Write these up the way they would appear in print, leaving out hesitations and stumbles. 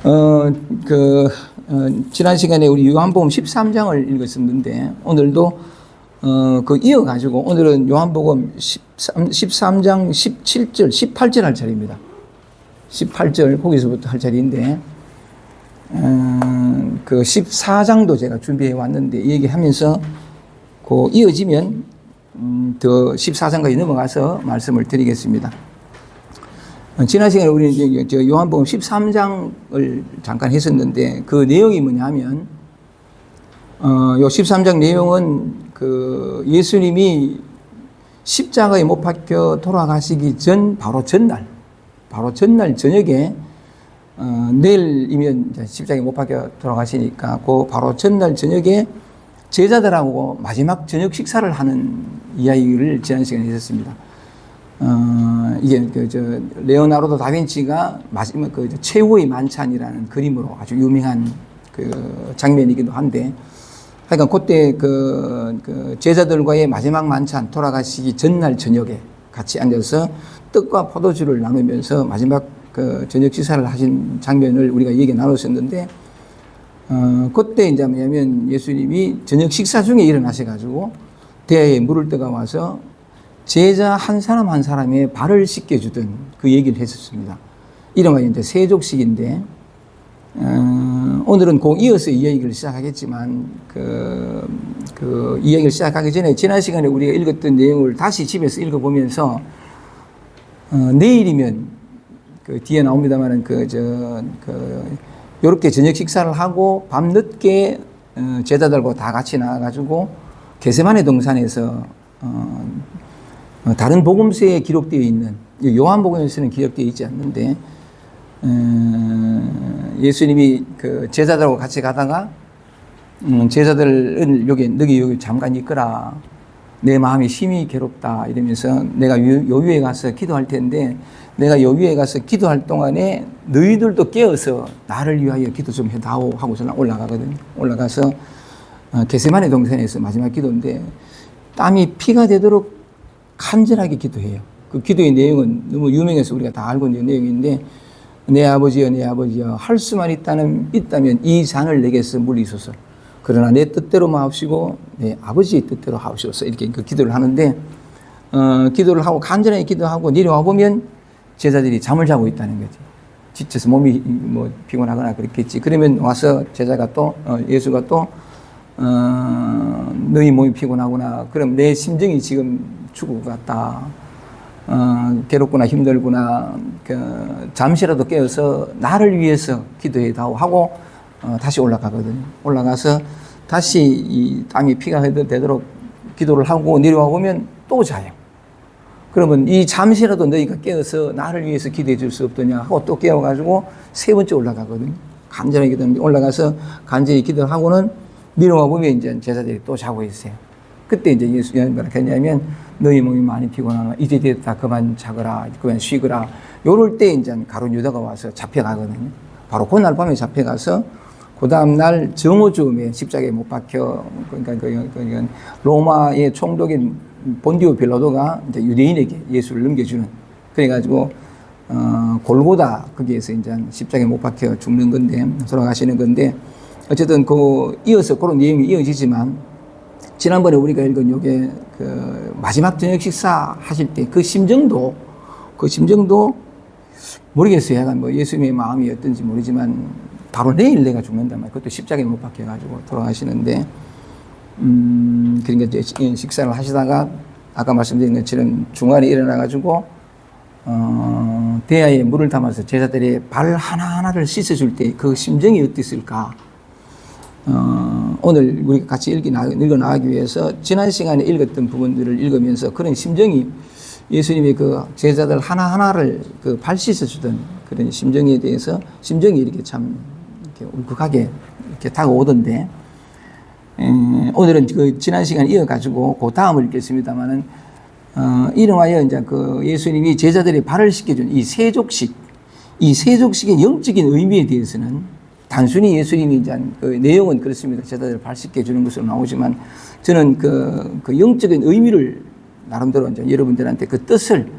어, 그, 지난 시간에 우리 요한복음 13장을 읽었었는데, 오늘도, 이어가지고, 오늘은 요한복음 13장 17절, 18절 할 차례입니다. 18절, 거기서부터 할 차례인데, 그 14장도 제가 준비해 왔는데, 얘기하면서, 이어지면, 더 14장까지 넘어가서 말씀을 드리겠습니다. 지난 시간에 우리는 이제 요한복음 13장을 잠깐 했었는데 그 내용이 뭐냐면, 요 13장 내용은 그 예수님이 십자가에 못 박혀 돌아가시기 전 바로 전날 저녁에, 내일이면 이제 십자가에 못 박혀 돌아가시니까 그 바로 전날 저녁에 제자들하고 마지막 저녁 식사를 하는 이야기를 지난 시간에 했었습니다. 이게 레오나르도 다빈치가 마지막 최후의 만찬이라는 그림으로 아주 유명한 그 장면이기도 한데, 하여간 그때 제자들과의 마지막 만찬, 돌아가시기 전날 저녁에 같이 앉아서 떡과 포도주를 나누면서 마지막 저녁 식사를 하신 장면을 우리가 얘기 나눴었는데, 그때 이제 뭐냐면 예수님이 저녁 식사 중에 일어나셔가지고 대야에 물을 떠가 와서 제자 한 사람 한 사람의 발을 씻겨주던 그 얘기를 했었습니다. 이름은 이제 세족식인데, 오늘은 이어서 이 얘기를 시작하겠지만, 이 얘기를 시작하기 전에 지난 시간에 우리가 읽었던 내용을 다시 집에서 읽어보면서, 내일이면, 뒤에 나옵니다만은, 요렇게 저녁 식사를 하고 밤늦게, 제자들과 다 같이 나와가지고, 게세마네 동산에서, 다른 복음서에 기록되어 있는, 요한복음에서는 기록되어 있지 않는데, 예수님이 제자들하고 같이 가다가, 제자들은 너희 여기 잠깐 있거라. 내 마음이 심히 괴롭다. 이러면서 내가 요 위에 가서 기도할 텐데, 내가 요 위에 가서 기도할 동안에 너희들도 깨어서 나를 위하여 기도 좀 해다오 하고서 올라가거든요. 올라가서, 게세마네 동산에서 마지막 기도인데, 땀이 피가 되도록 간절하게 기도해요. 그 기도의 내용은 너무 유명해서 우리가 다 알고 있는 내용인데, 내 아버지여, 할 수만 있다면 이 잔을 내게서 물리소서. 그러나 내 뜻대로 마옵시고 내 아버지의 뜻대로 하옵소서. 이렇게 그 기도를 하는데, 기도를 하고 간절하게 기도하고 내려와 보면 제자들이 잠을 자고 있다는 거지. 지쳐서 몸이 피곤하거나 그렇겠지. 그러면 와서 예수가 또 너희 몸이 피곤하구나. 그럼 내 심정이 지금 죽을 것 같다. 괴롭구나, 힘들구나. 잠시라도 깨어서 나를 위해서 기도해다오 하고, 다시 올라가거든요. 올라가서 다시 이 땀이 피가 되도록 기도를 하고 내려와 보면 또 자요. 그러면 이 잠시라도 너희가 깨어서 나를 위해서 기도해 줄 수 없더냐 하고 또 깨어가지고 세 번째 올라가거든요. 간절하게 기도하는데 올라가서 간절히 기도하고는 내려와 보면 이제 제자들이 또 자고 있어요. 그때 이제 예수님이 뭐라 했냐면, 너희 몸이 많이 피곤하나 이제 됐다, 그만 자거라, 그만 쉬거라. 요럴 때 이제 가룟 유다가 와서 잡혀가거든요. 바로 그날 밤에 잡혀가서 그 다음날 정오쯤에 십자가에 못 박혀, 그러니까 로마의 총독인 본디오 빌라도가 이제 유대인에게 예수를 넘겨주는, 그래가지고 골고다 거기에서 이제 십자가에 못 박혀 죽는 건데, 돌아가시는 건데, 어쨌든 이어서 그런 내용이 이어지지만, 지난번에 우리가 읽은 요게 마지막 저녁 식사 하실 때 그 심정도 모르겠어요. 약간 예수님의 마음이 어떤지 모르지만 바로 내일 내가 죽는단 말이에요. 그것도 십자가에 못 박혀가지고 돌아가시는데, 그러니까 이제 식사를 하시다가 아까 말씀드린 것처럼 중간에 일어나가지고 대야에 물을 담아서 제자들의 발 하나하나를 씻어줄 때 그 심정이 어땠을까? 오늘 우리가 같이 읽어 나가기 위해서 지난 시간에 읽었던 부분들을 읽으면서 그런 심정이, 예수님의 제자들 하나하나를 발 씻어주던 그런 심정에 대해서, 심정이 이렇게 참 이렇게 울컥하게 이렇게 다가오던데, 오늘은 지난 시간에 이어가지고 그 다음을 읽겠습니다만은, 이름하여 이제 예수님이 제자들의 발을 씻겨준 이 세족식의 영적인 의미에 대해서는 단순히 예수님이 이제 내용은 그렇습니다. 제자들을 발 씻겨주는 것으로 나오지만, 저는 그 영적인 의미를 나름대로 이제 여러분들한테 그 뜻을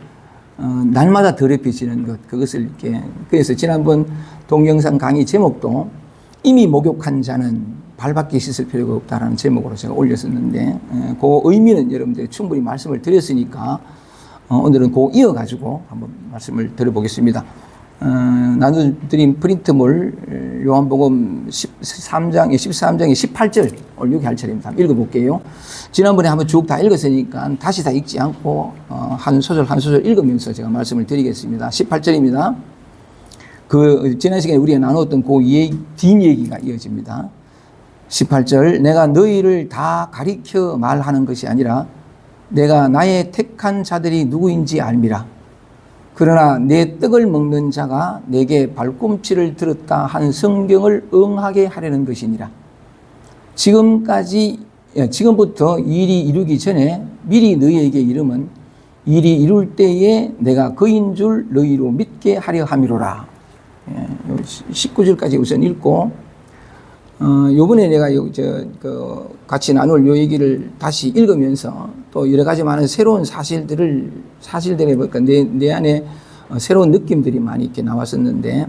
날마다 더럽혀지는 것, 그것을 이렇게, 그래서 지난번 동영상 강의 제목도 이미 목욕한 자는 발밖에 씻을 필요가 없다라는 제목으로 제가 올렸었는데, 그 의미는 여러분들 충분히 말씀을 드렸으니까, 오늘은 그거 이어가지고 한번 말씀을 드려보겠습니다. 나눠드린 프린트물 요한복음 13장에 18절, 오늘 여기 할 차례입니다. 한번 읽어볼게요. 지난번에 한번 쭉 다 읽었으니까 다시 다 읽지 않고 한 소절 한 소절 읽으면서 제가 말씀을 드리겠습니다. 18절입니다. 지난 시간에 우리가 나눴던 뒷 얘기가 이어집니다. 18절, 내가 너희를 다 가리켜 말하는 것이 아니라 내가 나의 택한 자들이 누구인지 알미라. 그러나 내 떡을 먹는 자가 내게 발꿈치를 들었다 한 성경을 응하게 하려는 것이니라. 지금부터 일이 이루기 전에 미리 너희에게 이름은 일이 이룰 때에 내가 그인 줄 너희로 믿게 하려 함이로라. 19절까지 우선 읽고, 요번에 내가 같이 나눌 요 얘기를 다시 읽으면서 또 여러 가지 많은 새로운 사실들에 보니까 내 안에 새로운 느낌들이 많이 이렇게 나왔었는데,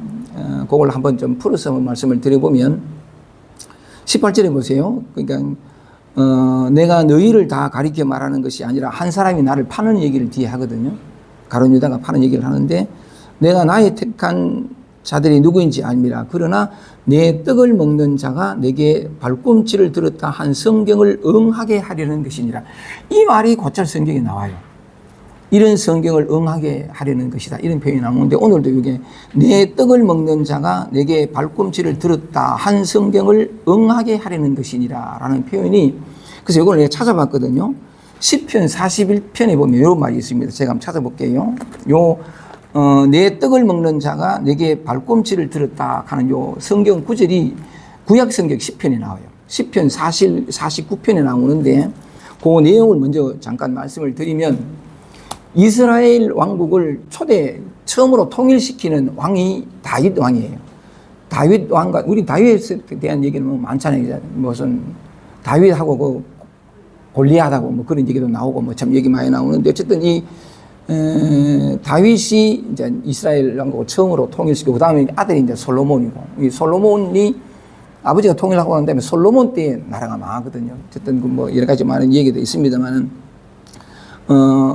그걸 한번 좀 풀어서 말씀을 드려보면, 18절에 보세요. 그러니까, 내가 너희를 다 가리켜 말하는 것이 아니라 한 사람이 나를 파는 얘기를 뒤에 하거든요. 가룟 유다가 파는 얘기를 하는데, 내가 나의 택한 자들이 누구인지 알미라. 그러나 내 떡을 먹는 자가 내게 발꿈치를 들었다 한 성경을 응하게 하려는 것이니라. 이 말이 곧잘 성경에 나와요. 이런 성경을 응하게 하려는 것이다, 이런 표현이 나오는데, 오늘도 이게 내 떡을 먹는 자가 내게 발꿈치를 들었다 한 성경을 응하게 하려는 것이니라 라는 표현이, 그래서 이걸 내가 찾아봤거든요. 시편 41편에 보면 이런 말이 있습니다. 제가 한번 찾아볼게요. 내 떡을 먹는 자가 내게 발꿈치를 들었다 하는 요 성경 구절이 구약 성경 10편에 나와요. 10편 49편에 나오는데, 그 내용을 먼저 잠깐 말씀을 드리면, 이스라엘 왕국을 처음으로 통일시키는 왕이 다윗 왕이에요. 다윗 왕과, 우리 다윗에 대한 얘기는 뭐 많잖아요. 무슨 다윗하고 골리앗하고 뭐 그런 얘기도 나오고 뭐 참 얘기 많이 나오는데, 어쨌든 다윗이 이제 이스라엘 왕국을 처음으로 통일시키고, 그 다음에 아들이 이제 솔로몬이고, 이 솔로몬이 아버지가 통일하고 난 다음에 솔로몬 때 나라가 망하거든요. 어쨌든 뭐 여러 가지 많은 얘기도 있습니다만은,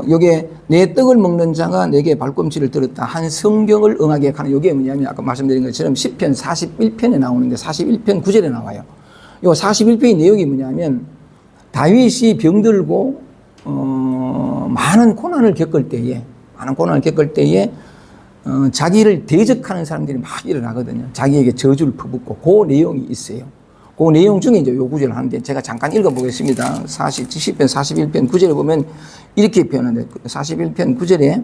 요게 내 떡을 먹는 자가 내게 발꿈치를 들었다 한 성경을 응하게 하는, 요게 뭐냐면 아까 말씀드린 것처럼 10편 41편에 나오는데 41편 9절에 나와요. 요 41편의 내용이 뭐냐면, 다윗이 병들고 많은 고난을 겪을 때에 자기를 대적하는 사람들이 막 일어나거든요. 자기에게 저주를 퍼붓고, 그 내용이 있어요. 그 내용 중에 이제 요 구절을 하는데, 제가 잠깐 읽어보겠습니다. 10편 41편 9절에 보면 이렇게 표현하는데, 41편 9절에,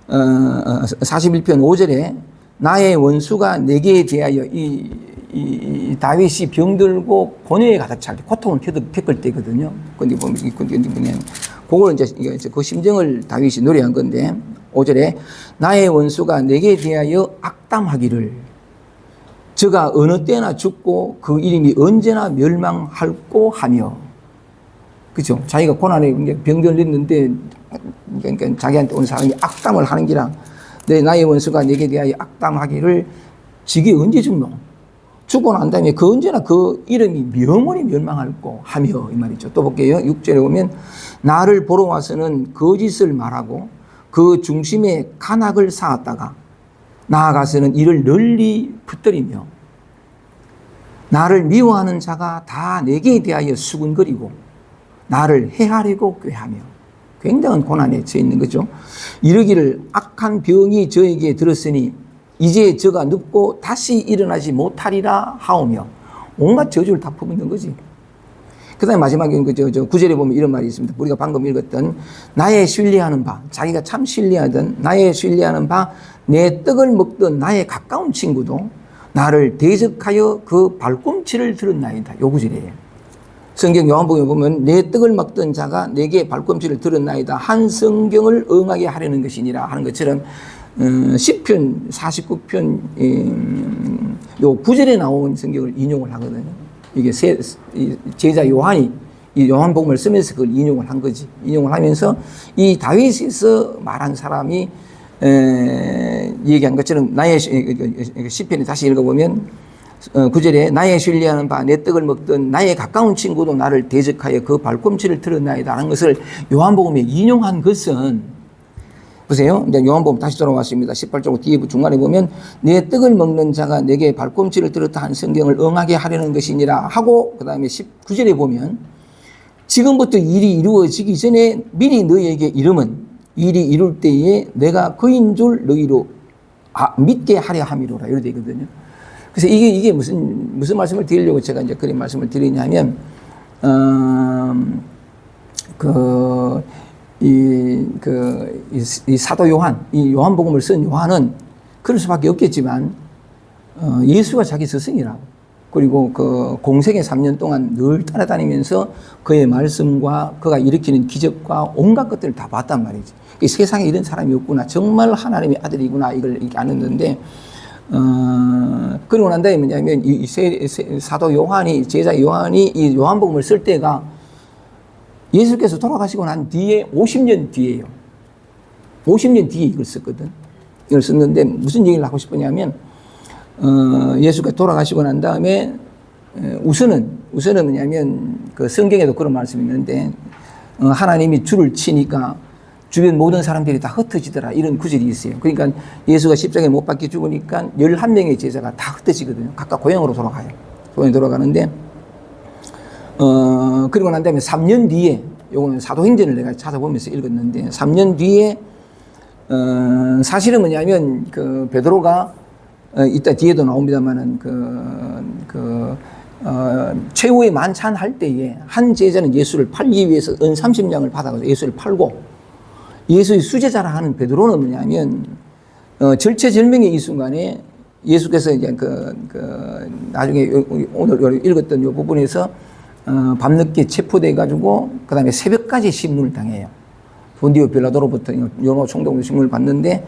41편 5절에, 나의 원수가 내게 대하여, 이 다윗이 병들고 고뇌에 가득 찰 때, 고통을 겪을 때거든요. 근데 보면, 그걸 이제 그 심정을 다윗이 노래한 건데, 5절에, 나의 원수가 내게 대하여 악담하기를, 저가 어느 때나 죽고 그 이름이 언제나 멸망할고 하며. 그죠? 자기가 고난에 병들었는데, 그러니까 자기한테 온 사람이 악담을 하는 기라, 나의 원수가 내게 대하여 악담하기를, 지게 언제 죽노? 죽고 난 다음에 언제나 그 이름이 영원히 멸망할고 하며, 이 말이죠. 또 볼게요. 6절에 보면, 나를 보러 와서는 거짓을 말하고 그 중심에 간악을 쌓았다가 나아가서는 이를 널리 붙들이며, 나를 미워하는 자가 다 내게 대하여 수군거리고 나를 해하려고 꾀하며. 굉장한 고난에 처해 있는 거죠. 이르기를, 악한 병이 저에게 들었으니 이제 저가 눕고 다시 일어나지 못하리라 하오며. 온갖 저주를 다 퍼붓는 거지. 그 다음에 마지막에 저 9절에 보면 이런 말이 있습니다. 우리가 방금 읽었던, 나의 신뢰하는 바, 자기가 참 신뢰하던 나의 신뢰하는 바, 내 떡을 먹던 나의 가까운 친구도 나를 대적하여 그 발꿈치를 들었나이다. 요 구절이에요. 성경 요한복음에 보면, 내 떡을 먹던 자가 내게 발꿈치를 들었나이다 한 성경을 응하게 하려는 것이니라 하는 것처럼, 10편 49편 요 9절에 나온 성경을 인용을 하거든요. 이게 제자 요한이 이 요한복음을 쓰면서 그걸 인용을 한 거지. 인용을 하면서 이 다윗에서 말한 사람이 얘기한 것처럼 나의 시편을 다시 읽어보면 9절에 나의 신뢰하는 바 내 떡을 먹던 나의 가까운 친구도 나를 대적하여 그 발꿈치를 들었나이다 하는 것을 요한복음에 인용한 것은 보세요. 이제 요한복음 다시 돌아왔습니다. 18절 뒤에 중간에 보면 내 떡을 먹는 자가 내게 발꿈치를 들었다 한 성경을 응하게 하려는 것이니라 하고 그 다음에 19절에 보면 지금부터 일이 이루어지기 전에 미리 너희에게 이름은 일이 이룰 때에 내가 그인 줄 너희로 믿게 하려 함이로라 이렇게 되거든요. 그래서 이게 무슨 말씀을 드리려고 제가 이제 그런 말씀을 드리냐면, 이 사도 요한, 이 요한복음을 쓴 요한은 그럴 수밖에 없겠지만, 예수가 자기 스승이라고. 그리고 그 공생의 3년 동안 늘 따라다니면서 그의 말씀과 그가 일으키는 기적과 온갖 것들을 다 봤단 말이지. 세상에 이런 사람이 없구나. 정말 하나님의 아들이구나. 이걸 이렇게 아는데, 그러고 난 다음에 뭐냐면, 사도 요한이, 제자 요한이 이 요한복음을 쓸 때가 예수께서 돌아가시고 난 뒤에 50년 뒤에요. 50년 뒤에 이걸 썼거든. 이걸 썼는데 무슨 얘기를 하고 싶으냐면, 예수가 돌아가시고 난 다음에, 우선은 뭐냐면, 그 성경에도 그런 말씀이 있는데, 하나님이 줄을 치니까 주변 모든 사람들이 다 흩어지더라. 이런 구절이 있어요. 그러니까 예수가 십자가에 못 박혀 죽으니까 11명의 제자가 다 흩어지거든요. 각각 고향으로 돌아가요. 고향에 돌아가는데, 그리고 난 다음에 3년 뒤에, 요거는 사도행전을 내가 찾아보면서 읽었는데, 3년 뒤에, 사실은 뭐냐면, 그, 베드로가, 이따 뒤에도 나옵니다만은, 최후의 만찬 할 때에 한 제자는 예수를 팔기 위해서 은 30냥을 받아가지고 예수를 팔고, 예수의 수제자라 하는 베드로는 뭐냐면, 절체절명의 이 순간에 예수께서 이제 나중에 오늘 읽었던 이 부분에서, 밤늦게 체포돼가지고, 그 다음에 새벽까지 신문을 당해요. 본디오 빌라도로부터 로마 총독으로 신문을 받는데,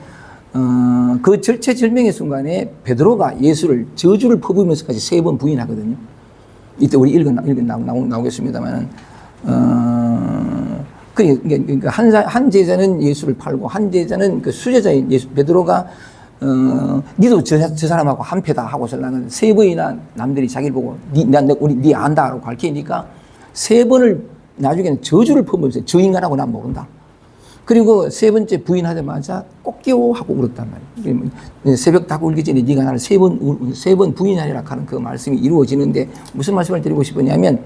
그 절체절명의 순간에 베드로가 예수를 저주를 퍼부으면서까지 3번 부인하거든요. 이때 우리 나오겠습니다만은, 그러니까 한 제자는 예수를 팔고 한 제자는 그 수제자인 예수 베드로가 니도 저 사람하고 한패다 하고 설랑은 3번이나 남들이 자기를 보고 니 안다라고 가르치니까 3번을 나중에는 저주를 퍼부으면서 저 인간하고 난 모른다. 그리고 3번째 부인하자마자 꼭 깨워 하고 울었단 말이에요. 새벽 다 울기 전에 네가 나를 3번 부인하리라 하는 그 말씀이 이루어지는데 무슨 말씀을 드리고 싶으냐면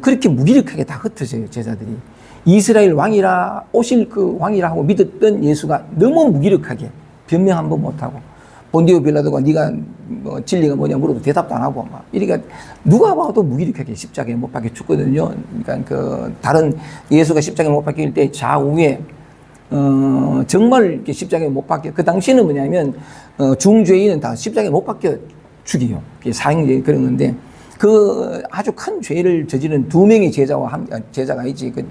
그렇게 무기력하게 다 흩어져요, 제자들이. 이스라엘 왕이라, 오실 그 왕이라 하고 믿었던 예수가 너무 무기력하게 변명 한 번 못하고, 본디오 빌라도가 네가 뭐 진리가 뭐냐 물어도 대답도 안 하고, 막, 이러니까 누가 봐도 무기력하게 십자가에 못 박혀 죽거든요. 그러니까 그 다른 예수가 십자가에 못 박힐 때 좌우에, 정말 이렇게 십자가에 못 박혀, 그 당시에는 뭐냐면, 중죄인은 다 십자가에 못 박혀 죽여요. 사형제 그런 건데, 그 아주 큰 죄를 저지른 2명의 제자가 있지, 그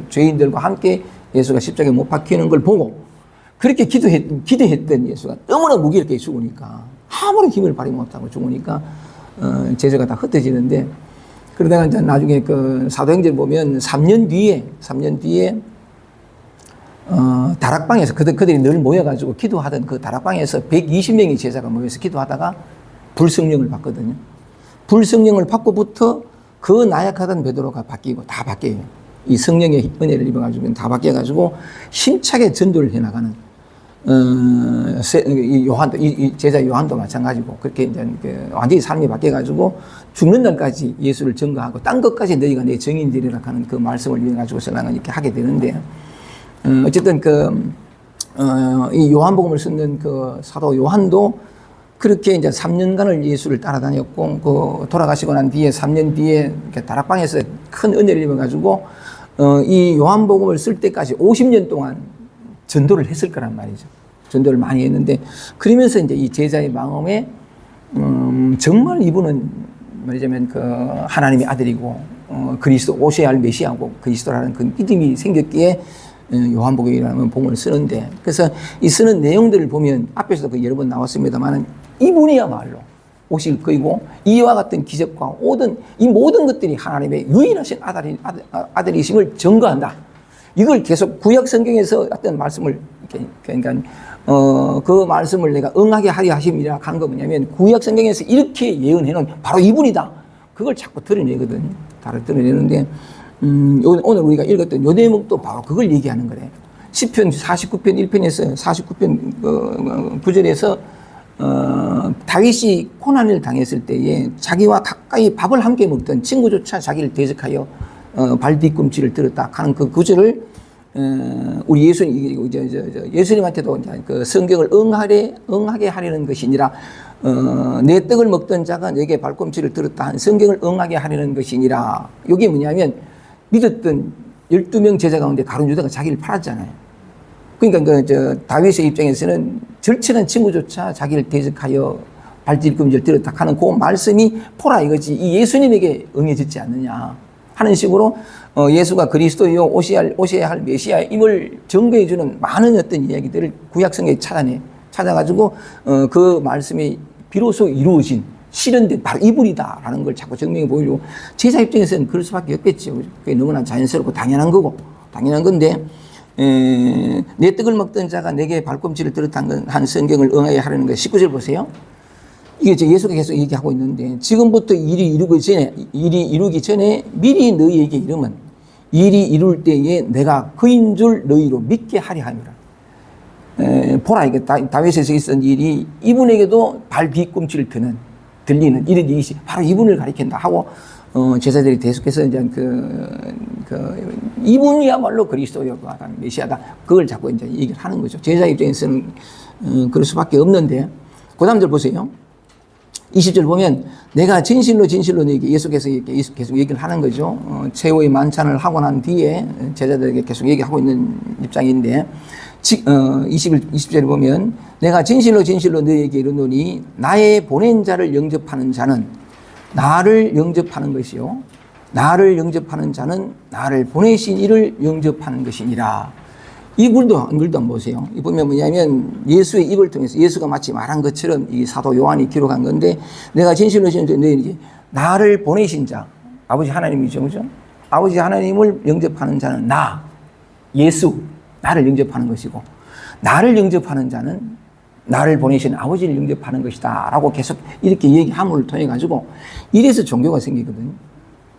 죄인들과 함께 예수가 십자가에 못 박히는 걸 보고, 그렇게 기대했던 예수가 너무나 무기력하게 죽으니까, 아무런 힘을 발휘 못하고 죽으니까, 제자가 다 흩어지는데, 그러다가 이제 나중에 그 사도행전 보면 3년 뒤에, 다락방에서 그들이 늘 모여가지고 기도하던 그 다락방에서 120명의 제자가 모여서 기도하다가 불성령을 받거든요. 불성령을 받고부터 그 나약하던 베드로가 바뀌고 다 바뀌어요. 이 성령의 은혜를 입어가지고 다 바뀌어가지고 힘차게 전도를 해나가는, 이 제자 요한도 마찬가지고 그렇게 이제 완전히 삶이 바뀌어가지고 죽는 날까지 예수를 증거하고 딴 것까지 너희가 내 증인들이라 하는 그 말씀을 이용해가지고 신앙을 이렇게 하게 되는데, 어쨌든 이 요한복음을 쓰는 그 사도 요한도 그렇게 이제 3년간을 예수를 따라다녔고, 돌아가시고 난 뒤에 3년 뒤에 이렇게 다락방에서 큰 은혜를 입어가지고, 이 요한복음을 쓸 때까지 50년 동안 전도를 했을 거란 말이죠. 전도를 많이 했는데, 그러면서 이제 이 제자의 마음에, 정말 이분은 말하자면 하나님의 아들이고, 그리스도 오셔야 할 메시아고 그리스도라는 그 믿음이 생겼기에, 요한복음이라는 복음을 쓰는데, 그래서 이 쓰는 내용들을 보면 앞에서도 여러 번 나왔습니다만 이분이야말로 오실 거이고 이와 같은 기적과 이 모든 것들이 하나님의 유일하신 아들이심을 증거한다. 이걸 계속 구약 성경에서 어떤 말씀을 그러니까 그 말씀을 내가 응하게 하려 하심이라 한 거 뭐냐면 구약 성경에서 이렇게 예언해 놓은 바로 이분이다. 그걸 자꾸 드러내거든요. 다를 드러내는데 오늘 우리가 읽었던 요 대목도 바로 그걸 얘기하는 거래요. 시편 49편 1편에서 49편 9절에서 다윗이 고난을 당했을 때에 자기와 가까이 밥을 함께 먹던 친구조차 자기를 대적하여 발 뒤꿈치를 들었다 하는 그 구절을 우리 예수님한테도 그 성경을 응하게 하려는 것이 아니라 내 떡을 먹던 자가 내게 발꿈치를 들었다 한 성경을 응하게 하려는 것이 아니라 이게 뭐냐면 믿었던 12명 제자 가운데 가룟 유다가 자기를 팔았잖아요. 그러니까 다윗의 입장에서는 절친한 친구조차 자기를 대적하여 발뒤꿈치를 들었다 하는 그 말씀이 포라 이거지 이 예수님에게 응해졌지 않느냐 하는 식으로 예수가 그리스도요 오셔야 할 메시아임을 증거해주는 많은 어떤 이야기들을 구약성경에 찾아가지고 그 말씀이 비로소 이루어진 실현된 바로 이분이다라는 걸 자꾸 증명해 보이려고 제자 입장에서는 그럴 수밖에 없겠죠. 그게 너무나 자연스럽고 당연한 건데 내 떡을 먹던 자가 내게 발꿈치를 들었다는 한 성경을 응하게 하려는 거 19절 보세요. 이게 예수가 계속 얘기하고 있는데 지금부터 일이 이루기 전에 미리 너희에게 이르면 일이 이룰 때에 내가 그인 줄 너희로 믿게 하려 함이라. 보라 이게 다윗에서 있었던 일이 이분에게도 발 뒤꿈치를 들리는 이런 일이 바로 이분을 가리킨다 하고 제자들이 계속해서 이제 이분이야말로 그리스도요 메시아다 그걸 자꾸 이제 얘기를 하는 거죠. 제자 입장에서는 그럴 수밖에 없는데 그 다음들 보세요. 20절 보면 내가 진실로 너에게 예수께서 계속 얘기를 하는 거죠. 최후의 만찬을 하고 난 뒤에 제자들에게 계속 얘기하고 있는 입장인데 20절에 보면 내가 진실로 너에게 이르노니 나의 보낸 자를 영접하는 자는 나를 영접하는 것이요 나를 영접하는 자는 나를 보내신 이를 영접하는 것이니라. 이 글도 한번 보세요. 이 보면 뭐냐면 예수의 입을 통해서 예수가 마치 말한 것처럼 이 사도 요한이 기록한 건데 내가 진실로 너에게 나를 보내신 자 아버지 하나님이죠, 그죠? 아버지 하나님을 영접하는 자는 예수 나를 영접하는 것이고 나를 영접하는 자는 나를 보내신 아버지를 영접하는 것이다 라고 계속 이렇게 얘기함을 통해 가지고 이래서 종교가 생기거든요.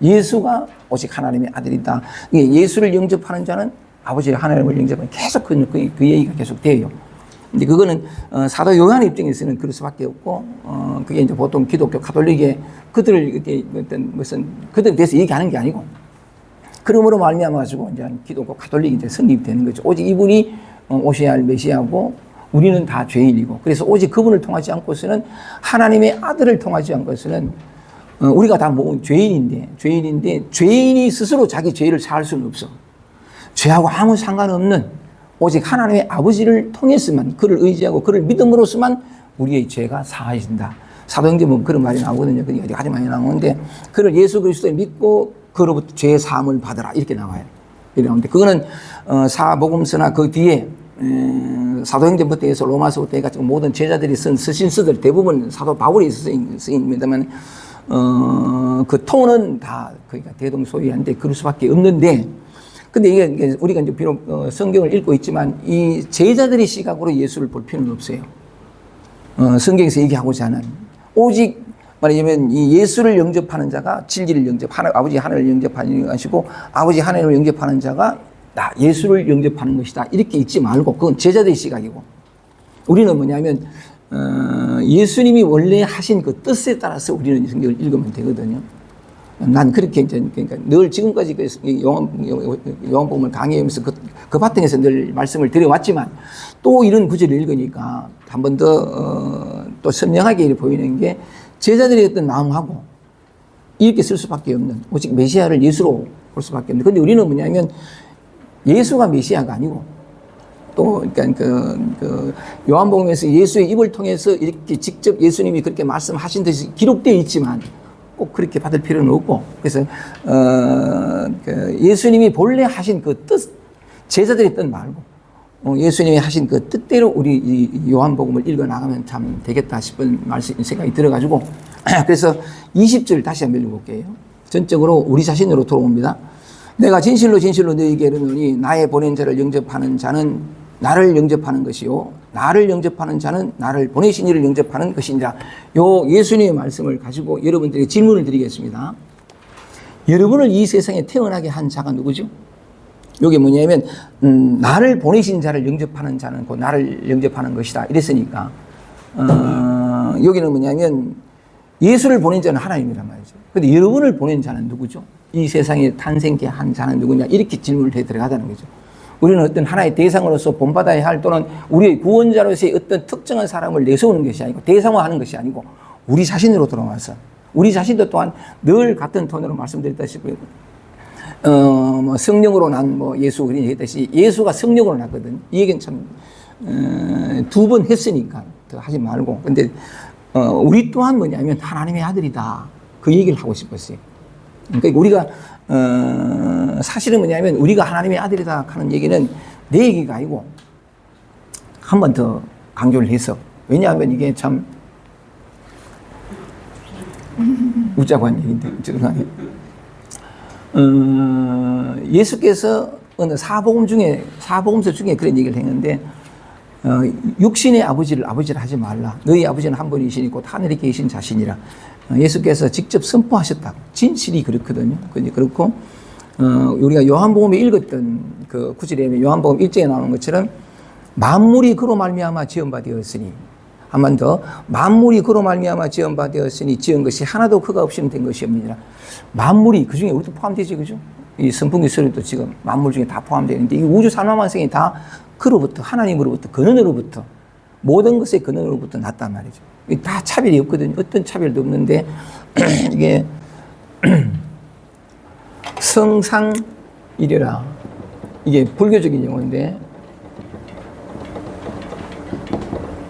예수가 오직 하나님의 아들이다. 예수를 영접하는 자는 아버지 하나님을 영접하는 계속 그 얘기가 계속 돼요. 근데 그거는 사도 요한 입장에서는 그럴 수밖에 없고 그게 이제 보통 기독교 가톨릭의 그들을 이렇게 무슨 그들에 대해서 얘기하는 게 아니고 그러므로 말미암아 가지고 이제 기독교 가톨릭이 이제 성립되는 거죠. 오직 이분이 오셔야 할 메시아고 우리는 다 죄인이고 그래서 오직 그분을 통하지 않고서는 하나님의 아들을 통하지 않고서는 우리가 다 뭐 죄인인데 죄인이 스스로 자기 죄를 사할 수는 없어. 죄하고 아무 상관없는 오직 하나님의 아버지를 통해서만 그를 의지하고 그를 믿음으로서만 우리의 죄가 사해진다. 사도행전은 그런 말이 나오거든요. 그게 아주 많이 나오는데 그를 예수 그리스도를 믿고 그로부터 죄의 사함을 받아라 이렇게 나와요. 이렇게 나오는데 그거는 사복음서나 그 뒤에 사도행전부터 해서 로마서부터 해가지고 모든 제자들이 쓴 서신서들 대부분 사도 바울이 쓰입니다만 그 톤은 다 그러니까 대동소이한데 그럴 수밖에 없는데 근데 이게 우리가 이제 비록 성경을 읽고 있지만 이 제자들의 시각으로 예수를 볼 필요는 없어요. 성경에서 얘기하고자 하는 오직 말하자면 이 예수를 영접하는 자가 진리를 아버지 하나님을 영접하는 것이고 아버지 하나님을 영접하는 자가 예수를 영접하는 것이다. 이렇게 읽지 말고 그건 제자들의 시각이고 우리는 뭐냐면 예수님이 원래 하신 그 뜻에 따라서 우리는 성경을 읽으면 되거든요. 난 그렇게 이제 그러니까 늘 지금까지 요한복음을 강의하면서 그 바탕에서 늘 말씀을 드려왔지만 또 이런 구절을 읽으니까 한 번 더 또 선명하게 보이는 게 제자들의 어떤 마음하고 이렇게 쓸 수밖에 없는 오직 메시아를 예수로 볼 수밖에 없는. 근데 우리는 뭐냐면 예수가 메시아가 아니고 또 그러니까 그 요한복음에서 예수의 입을 통해서 이렇게 직접 예수님이 그렇게 말씀하신 듯이 기록되어 있지만 꼭 그렇게 받을 필요는 없고 그래서 예수님이 본래 하신 그 뜻 제자들의 뜻 말고 예수님이 하신 그 뜻대로 우리 이 요한복음을 읽어 나가면 참 되겠다 싶은 생각이 들어가지고 그래서 20절 다시 한번 읽어볼게요. 전적으로 우리 자신으로 돌아옵니다. 내가 진실로 진실로 너희에게 이르노니 나의 보낸 자를 영접하는 자는 나를 영접하는 것이요 나를 영접하는 자는 나를 보내신 이를 영접하는 것이니라. 요 예수님의 말씀을 가지고 여러분들에게 질문을 드리겠습니다. 여러분을 이 세상에 태어나게 한 자가 누구죠? 이게 뭐냐면 나를 보내신 자를 영접하는 자는 곧 나를 영접하는 것이다 이랬으니까 여기는 뭐냐면 예수를 보낸 자는 하나님이란 말이죠. 그런데 여러분을 보낸 자는 누구죠? 이 세상에 탄생케 한 자는 누구냐 이렇게 질문을 해 들어가자는 거죠. 우리는 어떤 하나의 대상으로서 본받아야 할 또는 우리의 구원자로서의 어떤 특정한 사람을 내세우는 것이 아니고 대상화하는 것이 아니고 우리 자신으로 돌아와서 우리 자신도 또한 늘 같은 톤으로 말씀드렸다시피 뭐 성령으로 난 뭐 예수 그런 얘기했듯이 예수가 성령으로 났거든. 이 얘기는 참 두 번 했으니까 더 하지 말고 근데 우리 또한 뭐냐면 하나님의 아들이다 그 얘기를 하고 싶었어요. 그러니까 우리가 사실은 뭐냐면 우리가 하나님의 아들이다 하는 얘기는 내 얘기가 아니고 한 번 더 강조를 해서 왜냐하면 이게 참 웃자고 한 얘기인데 예수께서 어느 사복음서 중에 그런 얘기를 했는데 육신의 아버지를 아버지라 하지 말라. 너희 아버지는 한 분이시니 곧 하늘에 계신 자신이라. 예수께서 직접 선포하셨다. 진실이 그렇거든요. 그렇고 우리가 요한복음에 읽었던 그 구절에 요한복음 1장에 나오는 것처럼 만물이 그로 말미암아 지은 바 되었으니 한 번 더 만물이 그로 말미암아 지은 바 되었으니 지은 것이 하나도 그가 없이는 된 것이 없느니라. 만물이 그중에 우리도 포함되지 그죠? 이 선풍기 소리도 지금 만물 중에 다 포함되는데 이 우주 산만성이 다 그로부터 하나님으로부터 근원으로부터 모든 것의 근원으로부터 났단 말이죠. 다 차별이 없거든요. 어떤 차별도 없는데 이게 성상이래라. 이게 불교적인 용어인데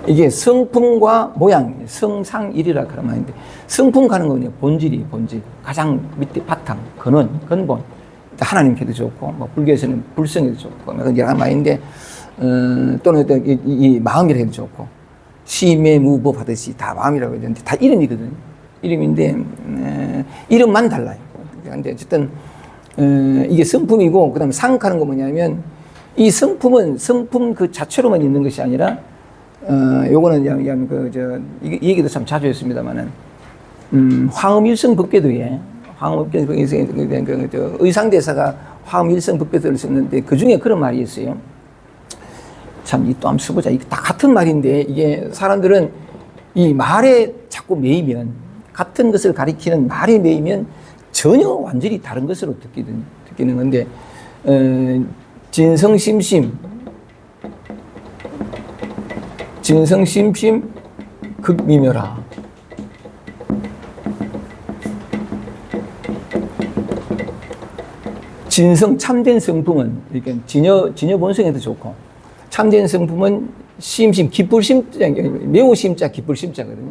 이게 성품과 모양, 성상일이라 그런 말인데 성품 가는 거는 본질이 본질. 가장 밑에 바탕, 근본. 하나님께도 좋고, 뭐 불교에서는 불성에도 좋고, 여러 가지 말인데 또는 이 마음이라 해도 좋고 시매무법 하듯이 다 마음이라고 하는데 다 이름이거든요. 이름인데 이름만 달라요. 그런데 어쨌든 이게 성품이고 그다음에 상하는 거 뭐냐면 이 성품은 성품 그 자체로만 있는 것이 아니라 요거는 이 얘기도 참 자주 했습니다만은 화음일성법궤도에 의상대사가 화음일성법궤도를 썼는데 그 중에 그런 말이 있어요. 참, 이 또 한번 써보자. 이게 다 같은 말인데, 이게 사람들은 이 말에 자꾸 매이면, 같은 것을 가리키는 말에 매이면 전혀 완전히 다른 것으로 듣기는 건데, 진성심심, 극미묘라. 진성, 참된 성품은, 그러니까 진여 본성에도 좋고, 참된 성품은 심심, 기쁠 심자, 매우 심자, 기쁠 심자거든요.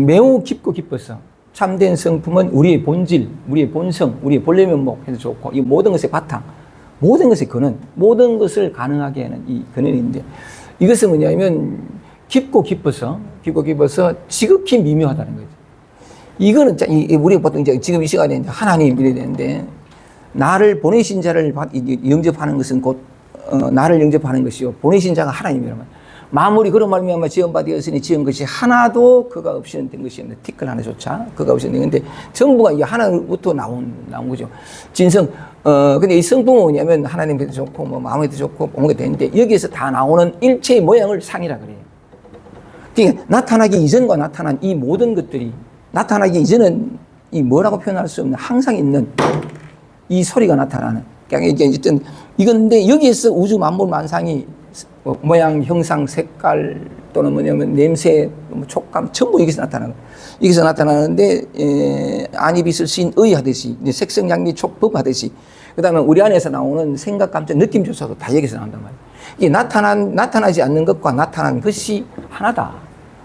매우 깊고 깊어서 참된 성품은 우리의 본질, 우리의 본성, 우리의 본래 면목 해서 좋고 이 모든 것의 바탕, 모든 것의 근원, 모든 것을 가능하게 하는 이 근원인데 이것은 뭐냐면 깊고 깊어서 지극히 미묘하다는 거죠. 이거는 우리가 보통 이제 지금 이 시간에 하나님 이래야 되는데 나를 보내신 자를 영접하는 것은 곧 나를 영접하는 것이요 보내신 자가 하나님이란 말이에요. 만물이 그런 말미암아 지은 바 되었으니 지은 것이 하나도 그가 없이는 된 것이 없는데 티끌 하나조차 그가 없이는 된 건데 전부가 이 하나부터 나온 거죠. 진성 근데 이 성품은 뭐냐면 하나님께도 좋고 뭐 마음에도 좋고 온게 되는데 여기에서 다 나오는 일체의 모양을 상이라 그래요. 그러니까 나타나기 이전과 나타난 이 모든 것들이 나타나기 이전은 이 뭐라고 표현할 수 없는 항상 있는 이 소리가 나타나는. 그러니까 이제 어쨌든 이건데 여기에서 우주 만물 만상이 모양, 형상, 색깔 또는 뭐냐면 냄새, 촉감 전부 여기서 나타나는 거예요. 여기서 나타나는데 안입있을 신의 하듯이 색성양미 촉법 하듯이 그다음에 우리 안에서 나오는 생각, 감정, 느낌 조차도 다 여기서 나온단 말이에요. 이게 나타나지 않는 것과 나타난 것이 하나다.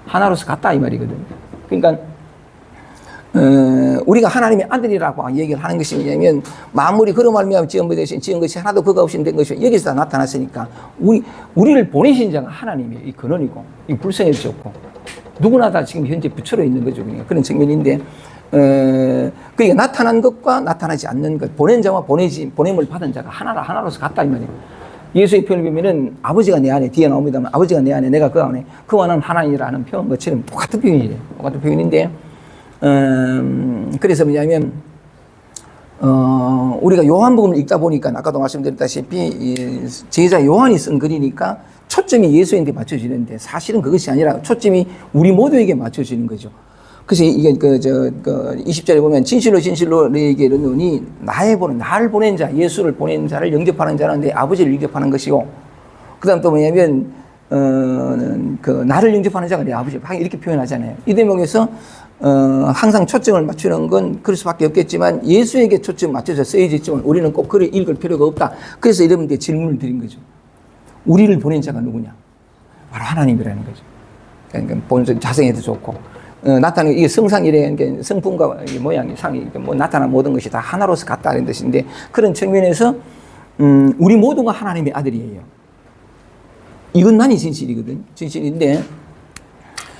하나로서 같다 이 말이거든요. 그러니까 우리가 하나님의 아들이라고 얘기를 하는 것이 뭐냐면 만물이 그로 말미암아 지은 것이 하나도 그가 없이 된 것이 여기서 다 나타났으니까 우리를 보내신 자가 하나님이에요. 이 근원이고 이 불성해졌고 누구나 다 지금 현재 부처로 있는 거죠. 그러니까 그런 측면인데 그게 나타난 것과 나타나지 않는 것, 보낸 자와 보냄을 받은 자가 하나로서 같다 이 말이에요. 예수의 표현을 보면은 아버지가 내 안에 뒤에 나옵니다만 아버지가 내 안에 내가 그 안에 그와 나는 하나님이라는 표현 것처럼 똑같은 표현이에요. 똑같은 표현인데 그래서 뭐냐면 우리가 요한복음을 읽다 보니까 아까도 말씀드렸다시피 제자 요한이 쓴 글이니까 초점이 예수님께 맞춰지는데 사실은 그것이 아니라 초점이 우리 모두에게 맞춰지는 거죠. 그래서 이게 20절에 보면 진실로 너희에게 이르노니 나를 보낸 자, 예수를 보낸 자를 영접하는 자는 내 아버지를 영접하는 것이고, 그 다음 또 뭐냐면 나를 영접하는 자가 내 아버지, 이렇게 표현하잖아요. 이 대목에서 항상 초점을 맞추는 건 그럴 수밖에 없겠지만 예수에게 초점 맞춰서 쓰여져 있지만 우리는 꼭 글을 읽을 필요가 없다. 그래서 여러분께 질문을 드린 거죠. 우리를 보낸 자가 누구냐? 바로 하나님이라는 거죠. 그러니까 본성 자성에도 좋고 나타나는 이게 성상이라는 게 성품과 모양이 상이 뭐 나타난 모든 것이 다 하나로서 같다는 뜻인데 그런 측면에서 우리 모두가 하나님의 아들이에요. 이것만이 진실이거든. 진실인데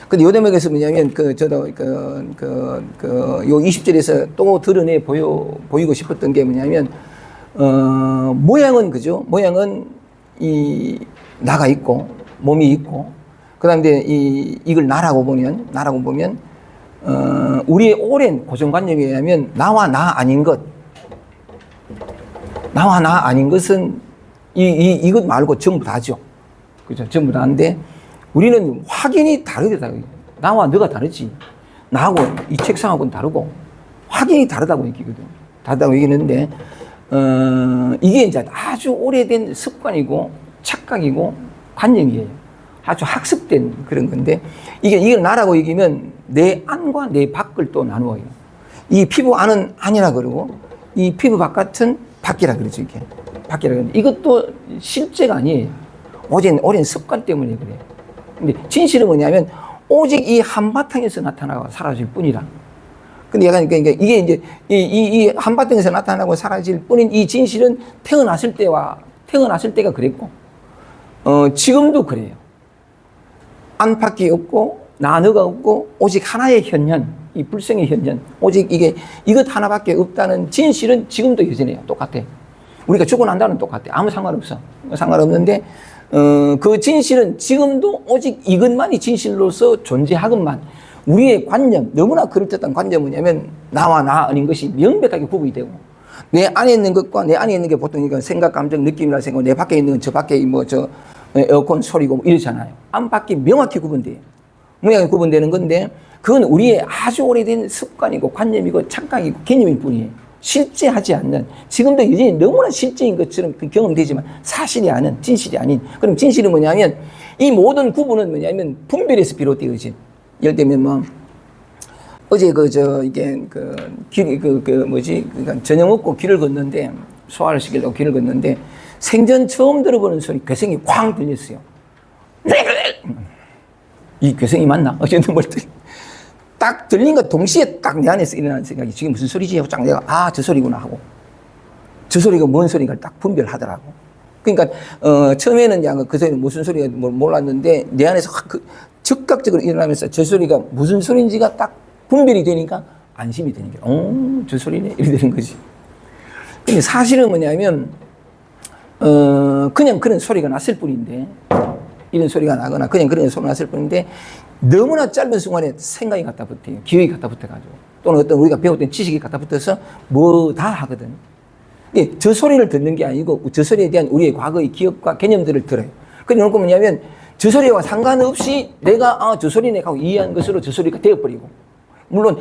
근데 요 대목에서 뭐냐면 저도 요 20절에서 또 드러내 보이고 싶었던 게 뭐냐면 모양은 그죠? 모양은 이 나가 있고 몸이 있고 그다음에 이걸 나라고 보면 우리의 오랜 고정관념에 의하면 나와 나 아닌 것은 이것 말고 전부 다죠. 그죠? 전부 다인데 우리는 확연히 다르다. 나와 너가 다르지. 나하고 이 책상하고는 다르고 확연히 다르다고 얘기거든. 다르다고 얘기하는데 이게 이제 아주 오래된 습관이고 착각이고 관념이에요. 아주 학습된 그런 건데 이걸 나라고 얘기하면 내 안과 내 밖을 또 나누어요. 이 피부 안은 안이라 그러고 이 피부 바깥은 밖이라 그러죠. 이게 밖이라 그러는데 이것도 실제가 아니에요. 오랜 습관 때문에 그래요. 근데 진실은 뭐냐면 오직 이 한바탕에서 나타나고 사라질 뿐이라. 근데 약간 그러니까 이게 이제 이 한바탕에서 나타나고 사라질 뿐인 이 진실은 태어났을 때가 그랬고 지금도 그래요. 안팎이 없고 나너가 없고 오직 하나의 현현, 이 불성의 현현, 오직 이것 하나밖에 없다는 진실은 지금도 여전해요. 똑같아. 우리가 죽고 난 다음은 똑같아. 아무 상관없어. 상관없는데 그 진실은 지금도 오직 이것만이 진실로서 존재하건만 우리의 관념, 너무나 그럴듯한 관념은 뭐냐면 나와 나 아닌 것이 명백하게 구분이 되고 내 안에 있는 것과 내 안에 있는 게 보통 이건 생각, 감정, 느낌이라 생각하고 내 밖에 있는 건 저 밖에 에어컨 소리고 뭐 이러잖아요. 안팎이 명확히 구분돼요. 모양이 구분되는 건데 그건 우리의 아주 오래된 습관이고 관념이고 착각이고 개념일 뿐이에요. 실제하지 않는 지금도 여전히 너무나 실제인 것처럼 경험되지만 사실이 아닌 진실이 아닌 그럼 진실은 뭐냐면 이 모든 구분은 뭐냐면 분별에서 비롯되어진 예를 들면 뭐 어제 그러니까 저녁 먹고 길을 걷는데 소화를 시키려고 길을 걷는데 생전 처음 들어보는 소리, 괴성이 쾅 들렸어요. 이 괴성이 맞나? 어쨌든 딱 들린 것 동시에 딱 내 안에서 일어나는 생각이 지금 무슨 소리지? 하고 딱 내가 저 소리구나 하고 저 소리가 뭔 소리인가를 딱 분별하더라고. 그러니까 처음에는 그 소리는 무슨 소리가 몰랐는데 내 안에서 즉각적으로 일어나면서 저 소리가 무슨 소리인지가 딱 분별이 되니까 안심이 되는 거야. 저 소리네 이렇게 되는 거지. 근데 사실은 뭐냐면 그냥 그런 소리가 났을 뿐인데 이런 소리가 나거나 그냥 그런 소리가 났을 뿐인데 너무나 짧은 순간에 생각이 갖다 붙어요. 기억이 갖다 붙어가지고 또는 어떤 우리가 배웠던 지식이 갖다 붙어서 뭐 다 하거든. 저 소리를 듣는 게 아니고 저 소리에 대한 우리의 과거의 기억과 개념들을 들어요. 그러니까 뭐냐면 저 소리와 상관없이 내가 저 소리네 하고 이해한 것으로 저 소리가 되어버리고 물론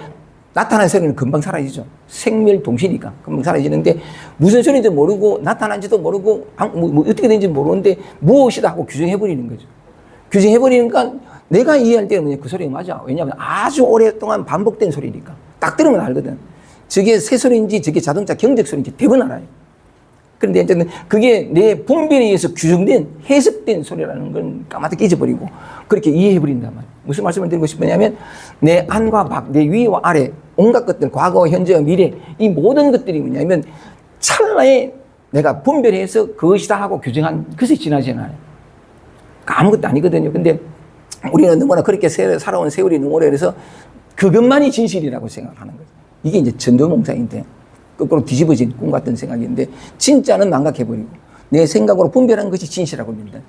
나타난 소리는 금방 사라지죠. 생멸동시니까 금방 사라지는데 무슨 소리인지 모르고 나타난지도 모르고 뭐 어떻게 된지 모르는데 무엇이다 하고 규정해버리는 거죠. 규정해버리니까 내가 이해할 때는 그 소리가 맞아. 왜냐하면 아주 오랫동안 반복된 소리니까 딱 들으면 알거든. 저게 새 소리인지 저게 자동차 경적 소리인지 대부분 알아요. 그런데 이제 그게 내 분별에 의해서 규정된 해석된 소리라는 건 까맣게 잊어버리고 그렇게 이해해버린단 말이에요. 무슨 말씀을 드리고 싶으냐면 내 안과 밖, 내 위와 아래 온갖 것들, 과거, 현재, 미래, 이 모든 것들이 뭐냐면 찰나에 내가 분별해서 그것이다 하고 규정한 것이 지나잖아요. 아무것도 아니거든요. 근데 우리는 너무나 그렇게 살아온 세월이 너무 오래돼서 그것만이 진실이라고 생각하는 거예요. 이게 이제 전도몽상인데, 거꾸로 뒤집어진 꿈 같은 생각인데, 진짜는 망각해버리고 내 생각으로 분별한 것이 진실이라고 믿는다.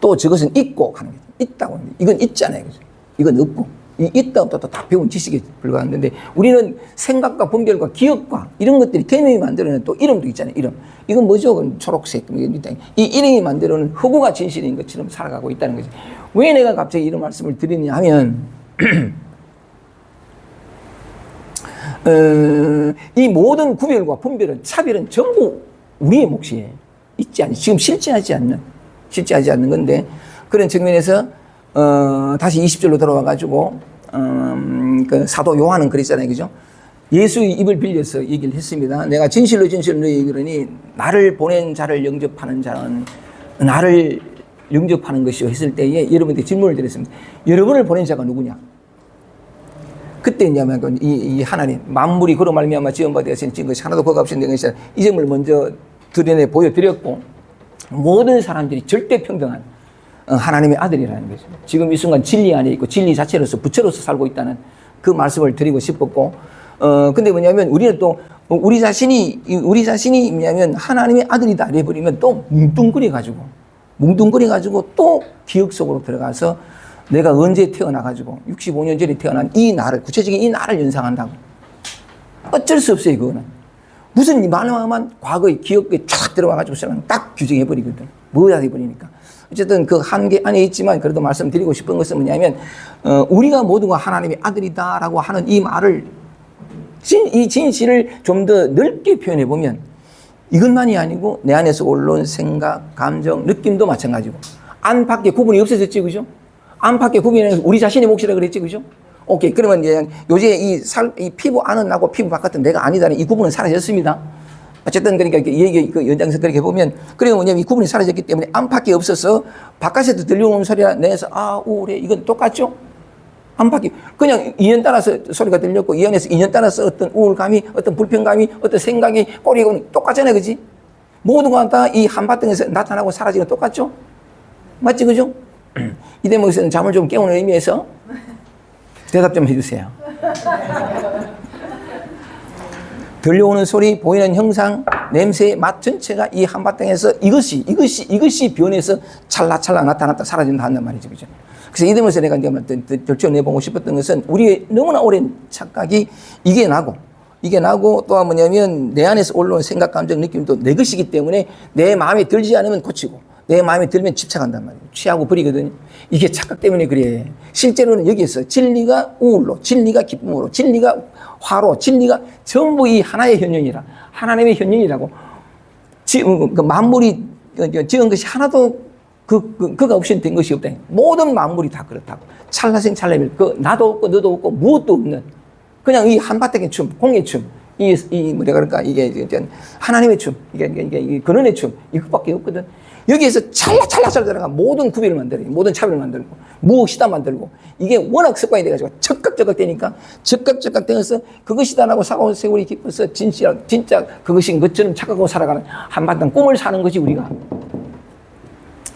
또 저것은 있고 하는 거죠. 있다고 합니다. 이건 있잖아요. 그죠? 이건 없고. 이 있다 없다 다 배운 지식에 불과한데, 우리는 생각과 분별과 기억과 이런 것들이 개념이 만들어낸 또 이름도 있잖아요. 이름. 이건 뭐죠? 초록색. 이 이름이 만들어낸 허구가 진실인 것처럼 살아가고 있다는 거죠. 왜 내가 갑자기 이런 말씀을 드리냐 하면, 이 모든 구별과 분별은, 차별은 전부 우리의 몫이에요. 지금 실제하지 않는 건데, 그런 측면에서 다시 20절로 돌아와가지고, 그 사도 요한은 그랬잖아요. 그죠? 예수의 입을 빌려서 얘기를 했습니다. 내가 진실로 너희에게 이르니 나를 보낸 자를 영접하는 자는 나를 영접하는 것이요 했을 때에 여러분들께 질문을 드렸습니다. 여러분을 보낸 자가 누구냐? 그때 이제 이 하나님, 만물이 그로 말미암아 지음바 되었으니 지은 것이 하나도 거가 없이 된 것이라, 이 점을 먼저 드러내 보여드렸고, 모든 사람들이 절대 평등한 하나님의 아들이라는 거죠. 지금 이 순간 진리 안에 있고 진리 자체로서 부처로서 살고 있다는 그 말씀을 드리고 싶었고, 근데 뭐냐면 우리는 또 우리 자신이 뭐냐면 하나님의 아들이다 이래버리면 또 뭉뚱그려가지고 또 기억 속으로 들어가서 내가 언제 태어나가지고 65년 전에 태어난 이 나를, 구체적인 이 나를 연상한다고. 어쩔 수 없어요, 그거는. 무슨 말만 과거의 기억에 쫙 들어와가지고 딱 규정해버리거든. 뭐야 해버리니까. 어쨌든 그 한계 안에 있지만 그래도 말씀드리고 싶은 것은 뭐냐면, 우리가 모두가 하나님의 아들이다라고 하는 이 말을, 이 진실을 좀 더 넓게 표현해보면 이것만이 아니고 내 안에서 올라온 생각, 감정, 느낌도 마찬가지고, 안팎의 구분이 없어졌지, 그죠? 안팎의 구분이 우리 자신의 몫이라 그랬지, 그죠? 오케이. 그러면 이제 요새 이 피부 안은 나고 피부 바깥은 내가 아니다는 이 구분은 사라졌습니다. 어쨌든 그러니까 얘기 그 연장에서 그렇게 보면, 그래 뭐냐면 이 구분이 사라졌기 때문에 안팎이 없어서 바깥에도 들려오는 소리가 내에서 우울해, 이건 똑같죠? 안팎이 그냥 인연 따라서 소리가 들렸고, 이 안에서 인연 따라서 어떤 우울감이, 어떤 불편감이, 어떤 생각이 꼬리고 똑같잖아요, 그지? 모두가 다 이 한바탕에서 나타나고 사라지는 거 똑같죠? 맞지, 그죠? 이 대목에서는 잠을 좀 깨우는 의미에서 대답 좀 해주세요. 들려오는 소리, 보이는 형상, 냄새, 맛 전체가 이 한바탕에서 이것이 변해서 찰나찰나 나타났다 사라진다 한단 말이죠, 그죠? 그래서 이 대목에서 내가 이제 결정해보고 싶었던 것은, 우리의 너무나 오랜 착각이 이게 나고 또 뭐냐면 내 안에서 올라온 생각, 감정, 느낌도 내 것이기 때문에 내 마음에 들지 않으면 고치고, 내 마음에 들면 집착한단 말이에요. 취하고 버리거든요. 이게 착각 때문에 그래. 실제로는 여기에서 진리가 우울로, 진리가 기쁨으로, 진리가 화로, 진리가 전부 이 하나의 현현이라, 하나님의 현현이라고. 그 만물이 지은 것이 하나도 그가 없이는 된 것이 없다. 모든 만물이 다 그렇다고. 찰나생 찰나별, 나도 없고 너도 없고 무엇도 없는, 그냥 이 한바탕의 춤, 공의 춤, 뭐라 그럴까, 이게 하나님의 춤, 이게 근원의 춤, 이것밖에 없거든. 여기에서 찰나찰나 들어가 모든 구별을 만들고, 모든 차별을 만들고, 무엇이다 만들고, 이게 워낙 습관이 돼가지고 적극 되니까, 적극 되어서 그것이다라고 사고 세월이 깊어서 진짜 그것인 것처럼 착각하고 살아가는 한바탕 꿈을 사는 거지, 우리가.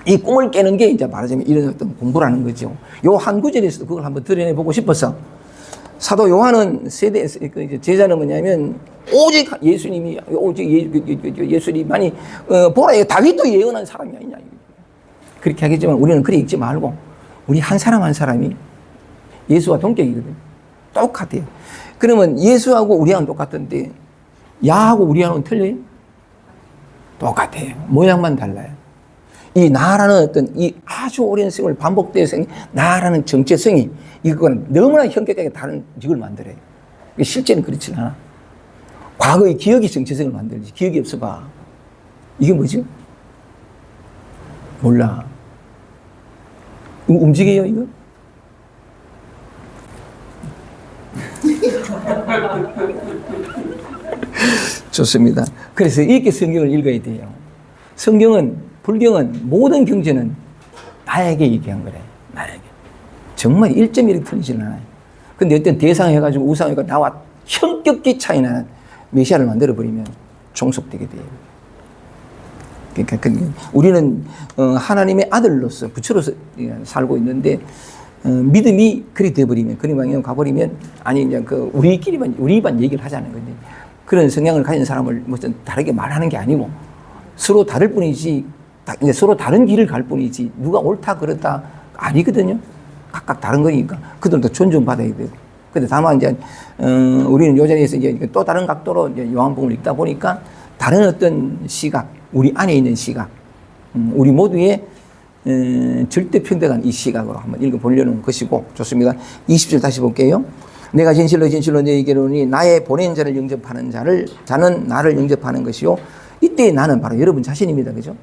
이 꿈을 깨는 게 이제 말하자면 이런 어떤 공부라는 거죠. 요 한 구절에서도 그걸 한번 드러내보고 싶어서, 사도 요한은 제자는 뭐냐면, 오직 예수님만이 보라, 다윗도 예언한 사람이 아니냐. 그렇게 하겠지만 우리는 그래 읽지 말고, 우리 한 사람이 예수와 동격이거든요. 똑같아요. 그러면 예수하고 우리하고는 똑같은데, 야하고 우리하고는 틀려요? 똑같아요. 모양만 달라요. 이 나라는 어떤 이 아주 오랜 세월 반복되어서 나라는 정체성이, 이거는 너무나 현격하게 다른 이걸 만들어요. 실제는 그렇지 않아. 과거의 기억이 정체성을 만들지. 기억이 없어 봐. 이게 뭐지? 몰라. 이거 움직여요, 이거? 좋습니다. 그래서 이렇게 성경을 읽어야 돼요. 불경은 모든 경전은 나에게 얘기한 거래. 나에게. 정말 1.1이 틀리지는 않아요. 근데 어떤 대상 해가지고 우상해가 나와 현격히 차이나는 메시아를 만들어버리면 종속되게 돼요. 그러니까 우리는 하나님의 아들로서 부처로서 살고 있는데 믿음이 그리 돼버리면 그리 방향 가버리면 아니 그냥 우리만 얘기를 하자는 건데 그런 성향을 가진 사람을 무슨 다르게 말하는 게 아니고 서로 다를 뿐이지 서로 다른 길을 갈 뿐이지 누가 옳다 그렇다 아니거든요. 각각 다른 거니까 그들도 존중받아야 되고. 근데 다만 이제 우리는 요 자리에서 이제 또 다른 각도로 이제 요한복음을 읽다 보니까 다른 어떤 시각, 우리 안에 있는 시각, 우리 모두의 절대 평등한 이 시각으로 한번 읽어보려는 것이고 좋습니다. 20절 다시 볼게요. 내가 진실로 진실로 너희에게 이르노니 나의 보낸 자를 영접하는 자는 나를 영접하는 것이요. 이때 나는 바로 여러분 자신입니다. 그죠?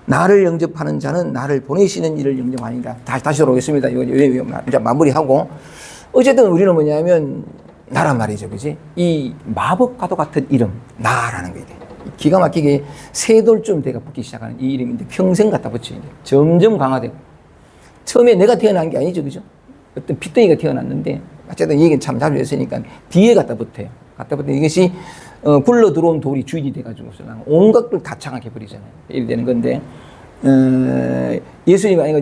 나를 영접하는 자는 나를 보내시는 이를 영접하니라. 다시 돌아오겠습니다. 이제 마무리하고. 어쨌든 우리는 뭐냐면 나란 말이죠. 그지? 이 마법과도 같은 이름, 나라는 거예요. 기가 막히게 세 돌쯤 돼가 붙기 시작하는 이 이름인데 평생 갖다 붙여요. 점점 강화되고. 처음에 내가 태어난 게 아니죠. 그죠? 어떤 핏덩이가 태어났는데 어쨌든 이 얘기는 참 자주 했으니까 뒤에 갖다 붙어요. 갖다 붙어 이것이 굴러 들어온 돌이 주인이 돼가지고 온갖 걸 다 장악해 버리잖아요. 이렇게 되는 건데 예수님 아니고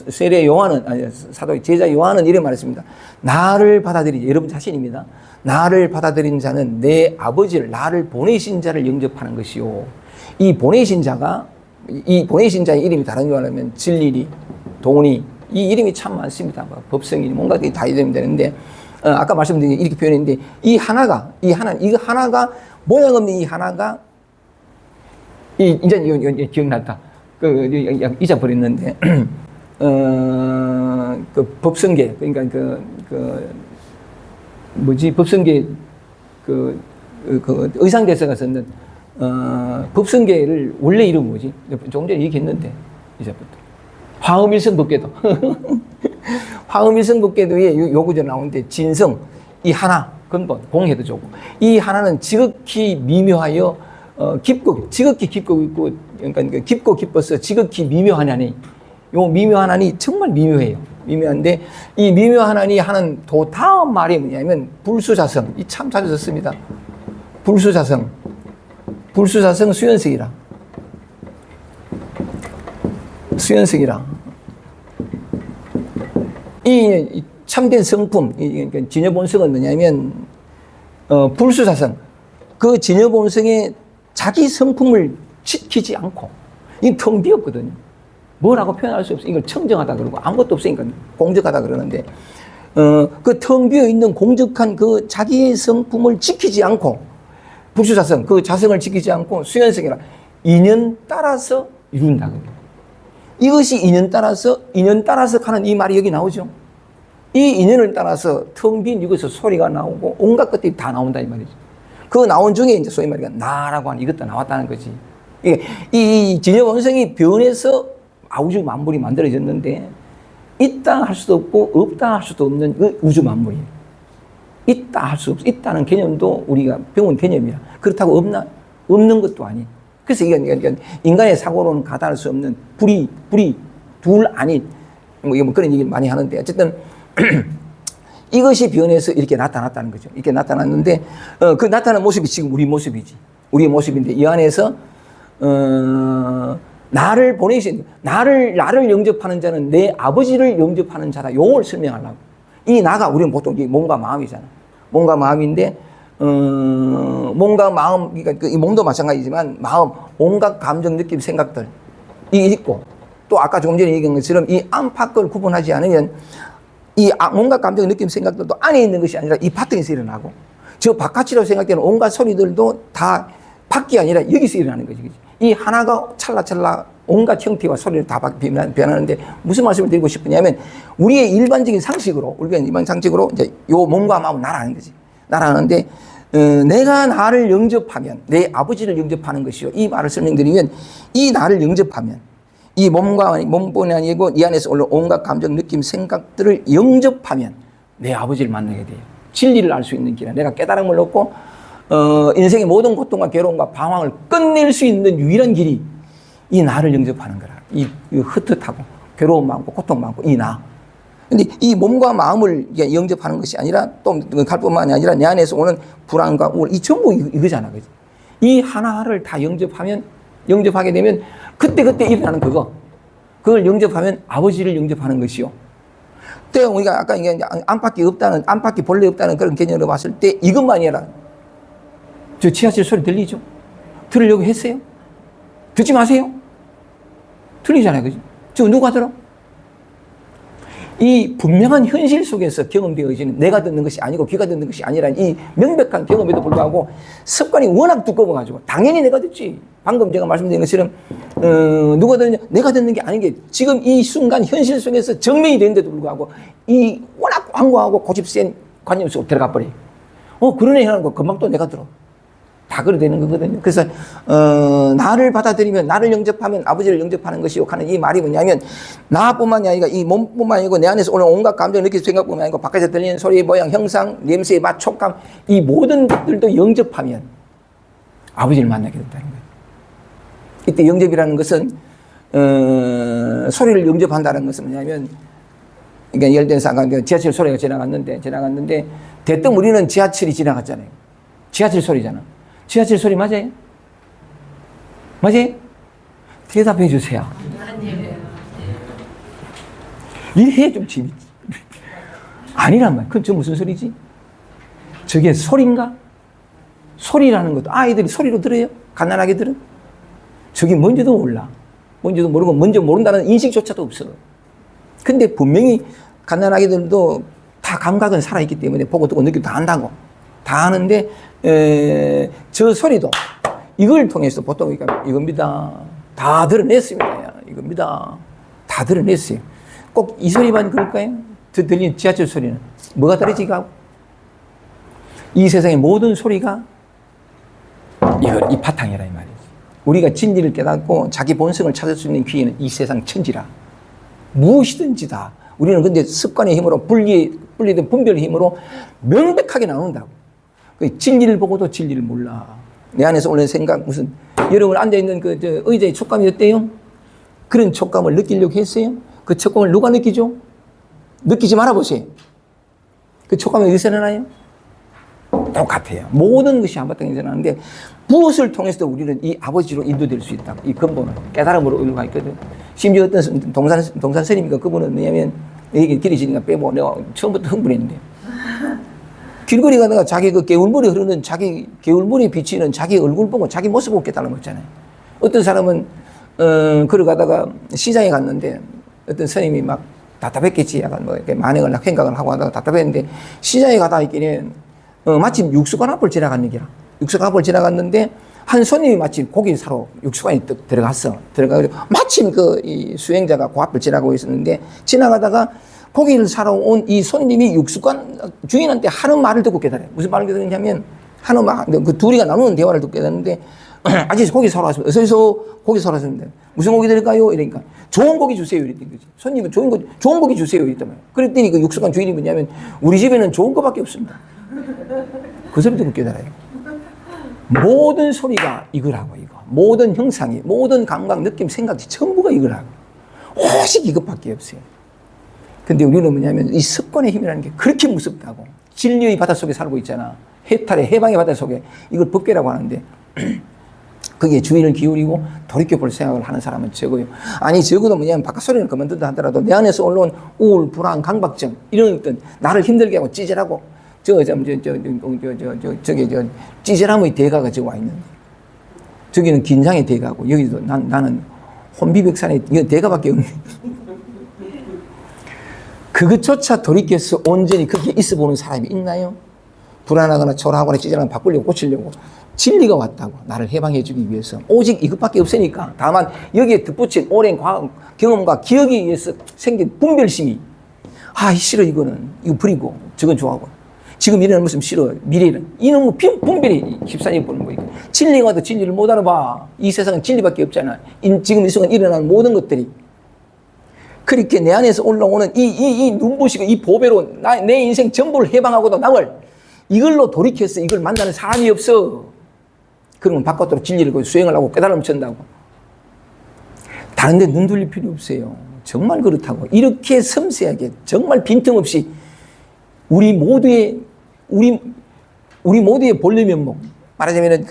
세례 요한은 사도 제자 요한은 이래 말했습니다. 나를 받아들이지 여러분 자신입니다. 나를 받아들인 자는 내 아버지를 나를 보내신 자를 영접하는 것이요. 이 보내신 자의 이름이 다른 거 하려면 진리리, 동리 이 이름이 참 많습니다. 법성이니 뭔가 다 이름이 되는데 아까 말씀드린 이렇게 표현했는데 이거 하나가 모양 없는 이 하나가 이제 기억났다. 잊어버렸는데 그 법성계 그러니까 법성계 의상대사가 썼는 법성계를 원래 이름 뭐지? 조금 전에 얘기했는데 이제부터 화음일성법계도 화음일성법계도에 요 구절 나오는데 진성 이 하나 근본 공해도 좋고 이 하나는 지극히 미묘하여 지극히 깊고 있고 그러니까 깊고 깊어서 지극히 미묘하나니 요 미묘하나니 정말 미묘해요. 미묘한데 이 미묘하나니 하는 다음 말이 뭐냐면 불수자성 이 참 자주 썼습니다. 불수자성 수연석이라 이 참된 성품 그러니까 진여본성은 뭐냐면 불수자성 그 진여본성의 자기 성품을 지키지 않고 이게 텅 비었거든요. 뭐라고 표현할 수 없어. 이걸 청정하다 그러고 아무것도 없으니까 공적하다 그러는데 그 텅 비어 있는 공적한 그 자기의 성품을 지키지 않고 불수자성 그 자성을 지키지 않고 수연성이라 인연 따라서 이룬다. 이것이 인연 따라서 가는 이 말이 여기 나오죠. 이 인연을 따라서 텅 빈 이것에서 소리가 나오고 온갖 것들이 다 나온다 이 말이죠. 그 나온 중에 이제 소위 말하면 나라고 하는 이것도 나왔다는 거지. 이 진여본성이 변해서 우주 만물이 만들어졌는데 있다 할 수도 없고 없다 할 수도 없는 그 우주 만물이에요. 있다 할 수 없어. 있다는 개념도 우리가 배운 개념이라. 그렇다고 없는 것도 아닌. 그래서 이건 인간의 사고로는 가다할 수 없는 불이 둘 아닌 뭐 그런 얘기를 많이 하는데 어쨌든 이것이 변해서 이렇게 나타났다는 거죠. 이렇게 나타났는데 그 나타난 모습이 지금 우리 모습이지. 우리의 모습인데 이 안에서 나를 보내신 나를 영접하는 자는 내 아버지를 영접하는 자다. 요걸 설명하려고. 이 나가 우리는 보통 몸과 마음이잖아. 몸과 마음인데 몸과 마음 그러니까 이 몸도 마찬가지지만 마음 온갖 감정 느낌 생각들 이게 있고 또 아까 조금 전에 얘기한 것처럼 이 안팎을 구분하지 않으면 이 온갖 감정 느낌 생각들도 안에 있는 것이 아니라 이 바깥에서 일어나고 저 바깥이라고 생각되는 온갖 소리들도 다 밖이 아니라 여기서 일어나는 거지. 이 하나가 찰나찰나 온갖 형태와 소리를 다 변하는데 무슨 말씀을 드리고 싶으냐면 우리의 일반적인 상식으로 이제 요 몸과 마음은 나라는 거지. 나라는데 내가 나를 영접하면 내 아버지를 영접하는 것이요. 이 말을 설명드리면 이 나를 영접하면 이 몸뿐이 아니고 이 안에서 올라온 온갖 감정, 느낌, 생각들을 영접하면 내 아버지를 만나게 돼요. 진리를 알 수 있는 길은 내가 깨달음을 얻고 인생의 모든 고통과 괴로움과 방황을 끝낼 수 있는 유일한 길이 이 나를 영접하는 거라. 이 흩어하고 괴로움 많고 고통 많고 이 나. 근데 이 몸과 마음을 영접하는 것이 아니라 또 갈 뿐만이 아니라 내 안에서 오는 불안과 우울, 이 전부 이거잖아. 그지? 이 하나를 다 영접하게 되면 그때 일어나는 그걸 영접하면 아버지를 영접하는 것이요. 때 우리가 아까 이게 안팎이 본래 없다는 그런 개념으로 봤을 때 이것만이라. 저 지하철 소리 들리죠? 들으려고 했어요? 듣지 마세요. 들리잖아요. 그지? 저 누가 들어? 이 분명한 현실 속에서 경험되어지는 내가 듣는 것이 아니고 귀가 듣는 것이 아니라 이 명백한 경험에도 불구하고 습관이 워낙 두꺼워가지고 당연히 내가 듣지. 방금 제가 말씀드린 것처럼 누가 듣느냐? 내가 듣는 게 아닌 게 지금 이 순간 현실 속에서 증명이 되는데도 불구하고 이 워낙 완고하고 고집 센 관념 속으로 들어가 버려요. 그러네 하는 거 금방 또 내가 들어. 다 그래 되는 거거든요. 그래서 나를 받아들이면 나를 영접하면 아버지를 영접하는 것이요 하는 이 말이 뭐냐면 나뿐만이 아니라 이 몸뿐만 아니고 내 안에서 오는 온갖 감정을 느낄 생각뿐만 아니고 바깥에서 들리는 소리, 모양, 형상, 냄새, 맛, 촉감 이 모든 것들도 영접하면 아버지를 만나게 된다는 거예요. 이때 영접이라는 것은 소리를 영접한다는 것은 뭐냐면 그러니까 예를 들어서 지하철 소리가 지나갔는데 대뜸 우리는 지하철이 지나갔잖아요. 지하철 소리잖아. 지하철 소리 맞아요? 맞아요? 대답해 주세요. 이해 좀 재밌지. 아니란 말이야. 그건 저 무슨 소리지? 저게 소리인가? 소리라는 것도 아이들이 소리로 들어요? 갓난하게 들어? 저게 뭔지도 몰라. 뭔지도 모르고 먼저 모른다는 인식조차도 없어. 근데 분명히 갓난아기들도 다 감각은 살아있기 때문에 보고 듣고 느끼고 다 안다고. 다 아는데 저 소리도 이걸 통해서 보통 이겁니다. 다 드러냈습니다. 이겁니다. 다 드러냈어요. 꼭 이 소리만 그럴까요? 들리는 지하철 소리는 뭐가 다르지가? 이 세상의 모든 소리가 이 바탕이라 이 말이지. 우리가 진리를 깨닫고 자기 본성을 찾을 수 있는 기회는 이 세상 천지라. 무엇이든지 다. 우리는 근데 습관의 힘으로 분리된 분별의 힘으로 명백하게 나눈다고. 진리를 보고도 진리를 몰라. 내 안에서 오는 생각, 무슨, 여러분 앉아있는 의자의 촉감이 어때요? 그런 촉감을 느끼려고 했어요? 그 촉감을 누가 느끼죠? 느끼지 말아보세요. 그 촉감이 어디서 나나요? 똑같아요. 모든 것이 한바탕에서 나는데 무엇을 통해서도 우리는 이 아버지로 인도될 수 있다. 이 근본은 깨달음으로 의료가 있거든. 심지어 어떤 동산 스님이니까 그분은 뭐냐면 여기 길이 지니까 빼고 내가 처음부터 흥분했는데 길거리 가다가 자기 그 개울물이 흐르는 자기 개울물이 비치는 자기 얼굴 보고 자기 모습 보고 깨달은 거 있잖아요. 어떤 사람은 걸어가다가 시장에 갔는데 어떤 스님이 막 답답했겠지. 약간 뭐 이렇게 만행을 생각을 하고 하다가 답답했는데 시장에 가다 있기는 마침 육수관 앞을 지나갔는 기라. 육수관 앞을 지나갔는데 한 손님이 마침 고기를 사러 육수관에 들어갔어. 들어가서 마침 이 수행자가 그 앞을 지나가고 있었는데 지나가다가 고기를 사러 온 이 손님이 육수관 주인한테 하는 말을 듣고 깨달아요. 무슨 말을 깨달았냐면 하는 말, 그 둘이가 나누는 대화를 듣고 깨달았는데 아저씨 고기 사러 왔습니다. 어서 고기 사러 왔습니다. 무슨 고기 드릴까요? 이러니까 좋은 고기 주세요. 이랬던 거지. 손님은 좋은 고기 주세요. 이랬단 말이에요. 그랬더니 그 육수관 주인이 뭐냐면 우리 집에는 좋은 거밖에 없습니다. 그 소리 듣고 깨달아요. 모든 소리가 이거라고, 이거. 모든 형상이, 모든 감각, 느낌, 생각이 전부가 이거라고. 오직 이것밖에 없어요. 근데 우리는 뭐냐면 이 습관의 힘이라는 게 그렇게 무섭다고. 진리의 바다 속에 살고 있잖아. 해탈의 해방의 바다 속에 이걸 법계라고 하는데 거기에 주의를 기울이고 돌이켜볼 생각을 하는 사람은 적어요. 아니 적어도 뭐냐면 바깥 소리는 그만둔다 하더라도 내 안에서 올라온 우울, 불안, 강박증 이런 어떤 나를 힘들게 하고 찌질하고 찌질함의 대가가 저기 와 있는데 저기는 긴장의 대가고 여기도 나는 혼비백산의 대가밖에 없네. 그것조차 돌이켜서 온전히 거기에 있어 보는 사람이 있나요? 불안하거나 초라하거나 찌질하거나 바꾸려고 고치려고 진리가 왔다고 나를 해방해 주기 위해서 오직 이것밖에 없으니까 다만 여기에 덧붙인 오랜 과학 경험과 기억에 의해서 생긴 분별심이 싫어 이거 버리고 저건 좋아하고 지금 일어나는 모습 싫어 미래는 이놈의 분별이 휩싸여 보는 거니까 진리가 와도 진리를 못 알아봐. 이 세상은 진리밖에 없잖아. 지금 이 순간 일어나는 모든 것들이 그렇게 내 안에서 올라오는 이 눈부시고 이 보배로 내 인생 전부를 해방하고도 남을 이걸로 돌이켜서 이걸 만나는 사람이 없어. 그러면 바깥으로 진리를 수행을 하고 깨달음을 전다고. 다른 데 눈 돌릴 필요 없어요. 정말 그렇다고. 이렇게 섬세하게, 정말 빈틈없이 우리 모두의 본래 면목. 말하자면은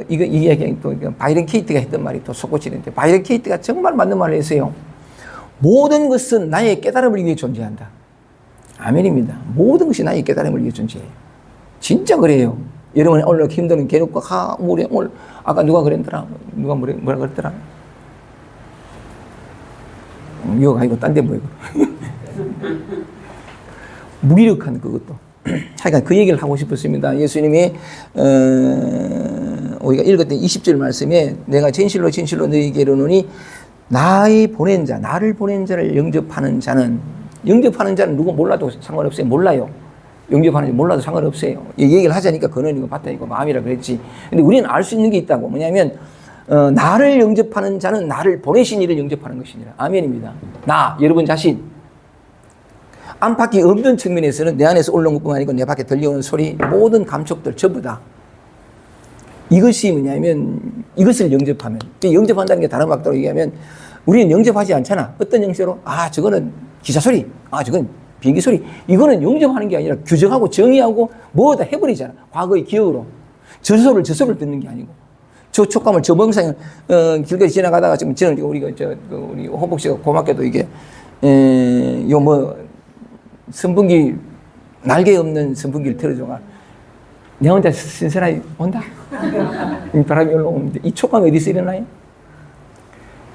이거 이야기 또 바이런 케이트가 했던 말이 또 솟구치는데, 바이런 케이트가 정말 맞는 말을 했어요. 모든 것은 나의 깨달음을 위해 존재한다. 아멘입니다. 모든 것이 나의 깨달음을 위해 존재해요. 진짜 그래요. 여러분 오늘 힘드는 괴롭고 우리 오늘 아까 누가 그랬더라? 누가 뭐라 그랬더라? 이거 아니고 딴 데 뭐이고. 무기력한 그것도. 하여간 그 얘기를 하고 싶었습니다. 예수님이 우리가 읽었던 20절 말씀에 내가 진실로 너희에게 이르노니 나를 보낸 자를 영접하는 자는 누구 몰라도 상관없어요. 몰라요. 영접하는 자 몰라도 상관없어요. 이 얘기를 하자니까 근원이고 바탕이고 마음이라 그랬지. 근데 우리는 알 수 있는 게 있다고. 뭐냐면 나를 영접하는 자는 나를 보내신 이를 영접하는 것이니라. 아멘입니다. 여러분 자신. 안팎이 없는 측면에서는 내 안에서 올라온 것뿐만 아니고 내 밖에 들려오는 소리, 모든 감촉들 전부 다. 이것이 뭐냐면 이것을 영접하면, 영접한다는 게 다른 막도로 얘기하면 우리는 영접하지 않잖아. 어떤 형태로? 저거는 기차 소리, 저건 비행기 소리. 이거는 영접하는 게 아니라 규정하고 정의하고 뭐다 해버리잖아. 과거의 기억으로. 저 소리를 듣는 게 아니고. 저 촉감을, 저 멍상을, 길거리 지나가다가 지금 저는 우리 호복 씨가 고맙게도 이게, 선풍기, 날개 없는 선풍기를 틀어줘가. 내 혼자 신선하게 온다. 이 바람이 올라오는데, 이 촉감이 어디서 일어나요?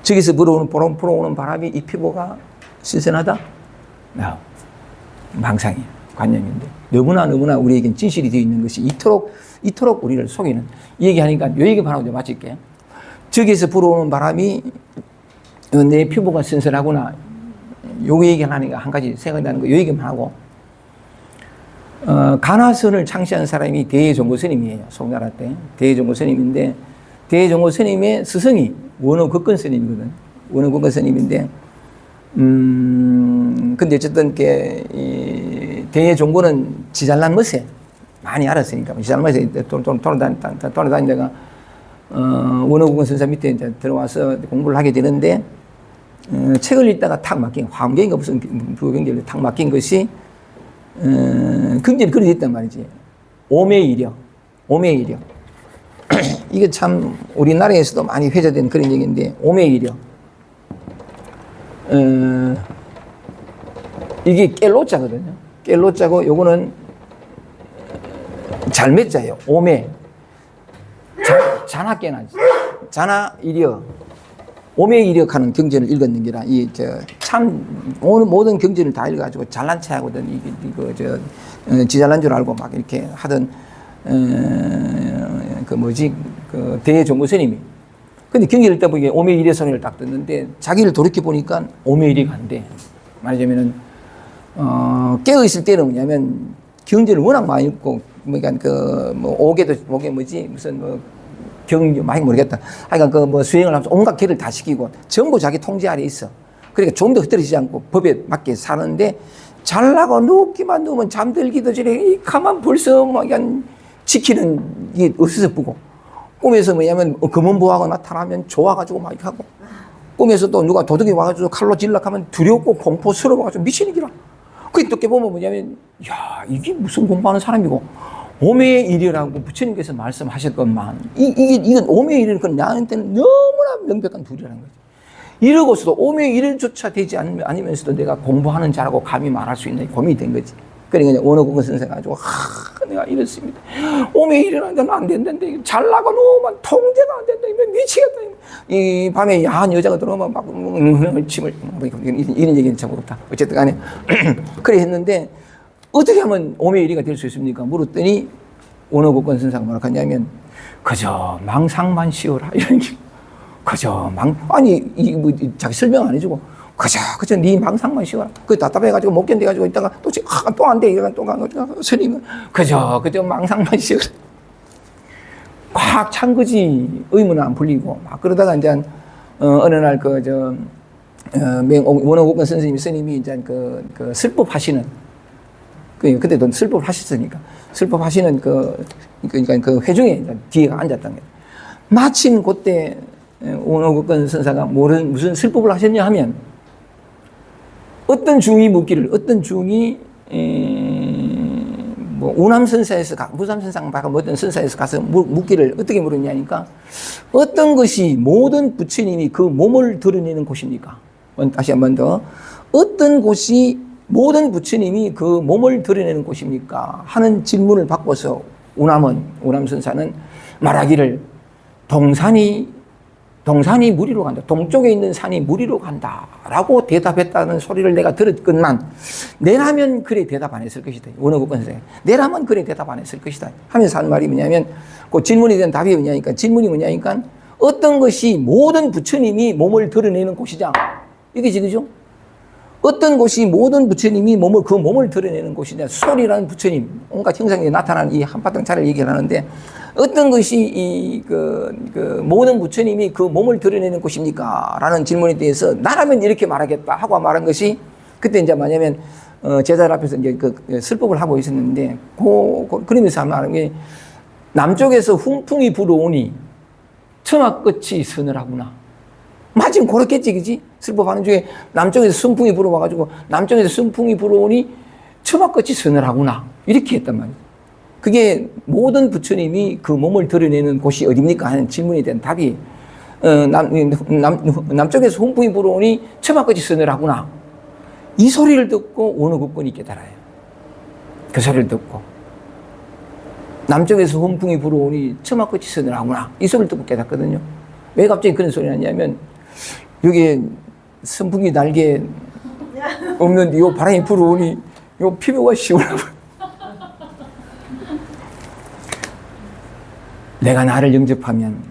저기서 불어오는 바람이 이 피부가 신선하다? 망상이에요. 관념인데. 너무나 우리에겐 진실이 되어 있는 것이 이토록 우리를 속이는. 이 얘기하니까 요 얘기만 하고 마칠게요. 저기서 불어오는 바람이 내 피부가 신선하구나. 요 얘기를 하니까 한 가지 생각이 나는 거, 요 얘기만 하고. 가나선을 창시한 사람이 대종고 스님이에요. 송나라 때. 대종고 스님인데, 대종고 스님의 스승이 원어극근 스님이거든. 원어극근 스님인데, 근데 어쨌든, 대종고는 지잘난 멋에 많이 알았으니까, 지잘난 멋에 돌아다니다가, 원어극근 선사 밑에 이제 들어와서 공부를 하게 되는데, 책을 읽다가 탁 막힌, 화엄경인가 무슨 부경계를 탁 막힌 것이, 굉장히 그려져 있단 말이지. 오매이력. 이게 참 우리나라에서도 많이 회자된 그런 얘기인데, 오매이력. 이게 깰로자거든요. 깰로자고 요거는 잘매자예요. 오매. 자나깨나. 자나이력. 오매이력하는 경전을 읽었는 게라, 모든 경전을 다 읽어가지고 잘난 체 하거든. 지잘난 줄 알고 막 이렇게 하던, 대종고 스님이. 근데 경전을 읽다 보니까 오매이력 선을 딱 듣는데, 자기를 돌이켜보니까 오매이력이 안 돼. 말하자면은, 깨어있을 때는 뭐냐면, 경전을 워낙 많이 읽고, 오게 경유, 많이 모르겠다. 하여간 수행을 하면서 온갖 개를 다 시키고 전부 자기 통제 아래 있어. 그러니까 좀 더 흐트러지지 않고 법에 맞게 사는데, 잘나고 누우기만 누우면 잠들기도 전에 이 가만 벌써 그냥 지키는 게 없어서 보고, 꿈에서 뭐냐면 검은보화가 나타나면 좋아가지고 막 이렇게 하고, 꿈에서 또 누가 도둑이 와가지고 칼로 질락하면 두렵고 공포스러워가지고 미치는기라. 그게 또 깨보면 뭐냐면, 이게 무슨 공부하는 사람이고, 오매이력이라고 부처님께서 말씀하셨건만, 이건 오매이력은 그 나한테는 너무나 명백한 둘이라는 거지. 이러고서도 오매이력조차 되지 않으면서도 내가 공부하는 자라고 감히 말할 수 있는 고민이 된 거지. 그러니까 원어공원 선생 가지고, 내가 이랬습니다. 오매이력은 안 된다는데, 잘나고 누우면 통제가 안 된다. 미치겠다. 이 밤에 야한 여자가 들어오면 막, 침을, 이런 얘기는 참 없다. 어쨌든 간에. 그래 했는데, 어떻게 하면 오매이리가 될 수 있습니까? 물었더니 원어국권 선사가 뭐라고 하냐면, 그저 망상만 씌워라. 이런 게. 자기 설명 안 해주고, 그저 네 망상만 씌워라. 그 답답해가지고 못 견뎌가지고 있다가 또 안 돼. 이러면 또 가가지고 스님은 그저 망상만 씌워라. 꽉 찬 거지. 의문은 안 풀리고. 막 그러다가 이제, 어느 날 원어국권 스님이 이제 슬법 하시는, 그때도 슬법을 하셨으니까. 슬법 하시는 그러니까 회중에 뒤에 앉았단 말이에요. 마침 그때 원어국권 선사가 무슨 슬법을 하셨냐 하면, 어떤 중이 묻기를, 어떤 중이 뭐 우남선사에서 무삼선상 바가 뭐 어떤 선사에서 가서 묻기를 어떻게 물었냐니까, 어떤 것이 모든 부처님이 그 몸을 드러내는 곳입니까? 다시 한 번 더, 어떤 곳이 모든 부처님이 그 몸을 드러내는 곳입니까? 하는 질문을 받고서 우남선사는 말하기를 동산이 무리로 간다. 동쪽에 있는 산이 무리로 간다. 라고 대답했다는 소리를 내가 들었건만, 내라면 그래 대답 안 했을 것이다. 원어국권 선생. 내라면 그래 대답 안 했을 것이다. 하면서 한 말이 뭐냐면, 그 질문에 대한 답이 뭐냐니까, 질문이 뭐냐니까, 어떤 것이 모든 부처님이 몸을 드러내는 곳이냐. 이게 그죠? 어떤 곳이 모든 부처님이 그 몸을 드러내는 곳이냐. 소리라는 부처님, 온갖 형상에 나타나는 이 한바탕 차를 얘기를 하는데, 어떤 것이 모든 부처님이 그 몸을 드러내는 곳입니까? 라는 질문에 대해서 나라면 이렇게 말하겠다 하고 말한 것이, 그때 이제 뭐냐면, 제자들 앞에서 이제 설법을 하고 있었는데, 그러면서 말한 게, 남쪽에서 훈풍이 불어오니 처마 끝이 서늘하구나. 마침 그렇겠지, 그지? 설법하는 중에 남쪽에서 순풍이 불어와가지고, 남쪽에서 순풍이 불어오니 처마 끝이 서늘하구나. 이렇게 했단 말이에요. 그게 모든 부처님이 그 몸을 드러내는 곳이 어디입니까? 하는 질문에 대한 답이, 남쪽에서 훈풍이 불어오니 처마 끝이 서늘하구나. 이 소리를 듣고 원어국권이 깨달아요. 그 소리를 듣고. 남쪽에서 훈풍이 불어오니 처마 끝이 서늘하구나. 이 소리를 듣고 깨닫거든요. 왜 갑자기 그런 소리가 났냐면, 여기에 선풍기 날개 없는데 요 바람이 불어오니 요 피부가 시원하고. 내가 나를 영접하면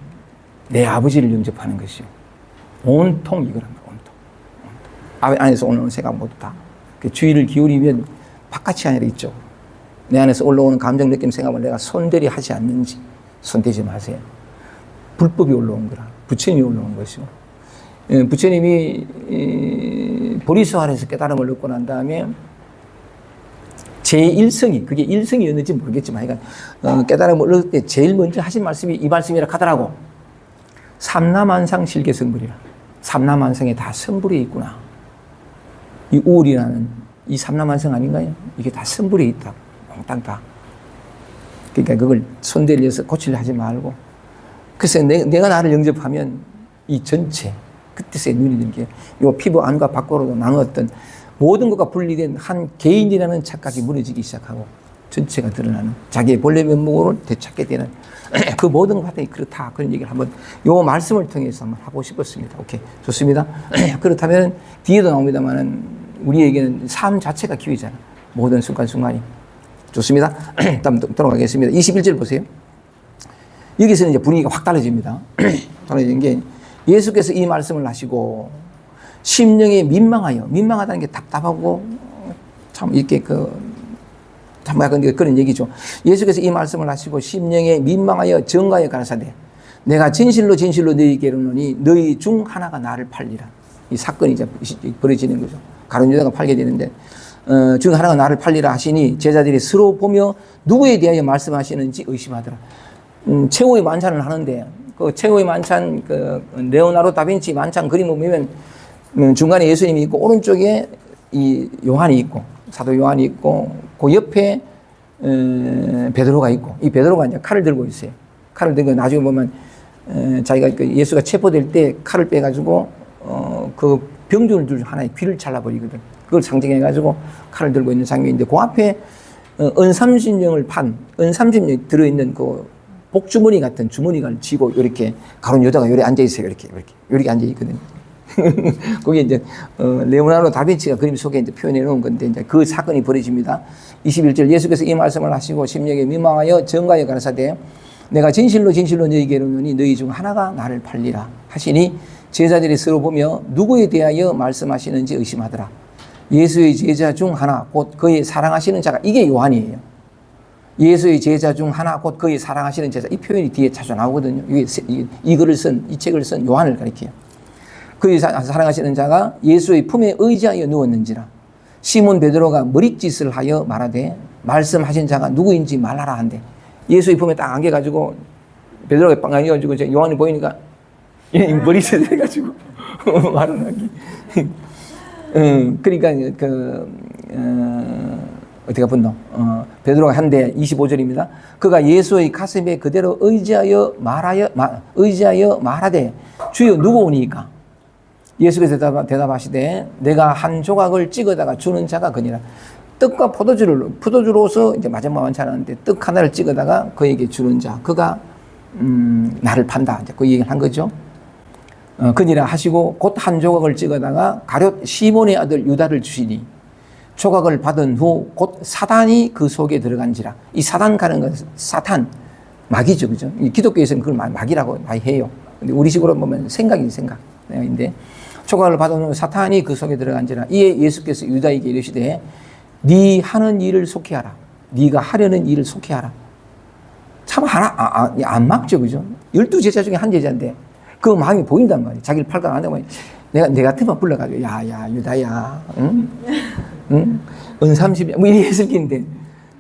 내 아버지를 영접하는 것이요. 온통 이거랍니다. 온통. 안에서 올라오는 새가 모두 다. 주의를 기울이면 바깥이 아니라 있죠. 내 안에서 올라오는 감정, 느낌, 생각을 내가 손대리 하지 않는지 손대지 마세요. 불법이 올라온 거라. 부처님이 올라온 것이고. 부처님이 보리수활에서 깨달음을 얻고 난 다음에 제1성이, 그게 1성이었는지 모르겠지만, 깨달음을 얻을 때 제일 먼저 하신 말씀이 이 말씀이라 하더라고. 삼라만상 실계성불이라. 삼라만상에 다 성불이 있구나. 이 우울이라는 이 삼라만상 아닌가요? 이게 다 성불이 있다. 몽땅 다. 그러니까 그걸 손대려서 고치려 하지 말고. 그래서 내가 나를 영접하면 이 전체, 그때서야 눈이 든 게, 요 피부 안과 밖으로도 나누었던 모든 것과 분리된 한 개인이라는 착각이 무너지기 시작하고 전체가 드러나는 자기의 본래 면목을 되찾게 되는 그 모든 과정이 그렇다. 그런 얘기를 한번 요 말씀을 통해서 한번 하고 싶었습니다. 오케이. 좋습니다. 그렇다면 뒤에도 나옵니다만은 우리에게는 삶 자체가 기회잖아. 모든 순간순간이. 좋습니다. 다음 돌아가겠습니다. 21절 보세요. 여기서는 이제 분위기가 확 달라집니다. 달라지는 게 예수께서 이 말씀을 하시고 심령에 민망하다는 게 답답하고 참 이렇게 참 약간 그런 얘기죠. 예수께서 이 말씀을 하시고 심령에 민망하여 정가에 가라사대 내가 진실로 너희에게 이르노니 너희 중 하나가 나를 팔리라. 이 사건이 이제 벌어지는 거죠. 가룟 유다가 팔게 되는데 중 하나가 나를 팔리라 하시니 제자들이 서로 보며 누구에 대하여 말씀하시는지 의심하더라. 최후의 만찬을 하는데 그 최후의 만찬 레오나르도 다빈치 만찬 그림을 보면 중간에 예수님이 있고 오른쪽에 이 요한이 있고 사도 요한이 있고 그 옆에 베드로가 있고 이 베드로가 이제 칼을 들고 있어요. 칼을 들고 나중에 보면 자기가 예수가 체포될 때 칼을 빼가지고 그 병졸 중 하나의 귀를 잘라버리거든. 그걸 상징해가지고 칼을 들고 있는 장면인데 그 앞에 은삼십령을 은삼십령 들어있는 그 복주머니 같은 주머니를 쥐고 이렇게 가룟 유다가 요리 앉아 있어요. 이렇게 앉아 있거든요. 그게 이제 레오나르도 다빈치가 그림 속에 이제 표현해 놓은 건데 이제 그 사건이 벌어집니다. 21절 예수께서 이 말씀을 하시고 심령에 민망하여 정가에 가라사대 내가 진실로 너희에게 이르노니 너희 중 하나가 나를 팔리라 하시니 제자들이 서로 보며 누구에 대하여 말씀하시는지 의심하더라. 예수의 제자 중 하나 곧 그의 사랑하시는 자가 이게 요한이에요. 예수의 제자 중 하나 곧 그의 사랑하시는 제자 이 표현이 뒤에 자주 나오거든요. 이 글을 이 책을 쓴 요한을 가리켜요. 그의 사랑하시는 자가 예수의 품에 의지하여 누웠는지라. 시몬 베드로가 머릿짓을 하여 말하되 말씀하신 자가 누구인지 말하라 한대. 예수의 품에 딱 안겨가지고 베드로가 빵 안겨가지고 요한이 보이니까 머릿짓을 해가지고 말을 하기. 그러니까 어디가 분노? 베드로가 한데 25절입니다. 그가 예수의 가슴에 그대로 의지하여 말하되 주여 누구 오니까? 예수께서 대답하시되 내가 한 조각을 찍어다가 주는 자가 그니라. 떡과 포도주로서 이제 마지막 완찬하는데 떡 하나를 찍어다가 그에게 주는 자, 그가 나를 판다. 이제 그 얘기를 한 거죠. 그니라 하시고 곧 한 조각을 찍어다가 가룟 시몬의 아들 유다를 주시니 조각을 받은 후 곧 사단이 그 속에 들어간지라. 이 사단 가는 건 사탄, 마귀죠, 그죠? 기독교에서는 그걸 마귀라고 많이 해요. 근데 우리 식으로 보면 생각인데 조각을 받은 후 사탄이 그 속에 들어간지라. 이에 예수께서 유다에게 이르시되 네 하는 일을 속히하라. 네가 하려는 일을 속히하라. 참 안 막죠, 그죠? 12제자 중에 한 제자인데 그 마음이 보인단 말이에요. 자기를 팔강 안 하고 내 같으면 불러가지고 야 유다야, 응? 은30야 뭐 이래 했을 텐데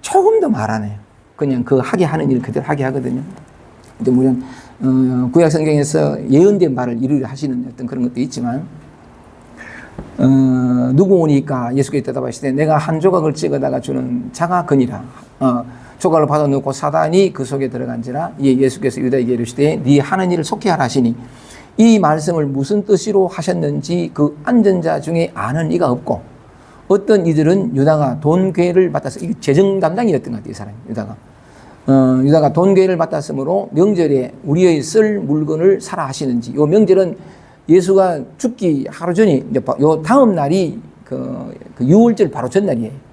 조금 더 말 안 해요. 그냥 그 하게 하는 일 그대로 하게 하거든요. 근데 물론 구약 성경에서 예언된 말을 이루려 하시는 어떤 그런 것도 있지만 누구 오니까 예수께서 대답하시되 내가 한 조각을 찍어다가 주는 자가 그니라. 조각을 받아놓고 사단이 그 속에 들어간지라. 이에 예수께서 유다에게 이르시되 네 하는 일을 속히하라 하시니 이 말씀을 무슨 뜻으로 하셨는지 그 앉은 자 중에 아는 이가 없고 어떤 이들은 유다가 돈 괴를 받았어. 이게 재정 담당이었던 것 같아요, 이 사람이. 유다가 돈 괴를 받았으므로 명절에 우리의 쓸 물건을 사라 하시는지. 요 명절은 예수가 죽기 하루 전에 요 다음 날이 그 유월절 바로 전날이에요.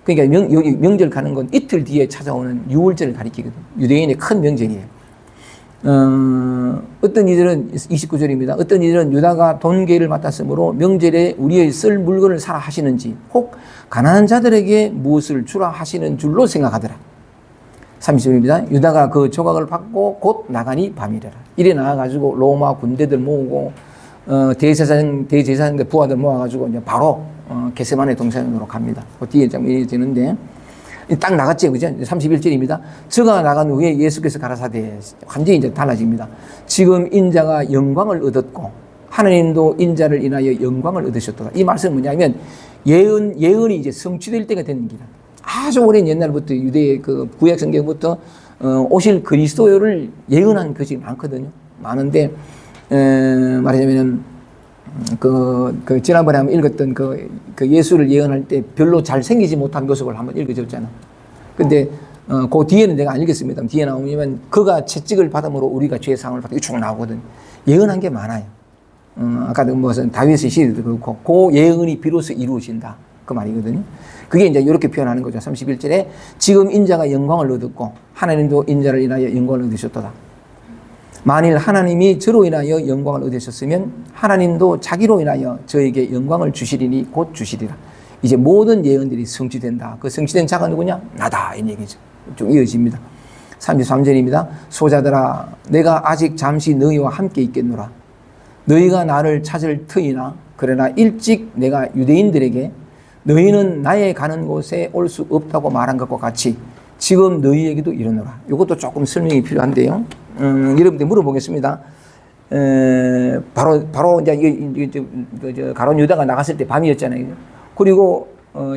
그러니까 여기 명절 가는 건 이틀 뒤에 찾아오는 유월절을 가리키거든요. 유대인의 큰 명절이에요. 어떤 이들은 29절입니다. 어떤 이들은 유다가 돈계를 맡았으므로 명절에 우리의 쓸 물건을 사라 하시는지 혹 가난한 자들에게 무엇을 주라 하시는 줄로 생각하더라. 30절입니다. 유다가 그 조각을 받고 곧 나가니 밤이래라. 이래 나와가지고 로마 군대들 모으고 대제사장들 부하들 모아가지고 이제 바로 겟세마네 동산으로 갑니다. 그 뒤에 좀 이어지는데 딱 나갔죠, 그죠? 31절입니다. 저가 나간 후에 예수께서 가라사대 완전히 이제 달라집니다. 지금 인자가 영광을 얻었고 하나님도 인자를 인하여 영광을 얻으셨다. 이 말씀은 뭐냐면 예언이 이제 성취될 때가 되는 기다. 아주 오랜 옛날부터 유대의 그 구약 성경부터 오실 그리스도를 예언한 것이 많거든요. 많은데 말하자면은 지난번에 한번 읽었던 그 예수를 예언할 때 별로 잘 생기지 못한 모습을 한번 읽어줬잖아. 근데 그 뒤에는 내가 안 읽겠습니다. 뒤에 나오면 그가 채찍을 받음으로 우리가 죄의 상을 받고 쭉 나오거든. 예언한 게 많아요. 아까도 무슨 다윗의 시대도 그렇고 그 예언이 비로소 이루어진다. 그 말이거든요. 그게 이제 이렇게 표현하는 거죠. 31절에 지금 인자가 영광을 얻었고 하나님도 인자를 인하여 영광을 얻으셨도다. 만일 하나님이 저로 인하여 영광을 얻으셨으면 하나님도 자기로 인하여 저에게 영광을 주시리니 곧 주시리라. 이제 모든 예언들이 성취된다. 그 성취된 자가 누구냐? 나다. 이 얘기죠. 쭉 이어집니다. 33절입니다. 소자들아 내가 아직 잠시 너희와 함께 있겠노라. 너희가 나를 찾을 터이나 그러나 일찍 내가 유대인들에게 너희는 나의 가는 곳에 올 수 없다고 말한 것과 같이 지금 너희에게도 이르노라. 이것도 조금 설명이 필요한데요. 여러분들 물어보겠습니다. 바로 이제 가룟 유다가 나갔을 때 밤이었잖아요. 그리고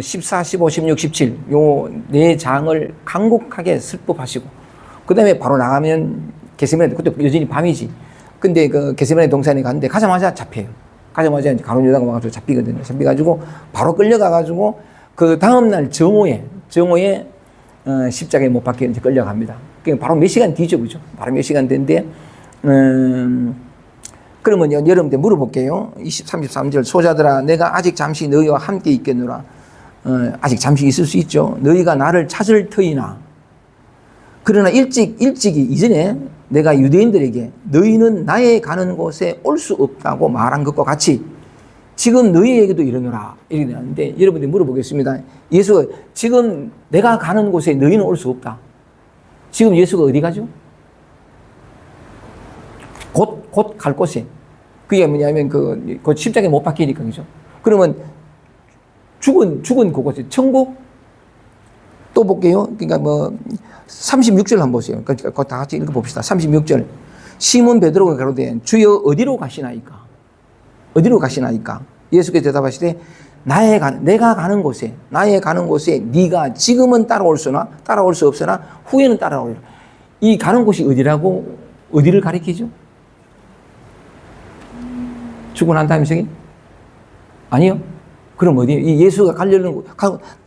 14, 15, 16, 17 요 네 장을 간곡하게 슬법하시고 그 다음에 바로 나가면 겟세마네, 그때 여전히 밤이지. 근데 그 겟세마네 동산에 갔는데 가자마자 잡혀요. 가자마자 이제 가룟 유다가 와가지고 잡히거든요. 잡혀가지고 바로 끌려가가지고 그 다음날 정오에 십자가에 못 박혀 이제 끌려갑니다. 그러니까 바로 몇 시간 뒤죠, 그죠? 바로 몇 시간 뒤인데, 그러면 여러분들 물어볼게요. 33절 소자들아 내가 아직 잠시 너희와 함께 있겠노라. 아직 잠시 있을 수 있죠. 너희가 나를 찾을 터이나 그러나 일찍이 이전에 내가 유대인들에게 너희는 나의 가는 곳에 올 수 없다고 말한 것과 같이 지금 너희에게도 이르노라. 이렇게 되는데 여러분들 물어보겠습니다. 예수가 지금 내가 가는 곳에 너희는 올 수 없다. 지금 예수가 어디 가죠? 곧 갈 곳에. 그게 뭐냐면 그 십자가에 못 박히니까, 그죠? 그러면 죽은 그곳에 천국 또 볼게요. 그러니까 36절 한번 보세요. 그거 다 같이 읽어봅시다. 36절. 시몬 베드로가 가로되 주여 어디로 가시나이까? 어디로 가시나이까? 예수께서 대답하시되 내가 가는 곳에 네가 지금은 따라올 수 없으나 후에는 따라오리라. 이 가는 곳이 어디라고 어디를 가리키죠? 죽고 난 다음에 저기? 아니요. 그럼 어디에요? 이 예수가 가려는 곳,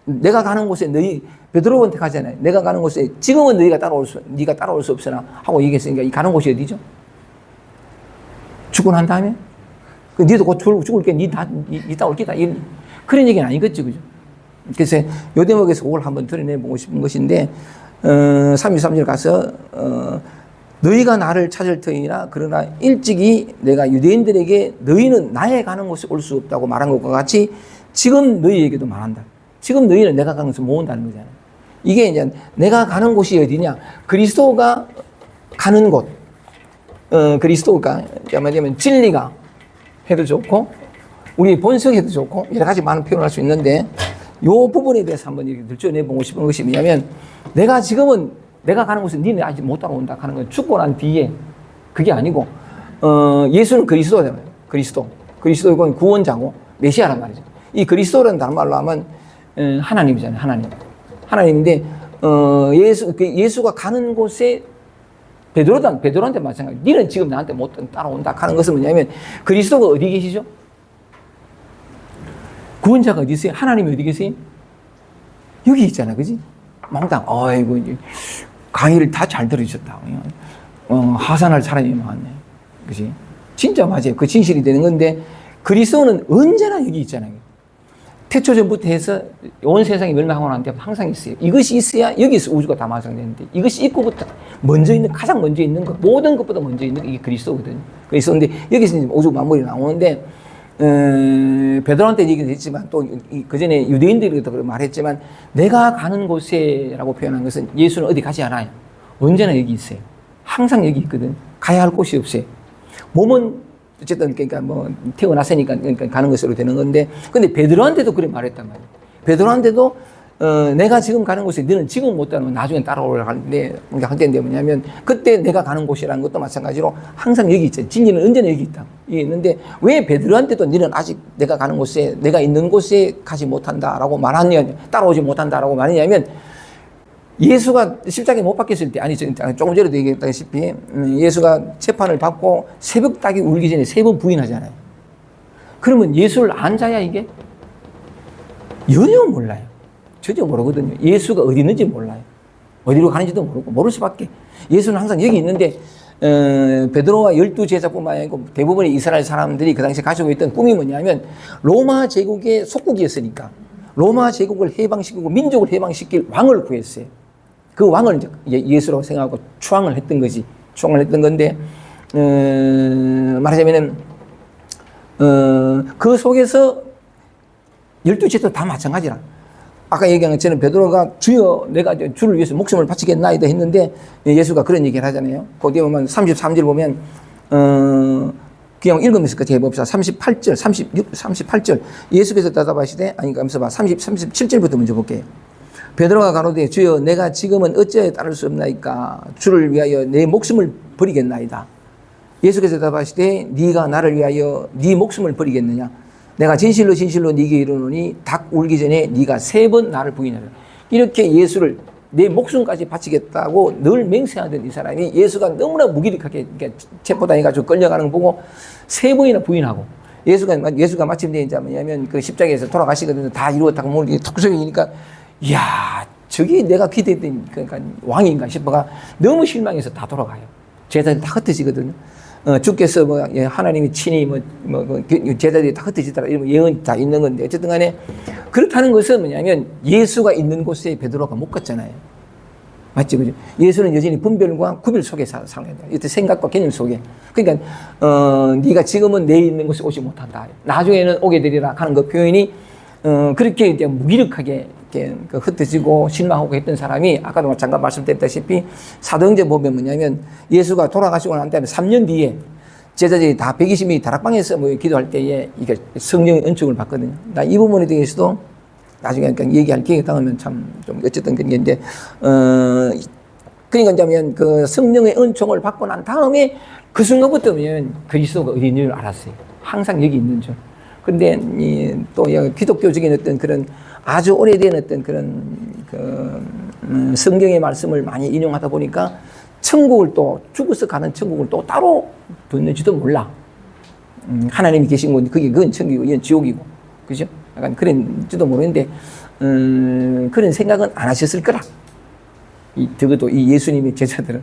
내가 가는 곳에 너희 베드로한테 가잖아요. 내가 가는 곳에 지금은 네가 따라올 수 없으나 하고 얘기했으니까 이 가는 곳이 어디죠? 죽고 난 다음에? 니도 곧 죽을 게 니다 올 게다. 그런 얘기는 아니겠죠, 그죠? 그래서 요 대목에서 그걸 한번 드러내보고 싶은 것인데, 33절 가서, 너희가 나를 찾을 터이나 그러나 일찍이 내가 유대인들에게 너희는 나의 가는 곳에 올 수 없다고 말한 것과 같이 지금 너희에게도 말한다. 지금 너희는 내가 가는 곳에 못 온다는 거잖아요. 이게 이제 내가 가는 곳이 어디냐? 그리스도가 가는 곳. 그리스도가, 말하자면 진리가 해도 좋고, 우리 본성 해도 좋고, 여러 가지 많은 표현을 할 수 있는데, 요 부분에 대해서 한번 이렇게 들춰내보고 싶은 것이 뭐냐면, 내가 가는 곳에 니네 아직 못 따라온다 하는 건 죽고 난 뒤에 그게 아니고, 예수는 그리스도잖아요. 그리스도는 구원자고, 메시아란 말이죠. 이 그리스도라는 다른 말로 하면, 하나님이잖아요. 하나님인데, 예수가 가는 곳에 베드로한테 마찬가지. 니는 지금 나한테 못 따라온다 하는 것은 뭐냐면, 그리스도가 어디 계시죠? 구원자가 어디 있어요? 하나님이 어디 계세요? 여기 있잖아, 그지? 몽땅, 어이구, 강의를 다 잘 들으셨다. 하산할 사람이 많네. 그지? 진짜 맞아요. 그 진실이 되는 건데, 그리스도는 언제나 여기 있잖아요. 태초전부터 해서 온 세상이 멸망하고 난 뒤에 항상 있어요. 이것이 있어야 여기서 우주가 다 완성되는데, 이것이 있고부터 가장 먼저 있는 것, 모든 것보다 먼저 있는 게 이게 그리스도거든요. 그리스도인데, 여기서 이제 우주 만물이 나오는데, 베드로한테 얘기도 했지만, 또 그 전에 유대인들에게도 말했지만, 내가 가는 곳에라고 표현한 것은 예수는 어디 가지 않아요. 언제나 여기 있어요. 항상 여기 있거든. 가야 할 곳이 없어요. 몸은 어쨌든 그러니까 뭐 태어났으니까 그러니까 가는 것으로 되는 건데, 근데 베드로한테도 그래 말했단 말이에요. 베드로한테도 내가 지금 가는 곳에 너는 지금 못 따라오면 나중에 따라오려고 하는데, 그러니까 할 때인데 뭐냐면, 그때 내가 가는 곳이라는 것도 마찬가지로 항상 여기 있죠. 진리는 언제나 여기 있다. 이게 있는데, 왜 베드로한테도 너는 아직 내가 가는 곳에, 내가 있는 곳에 가지 못한다라고 말하냐, 따라오지 못한다라고 말하냐면, 예수가 십자가에 못 박혔을 때, 아니, 조금 전에도 얘기했다시피, 예수가 재판을 받고 새벽 닭이 울기 전에 3번 부인하잖아요. 그러면 예수를 안 자야 이게? 전혀 몰라요. 전혀 모르거든요. 예수가 어디 있는지 몰라요. 어디로 가는지도 모르고, 모를 수밖에. 예수는 항상 여기 있는데, 베드로와 12제자뿐만 아니고 대부분의 이스라엘 사람들이 그 당시에 가지고 있던 꿈이 뭐냐면, 로마 제국의 속국이었으니까, 로마 제국을 해방시키고 민족을 해방시킬 왕을 구했어요. 그 왕을 이제 예수라고 생각하고 추앙을 했던 거지. 추앙을 했던 건데, 말하자면은, 그 속에서 12제자도 다 마찬가지라. 아까 얘기한 것처럼 베드로가 주여 내가 주를 위해서 목숨을 바치겠나이다 했는데, 예수가 그런 얘기를 하잖아요. 거기에 보면 33절 보면, 그냥 읽으면서 같이 해봅시다. 38절, 38절. 예수께서 대답하시되, 아니, 감사 봐. 37절부터 먼저 볼게요. 베드로가 가로되 주여 내가 지금은 어찌하여 따를 수 없나이까? 주를 위하여 내 목숨을 버리겠나이다. 예수께서 대답하시되 네가 나를 위하여 네 목숨을 버리겠느냐? 내가 진실로 네게 이르노니 닭 울기 전에 네가 3번 나를 부인하라. 이렇게 예수를 내 목숨까지 바치겠다고 늘 맹세하던 이 사람이, 예수가 너무나 무기력하게 체포당해가지고 끌려가는 거 보고 3번이나 부인하고, 예수가 마침 이제 뭐냐면 그 십자가에서 돌아가시거든요. 다 이루었다고 뭐 툭 쏘이니까, 이야, 저기 내가 기대했던 그러니까 왕인가 싶어가 너무 실망해서 다 돌아가요. 제자들이 다 흩어지거든요. 주께서 뭐 하나님이 친히 제자들이 다 흩어지더라 이런 예언이 다 있는 건데, 어쨌든 간에 그렇다는 것은 뭐냐면 예수가 있는 곳에 베드로가 못 갔잖아요. 맞지, 그죠? 예수는 여전히 분별과 구별 속에 살아야 돼. 이때 생각과 개념 속에. 그러니까 네가 지금은 내 있는 곳에 오지 못한다. 나중에는 오게 되리라 하는 그 표현이 그렇게 이제 무기력하게 이렇게 흩어지고 실망하고 했던 사람이, 아까도 잠깐 말씀드렸다시피 사도행전 보면 뭐냐면, 예수가 돌아가시고 난 다음에 3년 뒤에 제자들이 다 120명이 다락방에서 뭐 기도할 때에 이게 성령의 은총을 받거든요. 나 이 부분에 대해서도 나중에 그러니까 얘기할 기회가 닿으면 참 좀 어쨌든 그런 게 이제 그러니까 이제 그 성령의 은총을 받고 난 다음에 그 순간부터 그리스도가 어디 있는 줄 알았어요. 항상 여기 있는 줄. 그런데 또 기독교적인 어떤 그런 아주 오래된 어떤 그런 성경의 말씀을 많이 인용하다 보니까 천국을 또 죽어서 가는 천국을 또 따로 뒀는지도 몰라. 하나님이 계신 곳 그건 천국이고 이건 지옥이고, 그죠? 약간 그런지도 모르는데 그런 생각은 안 하셨을 거라. 적어도 이 예수님의 제자들은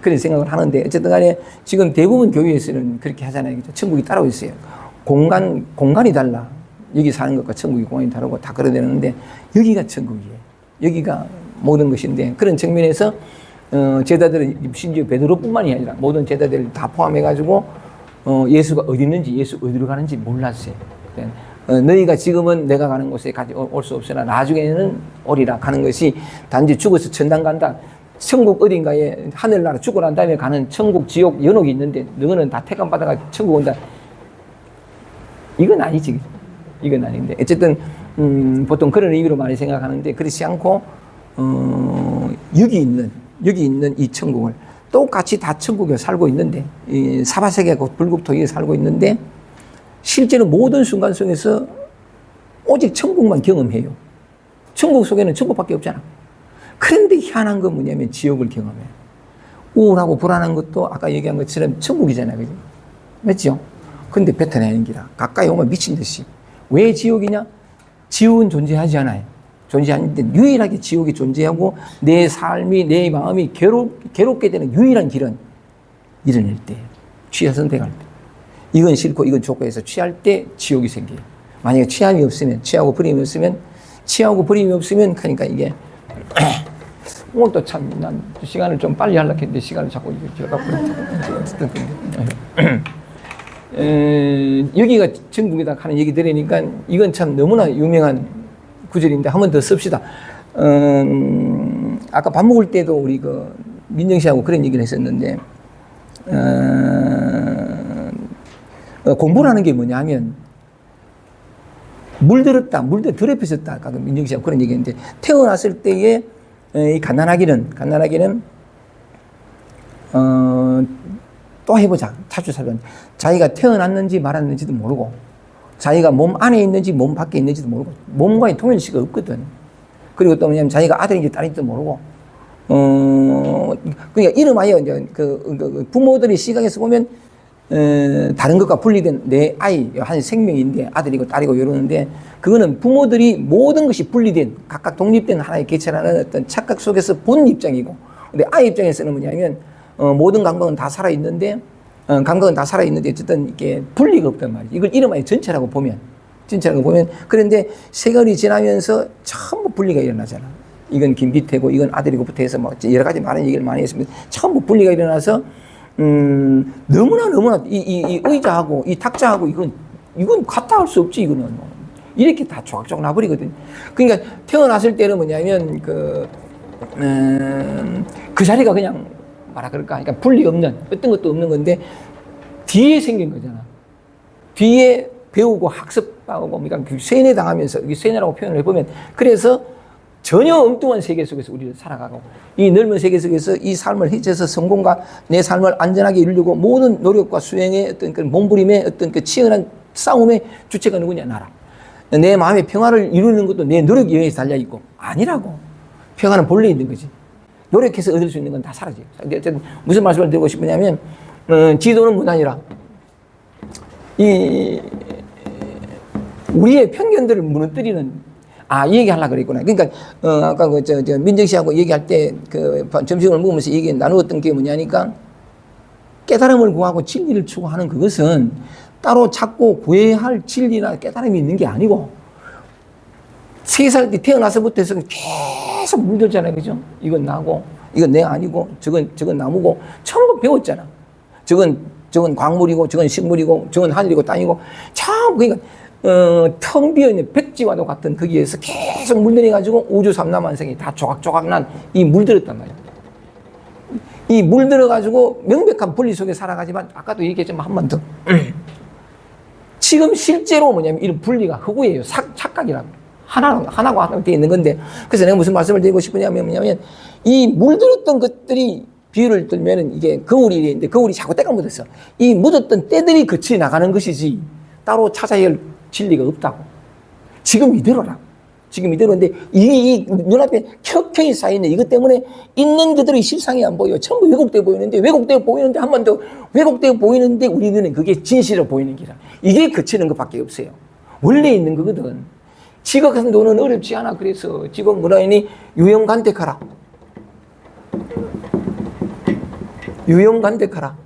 그런 생각을 하는데, 어쨌든 간에 지금 대부분 교회에서는 그렇게 하잖아요. 그죠? 천국이 따로 있어요. 공간이 달라. 여기 사는 것과 천국이 공간이 다르고 다 그러는데, 여기가 천국이에요. 여기가 모든 것인데, 그런 측면에서 제자들은 심지어 베드로뿐만이 아니라 모든 제자들을 다 포함해가지고 예수가 어디 있는지, 예수 어디로 가는지 몰랐어요. 너희가 지금은 내가 가는 곳에 올 수 없으나 나중에는 오리라. 가는 것이 단지 죽어서 천당 간다, 천국 어딘가에 하늘나라 죽고 난 다음에 가는 천국, 지옥, 연옥이 있는데 너는 다 택함 받아가 천국 온다. 이건 아니지. 이건 아닌데, 어쨌든 보통 그런 의미로 많이 생각하는데, 그렇지 않고 여기 있는 이 천국을 똑같이 다 천국에 살고 있는데, 이 사바세계하고 불국토에 살고 있는데, 실제로 모든 순간 속에서 오직 천국만 경험해요. 천국 속에는 천국밖에 없잖아. 그런데 희한한 건 뭐냐면 지옥을 경험해요. 우울하고 불안한 것도 아까 얘기한 것처럼 천국이잖아요. 그죠? 맞죠? 근데 뱉어내는 기라. 가까이 오면 미친 듯이. 왜 지옥이냐? 지옥은 존재하지 않아요. 존재하는데 유일하게 지옥이 존재하고 내 삶이, 내 마음이 괴롭게 되는 유일한 길은 일어날 때, 취하 선택할 때. 이건 싫고 이건 좋고 해서 취할 때 지옥이 생겨요. 만약에 취함이 없으면, 취하고 버림이 없으면 그러니까 이게 오늘도 참 난 시간을 좀 빨리 하려고 했는데 시간을 자꾸 여기가 천국이다 하는 얘기 들으니까 이건 참 너무나 유명한 구절인데 한 번 더 씁시다. 아까 밥 먹을 때도 우리 민정 씨하고 그런 얘기를 했었는데, 공부라는 게 뭐냐면 물들었다, 더럽혀졌다. 아까 민정 씨하고 그런 얘기했는데, 태어났을 때의 이 갓난아기는 또 해보자. 차주살변. 자기가 태어났는지 말았는지도 모르고, 자기가 몸 안에 있는지 몸 밖에 있는지도 모르고, 몸과의 통일시가 없거든. 그리고 또 뭐냐면 자기가 아들인지 딸인지도 모르고, 그러니까 이름하여 이제 부모들의 시각에서 보면 다른 것과 분리된 내 아이, 한 생명인데 아들이고 딸이고 이러는데, 그거는 부모들이 모든 것이 분리된 각각 독립된 하나의 개체라는 어떤 착각 속에서 본 입장이고, 근데 아이 입장에서는 뭐냐면 모든 감각은 다 살아있는데 어쨌든 이게 분리가 없단 말이에요. 이걸 이름하여 전체라고 보면, 그런데 세월이 지나면서 전부 분리가 일어나잖아. 이건 김기태고 이건 아들이고부터 해서 뭐 여러 가지 많은 얘기를 많이 했습니다. 전부 분리가 일어나서 너무나 이 의자하고 이 탁자하고 이건 갖다 할 수 없지. 이거는 이렇게 다 조각조각 나버리거든. 그러니까 태어났을 때는 뭐냐면 그 자리가 그냥 뭐라 그럴까, 그러니까 분리 없는 어떤 것도 없는 건데, 뒤에 생긴 거잖아. 뒤에 배우고 학습하고 그러니까 세뇌 당하면서, 세뇌라고 표현을 해보면, 그래서 전혀 엉뚱한 세계 속에서 우리를 살아가고, 이 넓은 세계 속에서 이 삶을 헤쳐서 성공과 내 삶을 안전하게 이루려고 모든 노력과 수행의 어떤 그 몸부림의 어떤 그 치열한 싸움의 주체가 누구냐? 나라. 내 마음의 평화를 이루는 것도 내 노력에 의해서 달려있고, 아니라고. 평화는 본래 있는 거지. 노력해서 얻을 수 있는 건 다 사라져요. 무슨 말씀을 드리고 싶으냐면, 지도는 무난이라. 우리의 편견들을 무너뜨리는, 이 얘기 하려고 그랬구나. 그러니까, 아까 민정 씨하고 얘기할 때, 점심을 먹으면서 얘기 나누었던 게 뭐냐니까, 깨달음을 구하고 진리를 추구하는 그것은 따로 찾고 구해야 할 진리나 깨달음이 있는 게 아니고, 3살 때 태어나서부터 해서 계속 물들잖아요. 그죠? 이건 나고, 이건 내가 아니고, 저건 나무고, 전부 배웠잖아. 저건 광물이고, 저건 식물이고, 저건 하늘이고, 땅이고, 참, 그러니까, 텅 비어있는 백지와도 같은 거기에서 계속 물들여가지고 우주 삼라만성이 다 조각조각 난 이 물들었단 말이야. 이 물들어가지고 명백한 분리 속에 살아가지만, 아까도 얘기했지만 한 번 더. 지금 실제로 뭐냐면 이런 분리가 허구예요. 착각이라고. 하나가 되어 있는 건데, 그래서 내가 무슨 말씀을 드리고 싶으냐면 뭐냐면, 이 물들었던 것들이 비유를 들면은 이게 거울이 있는데 거울이 자꾸 때가 묻었어. 이 묻었던 때들이 거쳐 나가는 것이지, 따로 찾아야 할 진리가 없다고. 지금 이대로라고. 지금 이대로인데 이 눈앞에 켜켜이 쌓여있는 이것 때문에 있는 그들의 실상이 안 보여. 전부 왜곡되어 보이는데 한 번 더 왜곡되어 보이는데 우리는 그게 진실로 보이는 기라. 이게 그치는 것밖에 없어요. 원래 있는 거거든. 지극한 도는 어렵지 않아. 그래서 지극 뭐라니 유영간택하라. 유영간택하라.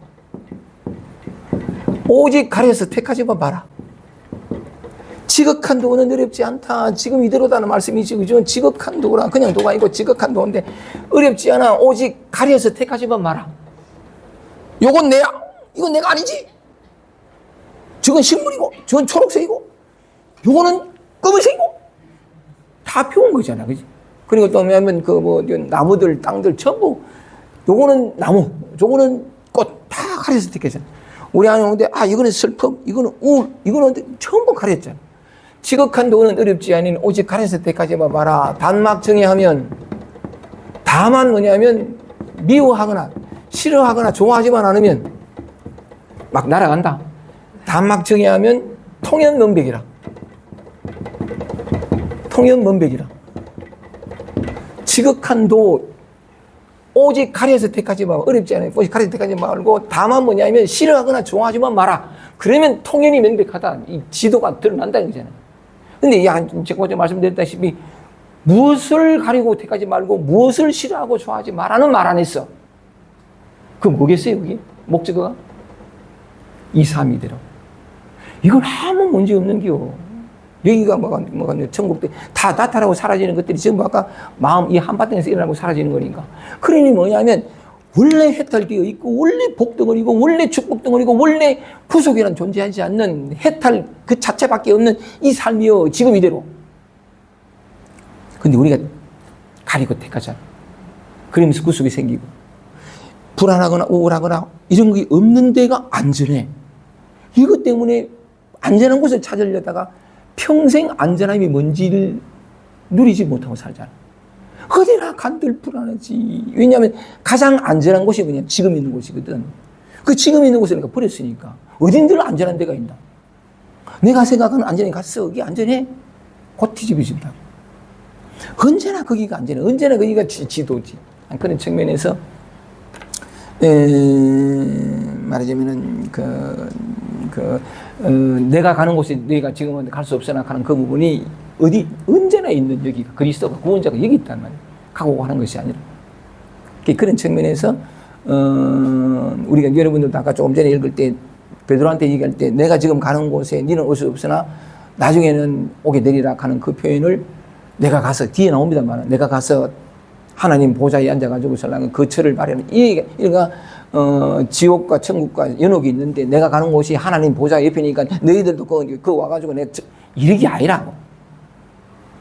오직 가려서 택하지만 마라. 지극한 도는 어렵지 않다. 지금 이대로다는 말씀이지. 그죠? 지극한 도라. 그냥 도가 아니고 지극한 도인데 어렵지 않아. 오직 가려서 택하지만 마라. 요건 내야. 이건 내가 아니지. 저건 식물이고, 저건 초록색이고, 요거는 검은색이고. 다 배운 거잖아. 그지? 그리고 또 뭐냐면 나무들, 땅들 전부 요거는 나무, 요거는 꽃 다 가려서 택했잖아. 우리 안에 오는데 이거는 슬픔, 이거는 우울, 이거는 전부 가렸잖아. 지극한 도는 어렵지 아닌 오직 가려서 택하지만 마라. 단막 정의하면 다만 뭐냐면 미워하거나 싫어하거나 좋아하지만 않으면 막 날아간다. 단막 정의하면 통연문백이라. 통연문백이라. 지극한 도 오직 가려서 택하지 말고 어렵지 않아요. 오직 가려서 택하지 말고 다만 뭐냐면 싫어하거나 좋아하지만 마라. 그러면 통연이 명백하다. 이 지도가 드러난다는 거잖아요. 근데 제가 어제 말씀드렸다시피 무엇을 가리고 택하지 말고 무엇을 싫어하고 좋아하지 마라는 말 안 했어. 그럼 뭐겠어요, 그게? 목적어가? 2, 3이 되라. 이건 아무 문제 없는 겨. 여기가 천국대 다 나타나고 사라지는 것들이 전부 아까 마음 이 한바탕에서 일어나고 사라지는 거니까. 그러니 뭐냐면 원래 해탈되어 있고 원래 복덩어리고 원래 축복덩어리고 원래 구속이란 존재하지 않는 해탈 그 자체밖에 없는 이 삶이요. 지금 이대로. 근데 우리가 가리고 택하잖아. 그러면서 구속이 생기고 불안하거나 우울하거나 이런 게 없는 데가 안전해. 이것 때문에 안전한 곳을 찾으려다가 평생 안전함이 뭔지를 누리지 못하고 살잖아. 어디나 간들 불안하지. 왜냐하면 가장 안전한 곳이 뭐냐? 지금 있는 곳이거든. 그 지금 있는 곳을 내가 버렸으니까 어딘들 안전한 데가 있나? 내가 생각하는 안전에 갔어. 이게 안전해? 곧 뒤집어진다. 언제나 거기가 안전해. 언제나 거기가 지도지. 그런 측면에서 말하자면은 내가 가는 곳에 내가 지금은 갈 수 없으나 가는 그 부분이 언제나 있는 여기가 그리스도가 구원자가 여기 있단 말이에요. 가고 하는 것이 아니라. 그런 측면에서 우리가 여러분들도 아까 조금 전에 읽을 때 베드로한테 얘기할 때 내가 지금 가는 곳에 너는 올 수 없으나 나중에는 오게 되리라 하는 그 표현을 내가 가서 뒤에 나옵니다만 내가 가서 하나님 보좌에 앉아가지고 설랑은 그 철을 말하는 이가 지옥과 천국과 연옥이 있는데 내가 가는 곳이 하나님 보좌 옆이니까 너희들도 그 와가지고 내가 이렇게 아니라고.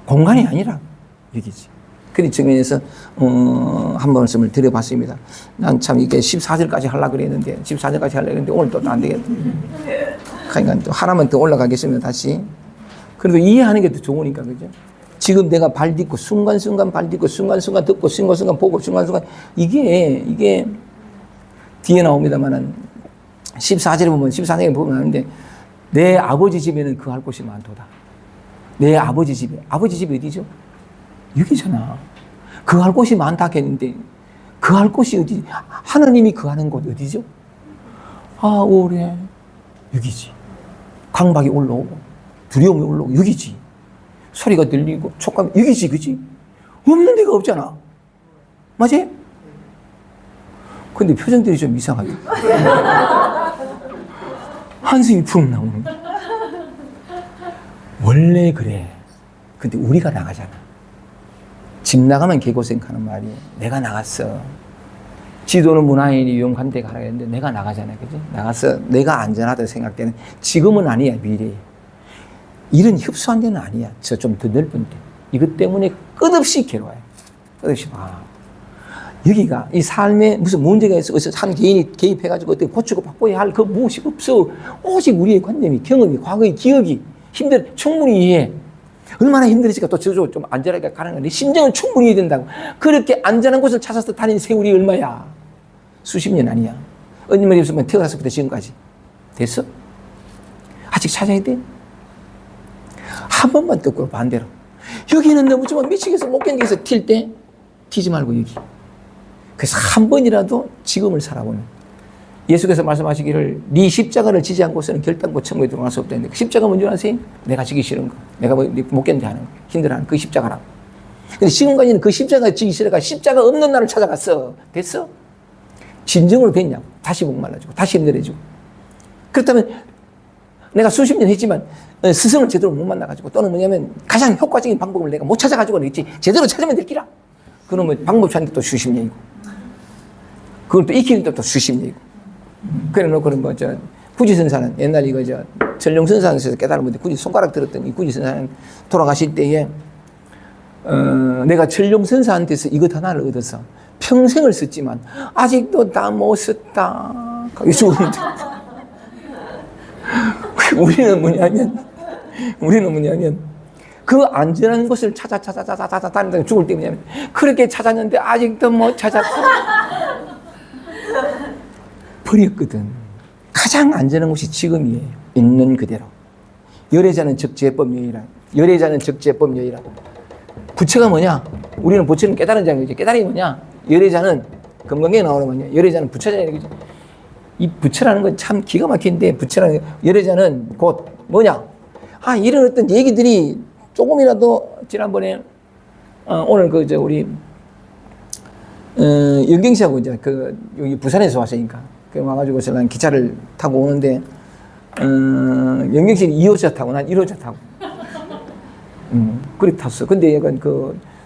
공간이 아니라 여기지. 그런 측면에서 한 말씀을 드려봤습니다. 난 참 이게 14절까지 하려고 그랬는데 14절까지 하려고 했는데 오늘 또 안 되겠다. 그러니까 또 하나만 더 올라가겠습니다. 다시. 그래도 이해하는 게 더 좋으니까 그죠? 지금 내가 발 딛고 순간순간 발 딛고 순간순간 듣고 순간순간 보고 순간순간 이게 뒤에 나옵니다만은 14절에 보면 14절에 보면 하는데 내 아버지 집에는 그 할 곳이 많도다. 내 아버지 집이 어디죠? 여기잖아. 그 할 곳이 많다 했는데 그 할 곳이 어디? 하나님이 그 하는 곳 어디죠? 오래 여기지. 강박이 올라오고 두려움이 올라오고 여기지. 소리가 들리고 촉감이 여기지, 그지? 없는 데가 없잖아. 맞지? 근데 표정들이 좀 이상하다. 한숨이 푹 나오는 거야. 원래 그래. 근데 우리가 나가잖아. 집 나가면 개고생하는 말이에요. 내가 나갔어. 지도는 문화인이 유용한데 가라 했는데 내가 나가잖아. 그지? 나가서 내가 안전하다 생각되는 지금은 아니야, 미래에. 이런 흡수한 데는 아니야. 저 좀 더 넓은데. 이것 때문에 끝없이 괴로워요. 끝없이. 여기가 이 삶에 무슨 문제가 있어 한 개인이 개입해가지고 어떻게 고치고 바꿔야 할 그 무엇이 없어. 오직 우리의 관념이, 경험이, 과거의 기억이 충분히 이해해. 얼마나 힘들었을까 또 저쪽 좀 안전하게 가는 건데 심정은 충분히 이해된다고. 그렇게 안전한 곳을 찾아서 다닌 세월이 얼마야? 수십 년 아니야. 언니만 없으면 태어나서부터 지금까지. 됐어? 아직 찾아야 돼? 한 번만 듣고 반대로. 여기는 너무 좀 미치겠어, 못 견디겠어, 튈 때, 튀지 말고 여기. 그래서 한 번이라도 지금을 살아보면. 예수께서 말씀하시기를 네 십자가를 지지 않고서는 결단코 천국에 들어갈 수 없다 했는데, 그 십자가 뭔지 아세요? 내가 지기 싫은 거, 내가 못 견뎌 하는 거, 힘들어하는 그 십자가라고. 근데 지금까지는 그 십자가 지기 싫어가 십자가 없는 나를 찾아갔어. 됐어? 진정으로 됐냐고. 다시 목말라지고 다시 힘들어지고. 그렇다면 내가 수십 년 했지만 스승을 제대로 못 만나가지고, 또는 뭐냐면 가장 효과적인 방법을 내가 못 찾아가지고 그랬지, 제대로 찾으면 될 기라. 그러면 방법 찾는 데 또 수십 년이고, 그걸 또 익히는 데 또 수십 년이고. 그래 놓고 뭐 구지선사는 옛날 이거 전룡선사에서 깨달은데, 굳이 손가락 들었던 이 구지선사는 돌아가실 때에 내가 전룡선사한테서 이것 하나를 얻어서 평생을 썼지만 아직도 다 못 썼다. 죽었는데 우리는 뭐냐면 그 안전한 곳을 찾아 다니다가 죽을 때 뭐냐면 그렇게 찾았는데 아직도 못 찾았다. 버렸거든. 가장 안전한 곳이 지금이에요. 있는 그대로. 열애자는 적재법여의라. 열애자는 적재법여의라. 부처가 뭐냐? 우리는 부처는 깨달은 자이지. 깨달음이 뭐냐? 열애자는 금강경에 나오는 열애자는 부처잖아요. 이 부처라는 건 참 기가 막힌데, 부처라는 열애자는 곧 뭐냐? 이런 어떤 얘기들이 조금이라도 지난번에 오늘 우리 연경 씨하고 이제 여기 부산에서 왔으니까 와가지고 난 기차를 타고 오는데 연경 씨는 2호차 타고 난 1호차 타고 그렇게 탔어. 근데 약간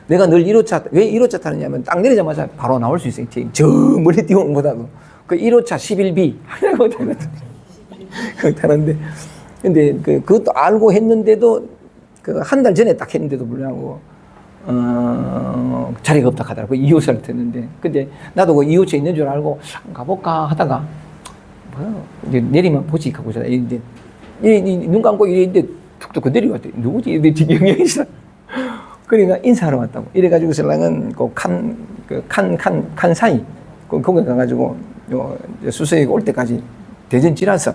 내가 늘 1호차, 왜 1호차 타느냐면 딱 내리자마자 바로 나올 수 있어요. 저 멀리 뛰어오는 것보다도. 1호차 11B 하려고 타는데, 근데 그것도 알고 했는데도 한 달 전에 딱 했는데도 불구하고 자리가 없다 하더라고. 2호차를 탔는데, 근데 나도 2호차 있는 줄 알고 가볼까 하다가 뭐야, 이제 내리면 보지 하고 이제 눈 감고 이랬는데 툭툭 내려왔대. 누구지? 영영이시다. 그러니까 인사하러 왔다고. 이래가지고 신랑은 칸 사이 거기 가가지고 수석이가 올 때까지 대전 지나서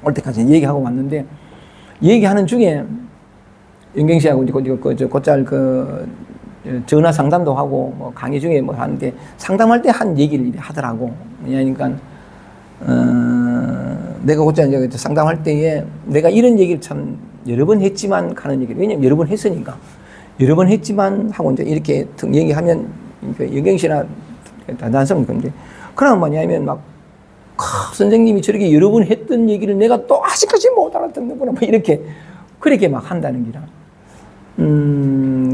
올 때까지 얘기하고 왔는데, 얘기하는 중에 영경 씨하고 곧잘 전화 상담도 하고 뭐 강의 중에 뭐 하는데, 상담할 때 한 얘기를 하더라고. 그러니까 내가 곧잘 이제 상담할 때에 내가 이런 얘기를 참 여러 번 했지만 하는 얘기를, 왜냐면 여러 번 했으니까 여러 번 했지만 하고 이제 이렇게 얘기하면 영경 씨나 단단성 건데, 그러면 뭐냐면 선생님이 저렇게 여러 번 했던 얘기를 내가 또 아직까지 못 알아듣는구나, 뭐 그렇게 막 한다는 기라.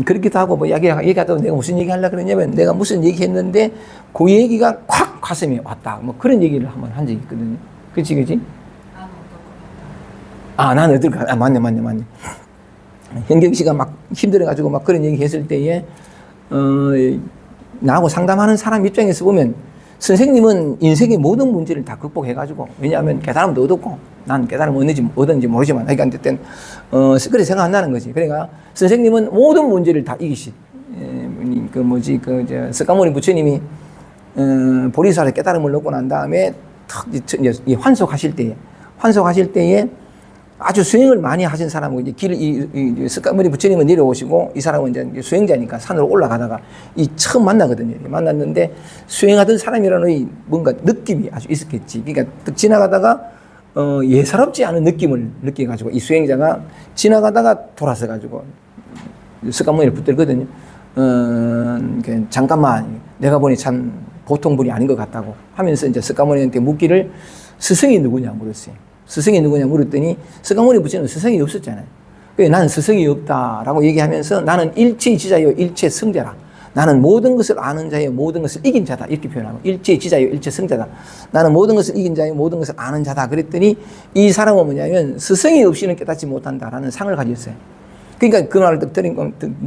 그렇기도 하고, 뭐 얘기하다가 내가 무슨 얘기 하려고 그러냐면, 내가 무슨 얘기 했는데 그 얘기가 콱 가슴에 왔다, 뭐 그런 얘기를 한번 한 적이 있거든요. 그치? 나는 어떨까? 맞네. 현경 씨가 막 힘들어가지고 막 그런 얘기 했을 때에, 나하고 상담하는 사람 입장에서 보면, 선생님은 인생의 모든 문제를 다 극복해가지고, 왜냐하면 깨달음도 얻었고, 난 깨달음 얻었는지 모르지만, 그러니까 그때, 그렇게 생각한다는 거지. 그러니까 선생님은 모든 문제를 다 이기신, 석가모니 부처님이, 보리사를 깨달음을 얻고 난 다음에, 환속하실 때에, 아주 수행을 많이 하신 사람하고 이제 석가모니 부처님은 내려오시고, 이 사람은 이제 수행자니까 산으로 올라가다가 처음 만나거든요. 만났는데 수행하던 사람이라는 뭔가 느낌이 아주 있었겠지. 그러니까 딱 지나가다가 예사롭지 않은 느낌을 느껴가지고 이 수행자가 지나가다가 돌아서 가지고 석가모니를 붙들거든요. 잠깐만, 내가 보니 참 보통 분이 아닌 것 같다고 하면서 이제 석가모니한테 묻기를, 스승이 누구냐 물었어요. 스승이 누구냐 물었더니, 석가모니 부처는 스승이 없었잖아요. 그래서 나는 스승이 없다라고 얘기하면서, 나는 일체지자요 일체성자라. 나는 모든 것을 아는 자요 모든 것을 이긴 자다, 이렇게 표현하고, 일체지자요 일체성자다. 나는 모든 것을 이긴 자요 모든 것을 아는 자다. 그랬더니 이 사람은 뭐냐면 스승이 없이는 깨닫지 못한다라는 상을 가졌어요. 그러니까 그 말을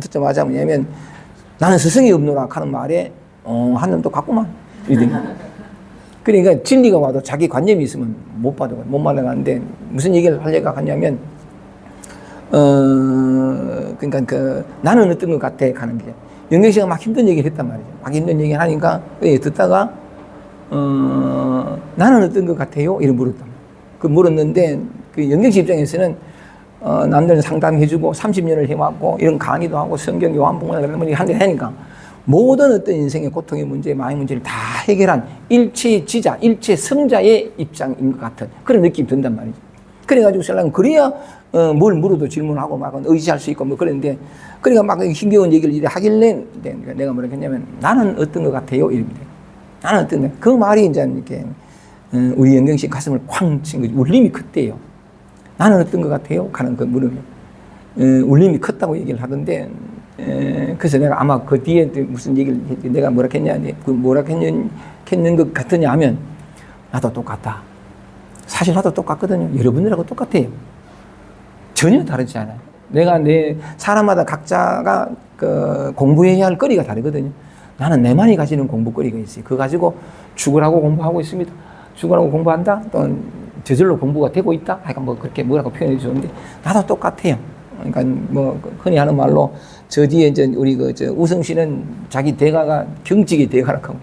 듣자마자 뭐냐면, 나는 스승이 없노라 하는 말에 한 놈도 같구만 이러더니. 그러니까 진리가 와도 자기 관념이 있으면 못 받아가는데, 무슨 얘기를 하려고 하냐면, 그러니까 나는 어떤 것 같아 하는 게, 영경 씨가 막 힘든 얘기를 했단 말이죠. 막 힘든 얘기를 하니까 듣다가 나는 어떤 것 같아요? 이렇게 물었단 말이에요. 물었는데 그 영경씨 입장에서는 남들은 상담해주고 30년을 해왔고 이런 강의도 하고 성경 요한복음을 한대 하니까 모든 어떤 인생의 고통의 문제, 마음의 문제를 다 해결한 일체지자, 일체성자의 입장인 것 같은 그런 느낌이 든단 말이죠. 그래가지고 신랑은 그래야 뭘 물어도 질문하고 막 의지할 수 있고 뭐 그랬는데 그러니까 막 힘겨운 얘기를 이래 하길래 내가 뭐라 했냐면 나는 어떤 것 같아요? 이럽니다. 나는 어떤 것 그 말이 이제 이렇게 우리 영경 씨 가슴을 쾅 친 거지. 울림이 컸대요. 나는 어떤 것 같아요? 하는 그 물음이 울림이 컸다고 얘기를 하던데 그래서 내가 아마 그 뒤에 무슨 얘기를 내가 뭐라 했냐 그 뭐라 했는 것 같으냐 하면 나도 똑같다. 사실 나도 똑같거든요. 여러분들하고 똑같아요. 전혀 다르지 않아요. 내가 사람마다 각자가 그 공부해야 할 거리가 다르거든요. 나는 내만이 가지는 공부거리가 있어요. 그거 가지고 죽으라고 공부하고 있습니다. 죽으라고 공부한다? 또 저절로 공부가 되고 있다? 하여간 뭐 그렇게 뭐라고 표현해 주는데 나도 똑같아요. 그러니까 뭐 흔히 하는 말로 저 뒤에 이제 우리 우성 씨는 자기 대가가 경직의 대가라고 하고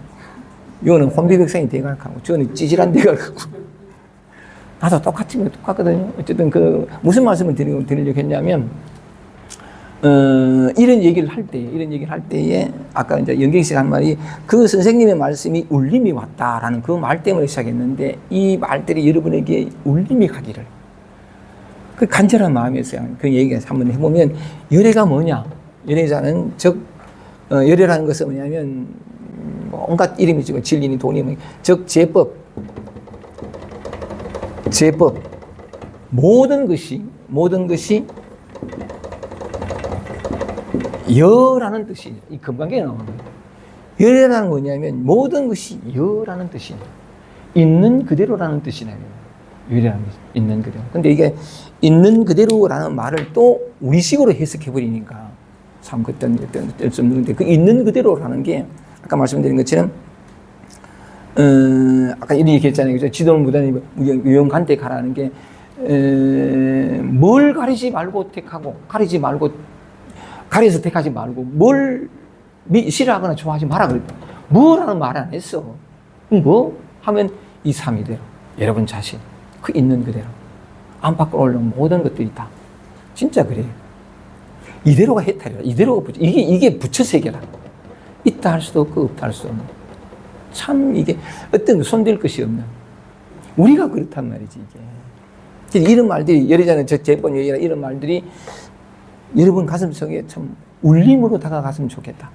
요는 혼비백산의 대가라고 하고 저는 찌질한 대가라고 하고 나도 똑같거든요. 어쨌든 무슨 말씀을 드리려고 했냐면, 이런 얘기를 할 때에, 아까 이제 영경 씨가 한 말이 그 선생님의 말씀이 울림이 왔다라는 그 말 때문에 시작했는데, 이 말들이 여러분에게 울림이 가기를. 그 간절한 마음에서 그 얘기 한번 해보면, 열애가 뭐냐? 열애자는 열애라는 것은 뭐냐면, 온갖 이름이 지금 진리니 돈이 제법. 모든 것이 여라는 뜻이에요. 이 금강경에 나오는 거예요. 여라는 뭐냐면 모든 것이 여라는 뜻이에요. 있는 그대로라는 뜻이네요. 여라는 것이 있는 그대로. 근데 이게 있는 그대로라는 말을 또 우리식으로 해석해 버리니까 참 그때 뗄 수 없는 건데 그 있는 그대로라는 게 아까 말씀드린 것처럼 아까 이런 얘기 했잖아요. 그죠? 지도는 무단히 유용한테 가라는 게, 뭘 가리지 말고 택하고, 가려서 택하지 말고, 뭘 싫어하거나 좋아하지 마라 그랬다. 뭐라는 말 안 했어. 뭐? 하면 이 삼위대로. 여러분 자신. 그 있는 그대로. 안팎으로 올라온 모든 것들이 다. 진짜 그래요. 이대로가 해탈이라. 이대로가 이게 부처 세계라. 있다 할 수도 없고, 없다 할 수도 없는. 참 이게 어떤 손댈 것이 없는 우리가 그렇단 말이지 이게. 이런 말들이 여러자는 제번 얘기나 이런 말들이 여러분 가슴속에 참 울림으로 다가갔으면 좋겠다.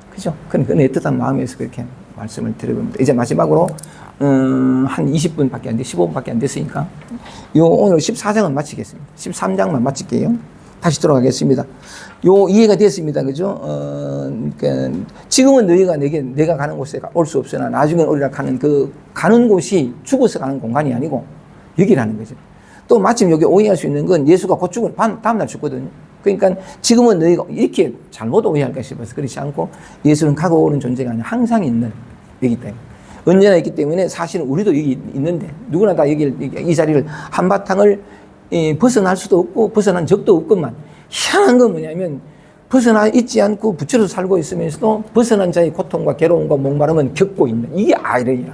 그죠? 그건 애틋한 마음에서 그렇게 말씀을 드려봅니다. 이제 마지막으로 한 20분밖에 안 돼, 15분밖에 안 됐으니까 오늘 14장은 마치겠습니다. 13장만 마칠게요. 다시 돌아가겠습니다. 이해가 됐습니다. 그죠? 지금은 너희가 내가 가는 곳에 올 수 없으나 나중에 우리가 가는 곳이 죽어서 가는 공간이 아니고 여기라는 거죠. 또 마침 여기 오해할 수 있는 건 예수가 곧 다음날 죽거든요. 그러니까 지금은 너희가 이렇게 잘못 오해할까 싶어서 그렇지 않고 예수는 가고 오는 존재가 아니라 항상 있는 여기 때문에. 언제나 있기 때문에 사실은 우리도 여기 있는데 누구나 다 이 자리를 한바탕을 벗어날 수도 없고 벗어난 적도 없건만 희한한 건 뭐냐면 벗어나 있지 않고 부처로 살고 있으면서도 벗어난 자의 고통과 괴로움과 목마름은 겪고 있는 이게 아이러니라.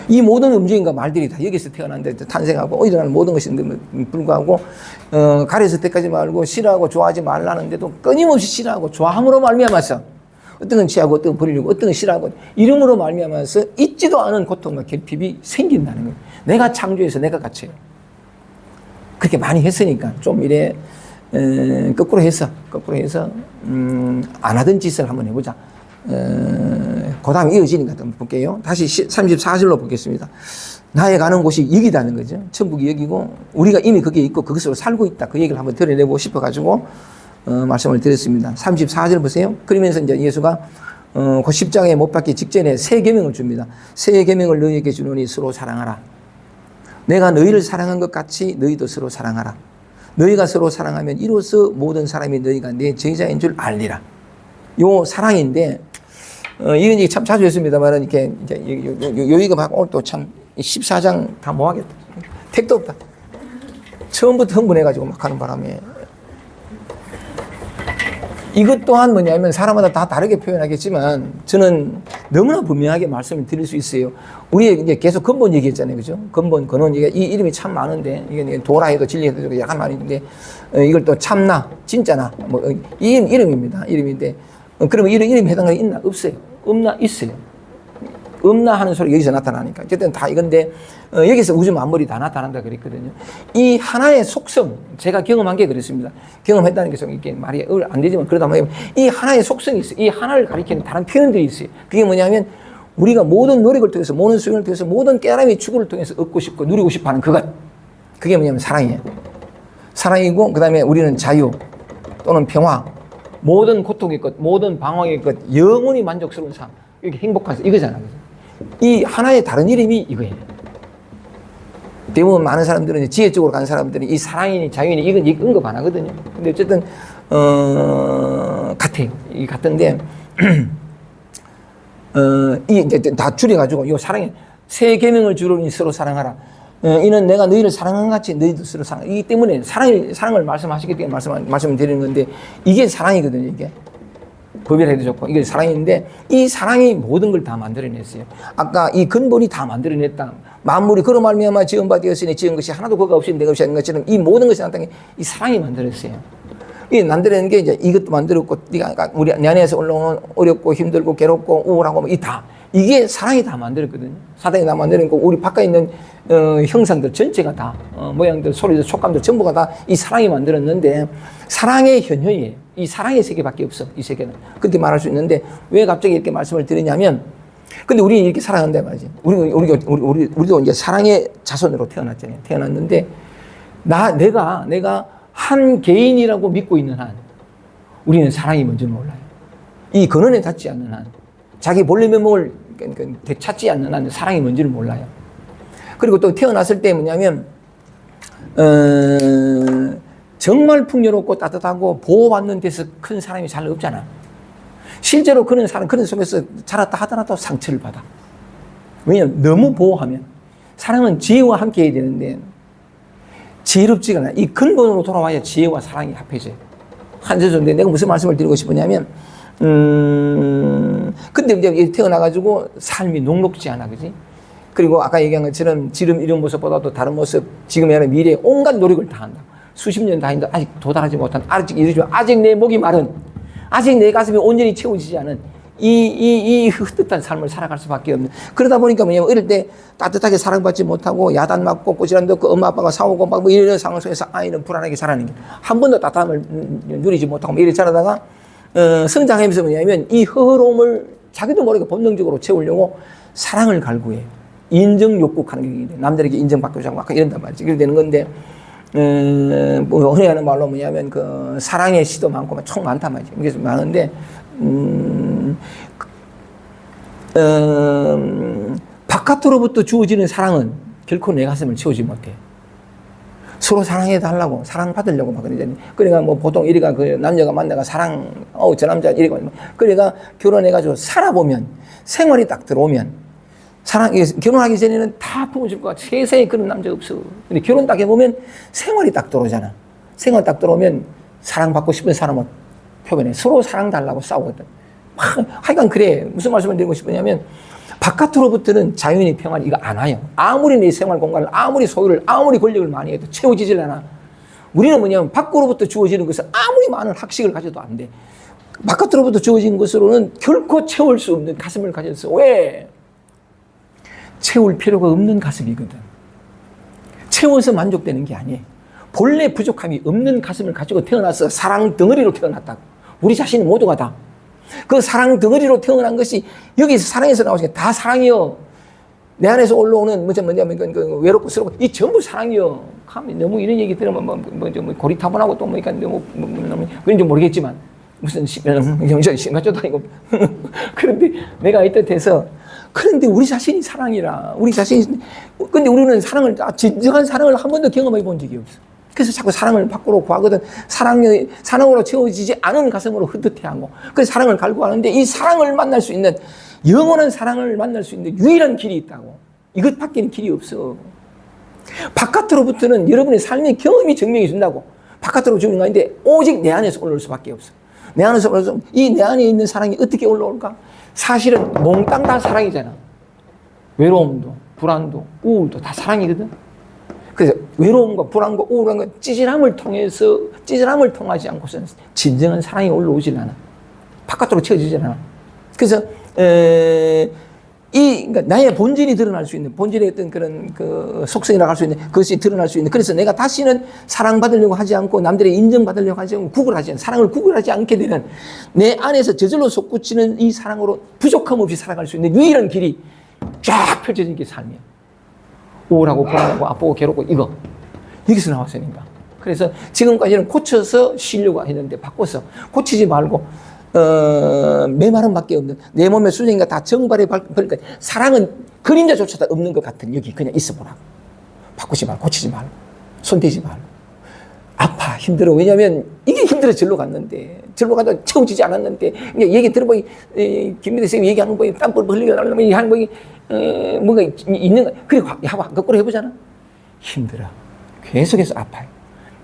이 모든 움직임과 말들이 다 여기서 태어났는데 탄생하고 일어나는 모든 것이 불구하고 가려서 택하지 말고 싫어하고 좋아하지 말라는데도 끊임없이 싫어하고 좋아함으로 말미암아서 어떤 건 취하고 어떤 건 버리려고 어떤 건 싫어하고 이름으로 말미암아서 있지도 않은 고통과 결핍이 생긴다는 거예요. 내가 창조해서 내가 갇혀요. 그렇게 많이 했으니까 좀 이래 거꾸로 해서 안 하던 짓을 한번 해보자. 그 다음에 이어지니까 한번 볼게요. 다시 34절로 보겠습니다. 나의 가는 곳이 여기다는 거죠. 천국이 여기고 우리가 이미 거기에 있고 그것으로 살고 있다. 그 얘기를 한번 드러내고 싶어가지고 말씀을 드렸습니다. 34절 보세요. 그러면서 이제 예수가 그 십자가에 못 박기 직전에 새 계명을 줍니다. 새 계명을 너희에게 주노니 서로 사랑하라. 내가 너희를 사랑한 것 같이 너희도 서로 사랑하라. 너희가 서로 사랑하면 이로써 모든 사람이 너희가 내 제자인 줄 알리라. 요 사랑인데 이런 얘기 참 자주 했습니다만 이렇게 여기가 막 오늘 또 참 14장 다 뭐 하겠다. 택도 없다. 처음부터 흥분해가지고 막 하는 바람에 이것 또한 뭐냐면 사람마다 다 다르게 표현하겠지만 저는 너무나 분명하게 말씀을 드릴 수 있어요. 우리 이제 계속 근본 얘기했잖아요. 그죠? 근원 얘기, 이 이름이 참 많은데, 이게 도라해도 진리해도 약간 많이 있는데, 이걸 또 참나, 진짜나, 뭐, 이 이름입니다. 이름인데, 그러면 이런 이름이 해당하는 게 있나? 없어요. 없나? 있어요. 없나 하는 소리 여기서 나타나니까. 어쨌든 다 이건데, 여기서 우주 만물이 다 나타난다 그랬거든요. 이 하나의 속성, 제가 경험한 게 그렇습니다. 경험했다는 게 좀 이게 말이 안 되지만, 그러다 보면 이 하나의 속성이 있어요. 이 하나를 가리키는 다른 표현들이 있어요. 그게 뭐냐면, 우리가 모든 노력을 통해서, 모든 수행을 통해서, 모든 깨달음의 추구를 통해서 얻고 싶고, 누리고 싶어 하는 그것. 그게 뭐냐면 사랑이에요. 사랑이고, 그 다음에 우리는 자유, 또는 평화, 모든 고통의 것, 모든 방황의 것, 영원히 만족스러운 삶. 이게 행복한 삶, 이거잖아요. 이 하나의 다른 이름이 이거예요. 대부분 많은 사람들은 지혜 쪽으로 간 사람들은 이 사랑이니 자유니 이건 언급 안 하거든요. 근데 어쨌든 같아요. 이 같은데 이 이제 다 줄여가지고 이 사랑의 세 계명을 주로니 서로 사랑하라. 이는 내가 너희를 사랑한 같이 너희도 서로 사랑하기 때문에 사랑을 말씀하시기 때문에 말씀을 드리는 건데 이게 사랑이거든요. 이게. 법이라도 좋고 이게 사랑인데 이 사랑이 모든 걸 다 만들어냈어요. 아까 이 근본이 다 만들어냈다. 만물이 그로 말미암아 지은 바 되었으니 지은 것이 하나도 그가 없이 내가 없이 하는 것처럼 이 모든 것이 나타난 게 이 사랑이 만들었어요. 이 만들어낸 게 이제 이것도 만들었고 네가 우리 내 안에서 올라오는 어렵고 힘들고 괴롭고 우울하고 이 다 이게 사랑이 다 만들었거든요. 사단이 다 만들어냈고 우리 바깥에 있는 형상들 전체가 다 모양들 소리들 촉감들 전부가 다 이 사랑이 만들었는데 사랑의 현효예요. 이 사랑의 세계밖에 없어. 이 세계는. 그렇게 말할 수 있는데 왜 갑자기 이렇게 말씀을 드리냐면 근데 우리 이렇게 살아간다 말이지. 우리도 이제 사랑의 자손으로 태어났잖아요. 태어났는데 내가 한 개인이라고 믿고 있는 한 우리는 사랑이 뭔지는 몰라요. 이 근원에 닿지 않는 한 자기 본래 면목을 찾지 않는 한 사랑이 뭔지를 몰라요. 그리고 또 태어났을 때 뭐냐면 정말 풍요롭고 따뜻하고 보호받는 데서 큰 사람이 잘 없잖아. 실제로 그런 속에서 자랐다 하더라도 상처를 받아. 왜냐하면 너무 보호하면 사랑은 지혜와 함께 해야 되는데 지혜롭지가 않아. 이 근본으로 돌아와야 지혜와 사랑이 합해져요. 한제조인데 내가 무슨 말씀을 드리고 싶으냐면 근데 이제 태어나가지고 삶이 녹록지 않아, 그지? 그리고 아까 얘기한 것처럼 지금 이런 모습보다도 다른 모습, 지금이 아니라 미래에 온갖 노력을 다 한다. 수십 년 다 했는데 아직 도달하지 못한, 아직 내 목이 마른, 아직 내 가슴이 온전히 채워지지 않은 이 흩뜻한 삶을 살아갈 수밖에 없는. 그러다 보니까 뭐냐면 어릴 때 따뜻하게 사랑받지 못하고 야단 맞고 꼬치란도 그 엄마 아빠가 싸우고 막 뭐 이런 상황 속에서 아이는 불안하게 자라는 게 한 번도 따뜻함을 누리지 못하고 이렇게 자라다가 성장하면서 뭐냐면 이 허허로움을 자기도 모르게 본능적으로 채우려고 사랑을 갈구해요. 인정 욕구하는 게 남들에게 인정받고 자고 막 이런단 말이지. 그렇게 되는 건데 뭐 흔히 하는 말로 뭐냐면 그 사랑의 시도 많고 총 많단 말이지. 그래서 많은데 바깥으로부터 주어지는 사랑은 결코 내 가슴을 채우지 못해. 서로 사랑해 달라고 사랑받으려고 막 그러잖아요. 그러니까 뭐 보통 이리가 그 남녀가 만나가 저 남자 이리가 그러니까 결혼해가지고 살아보면 생활이 딱 들어오면 결혼하기 전에는 다 부모질 것 같아. 세상에 그런 남자 없어. 근데 결혼 딱 해보면 생활이 딱 들어오잖아. 생활 딱 들어오면 사랑받고 싶은 사람은 표현해. 서로 사랑 달라고 싸우거든. 하여간 그래. 무슨 말씀을 드리고 싶으냐면 바깥으로부터는 자연히 평안이 이거 안 와요. 아무리 내 생활 공간을 아무리 소유를 아무리 권력을 많이 해도 채워지질 않아. 우리는 뭐냐면 밖으로부터 주어지는 것을 아무리 많은 학식을 가져도 안 돼. 바깥으로부터 주어진 것으로는 결코 채울 수 없는 가슴을 가졌어. 왜? 채울 필요가 없는 가슴이거든. 채워서 만족되는 게 아니에요. 본래 부족함이 없는 가슴을 가지고 태어나서 사랑 덩어리로 태어났다고. 우리 자신 모두가 다. 그 사랑 덩어리로 태어난 것이 여기서 사랑에서 나오시니까 다 사랑이요. 내 안에서 올라오는 뭐냐면 그 외롭고 쓰럽고 이 전부 사랑이요. 너무 이런 얘기 들으면 뭐 고리타분하고 또 뭐니까 너무 그런지 모르겠지만 무슨 심각조도 아니고 그런데 내가 이때 돼서 그런데 우리 자신이 사랑이라 우리 자신이 근데 우리는 진정한 사랑을 한 번도 경험해 본 적이 없어. 그래서 자꾸 사랑을 밖으로 구하거든. 사랑으로 채워지지 않은 가슴으로 흩어태하고 그래서 사랑을 갈구하는데 이 사랑을 만날 수 있는 영원한 사랑을 만날 수 있는 유일한 길이 있다고. 이것밖에는 길이 없어. 바깥으로부터는 여러분의 삶의 경험이 증명해 준다고. 바깥으로 주는 거 아닌데 오직 내 안에서 올라올 수밖에 없어. 내 안에서 올라서 이 내 안에 있는 사랑이 어떻게 올라올까? 사실은 몽땅 다 사랑이잖아. 외로움도, 불안도, 우울도 다 사랑이거든. 그래서 외로움과 불안과 우울과 찌질함을 통하지 않고서는 진정한 사랑이 올라오질 않아. 바깥으로 채워지질 않아. 그래서 그러니까 나의 본질이 드러날 수 있는, 본질의 어떤 그런 그 속성이라고 할 수 있는 그것이 드러날 수 있는. 그래서 내가 다시는 사랑받으려고 하지 않고 남들의 인정받으려고 하지 않고 사랑을 구걸하지 않게 되는, 내 안에서 저절로 솟구치는 이 사랑으로 부족함 없이 살아갈 수 있는 유일한 길이 쫙 펼쳐진 게 삶이야. 우울하고 불안하고 아프고 괴롭고 여기서 나왔으니까. 그래서 지금까지는 고쳐서 쉬려고 했는데 바꿔서 고치지 말고 메마름밖에 없는 내 몸의 수정이가 다 정발해 버리니까 사랑은 그림자조차도 없는 것 같은 여기 그냥 있어보라고. 바꾸지 말고 고치지 말고 손대지 말고. 아파 힘들어. 왜냐하면 이게 힘들어 절로 갔는데 절로 가다 채워지지 않았는데 얘기 들어보니 김민대 선생님이 얘기하는 거에 땀을 흘리게 하려면 하는 거에 뭔가 있는 거. 그래 거꾸로 해보잖아. 힘들어. 계속해서 아파요.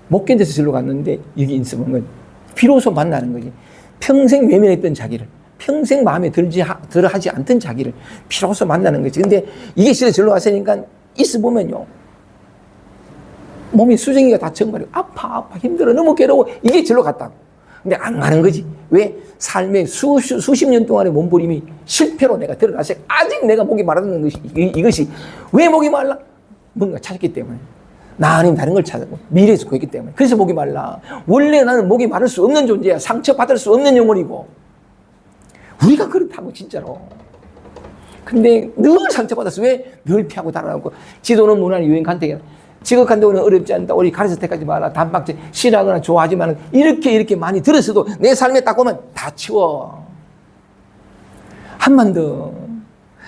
못 견뎌서 절로 갔는데 여기 있으면 비로소 만나는 거지. 평생 외면했던 자기를, 평생 마음에 들어 하지 않던 자기를 비로소 만나는 거지. 근데 이게 진짜 절로 갔으니까 있어보면요, 몸이 수정이가 다 정말이고 아파 힘들어 너무 괴로워. 이게 절로 갔다고. 근데 안 가는 거지. 왜? 삶의 수십 년 동안의 몸부림이 실패로 내가 들어가서 아직 내가 목이 마르는 것이 이것이 왜 목이 말라? 뭔가 찾았기 때문에. 나 아니면 다른 걸 찾았고 미래에서 그랬기 때문에. 그래서 목이 말라. 원래 나는 목이 마를 수 없는 존재야. 상처받을 수 없는 영혼이고. 우리가 그렇다고 진짜로. 근데 늘 상처받았어. 왜? 늘 피하고 달아나고. 지도는 문화는 유행 간택이야. 지극한도는 어렵지 않다. 우리 가르쳐 택하지 마라. 단박질 싫어하거나 좋아하지만 이렇게 많이 들었어도 내 삶에 딱 오면 다 치워. 한만 더.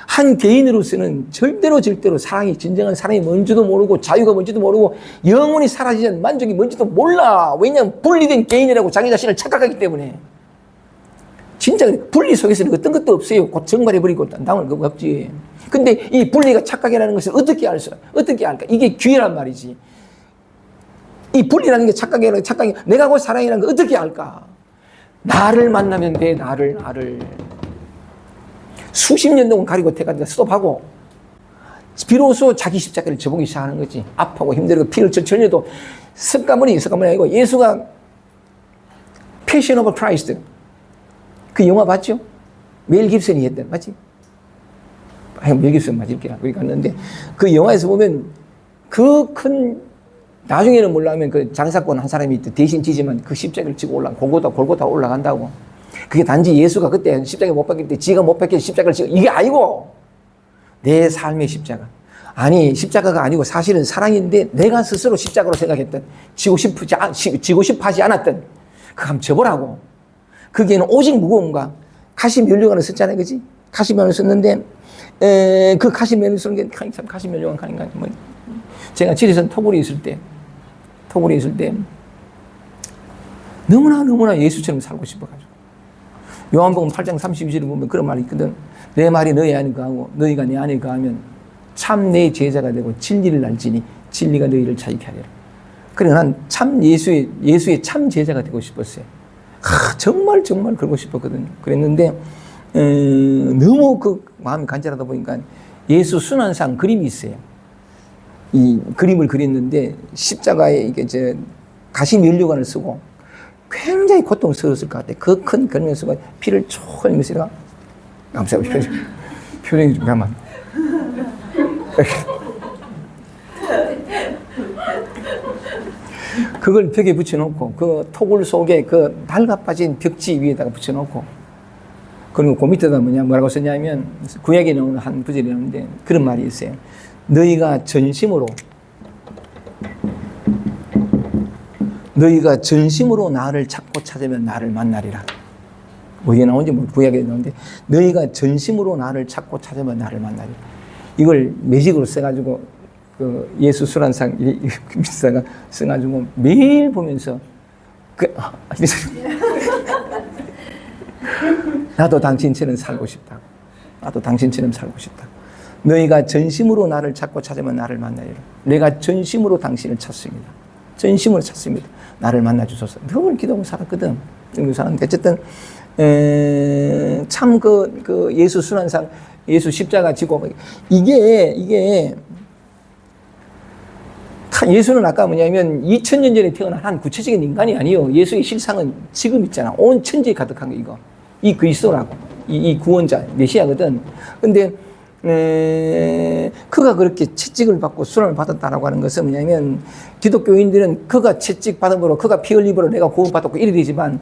한 개인으로서는 절대로 사랑이, 진정한 사랑이 뭔지도 모르고 자유가 뭔지도 모르고 영원히 사라지지 않는 만족이 뭔지도 몰라. 왜냐하면 분리된 개인이라고 자기 자신을 착각하기 때문에. 진짜 분리 속에서는 어떤 것도 없어요. 곧 정발해버리고 남을 그거 없지. 근데 이 분리가 착각이라는 것을 어떻게 알까? 이게 기회란 말이지. 이 분리라는 게 착각이 내가 곧 사랑이라는 걸 어떻게 알까? 나를 만나면 돼. 나를. 수십 년 동안 가리고 태가지고 스톱하고 비로소 자기 십자가를 져보기 시작하는 거지. 아파하고 힘들고 피를 절려도 습관문이 아니고 예수가 패션 오브 크라이스트 그 영화 봤죠? 멜 깁슨이 했던 맞지? 멜 깁슨 맞을 거야. 거기 갔는데 그 영화에서 보면 그 큰 나중에는 몰라면 그 장사꾼 한 사람이 대신 지지만 그 십자가를 지고 골고다 올라간다고. 그게 단지 예수가 그때 십자가 못 박힐 때 지가 못 박힐 십자가를 지고 이게 아니고 내 삶의 십자가. 아니 십자가가 아니고 사실은 사랑인데 내가 스스로 십자가로 생각했던 지고 싶어 하지 않았던 그거 한번 접으라고. 거기에는 오직 무거움과 가시면류관을 썼잖아요. 그지? 가시면을 썼는데 그 가시면을 쓰는 게 참 가시면류관 가는가. 뭐 제가 지리산 토굴에 있을 때 너무나 예수처럼 살고 싶어가지고 요한복음 8장 32절을 보면 그런 말이 있거든. 내 말이 너희 안에 거하고 너희가 내 안에 거하면 참 내 제자가 되고 진리를 알지니 진리가 너희를 자유케 하리라. 그래 난 참 예수의 참 제자가 되고 싶었어요. 정말 그러고 싶었거든요. 그랬는데 너무 그 마음이 간절하다 보니까 예수 순환상 그림이 있어요. 이 그림을 그렸는데 십자가에 이게 가시면류관을 쓰고 굉장히 고통스러웠을 것 같아. 그 큰 그림에서 피를 쭉 흘리면서 내가 감사하고 표정이 좀 가만. 그걸 벽에 붙여놓고 그 토굴 속에 그 낡아빠진 벽지 위에다가 붙여놓고 그리고 그 밑에다 뭐라고 썼냐면 구약에 나오는 한 구절이 나오는데 그런 말이 있어요. 너희가 전심으로 나를 찾고 찾으면 나를 만나리라. 뭐에 나오는지 구약에 나오는데 너희가 전심으로 나를 찾고 찾으면 나를 만나리라. 이걸 매직으로 써가지고 그 예수 순환상 미사가 써가지고 매일 보면서 나도 당신처럼 살고 싶다. 너희가 전심으로 나를 찾고 찾으면 나를 만나리라. 내가 전심으로 당신을 찾습니다. 나를 만나 주소서. 늘 기도하고 살았거든. 사는데 어쨌든 참 그 예수 순환상 예수 십자가 지고 이게 예수는 아까 뭐냐면 2000년 전에 태어난 한 구체적인 인간이 아니에요. 예수의 실상은 지금 있잖아. 온 천지에 가득한 거 이거. 이 그리스도라고. 이 구원자 메시아거든. 근데 그가 그렇게 채찍을 받고 순환을 받았다라고 하는 것은 뭐냐면 기독교인들은 그가 채찍 받음으로 그가 피 흘림으로 내가 구원받았고 이래 되지만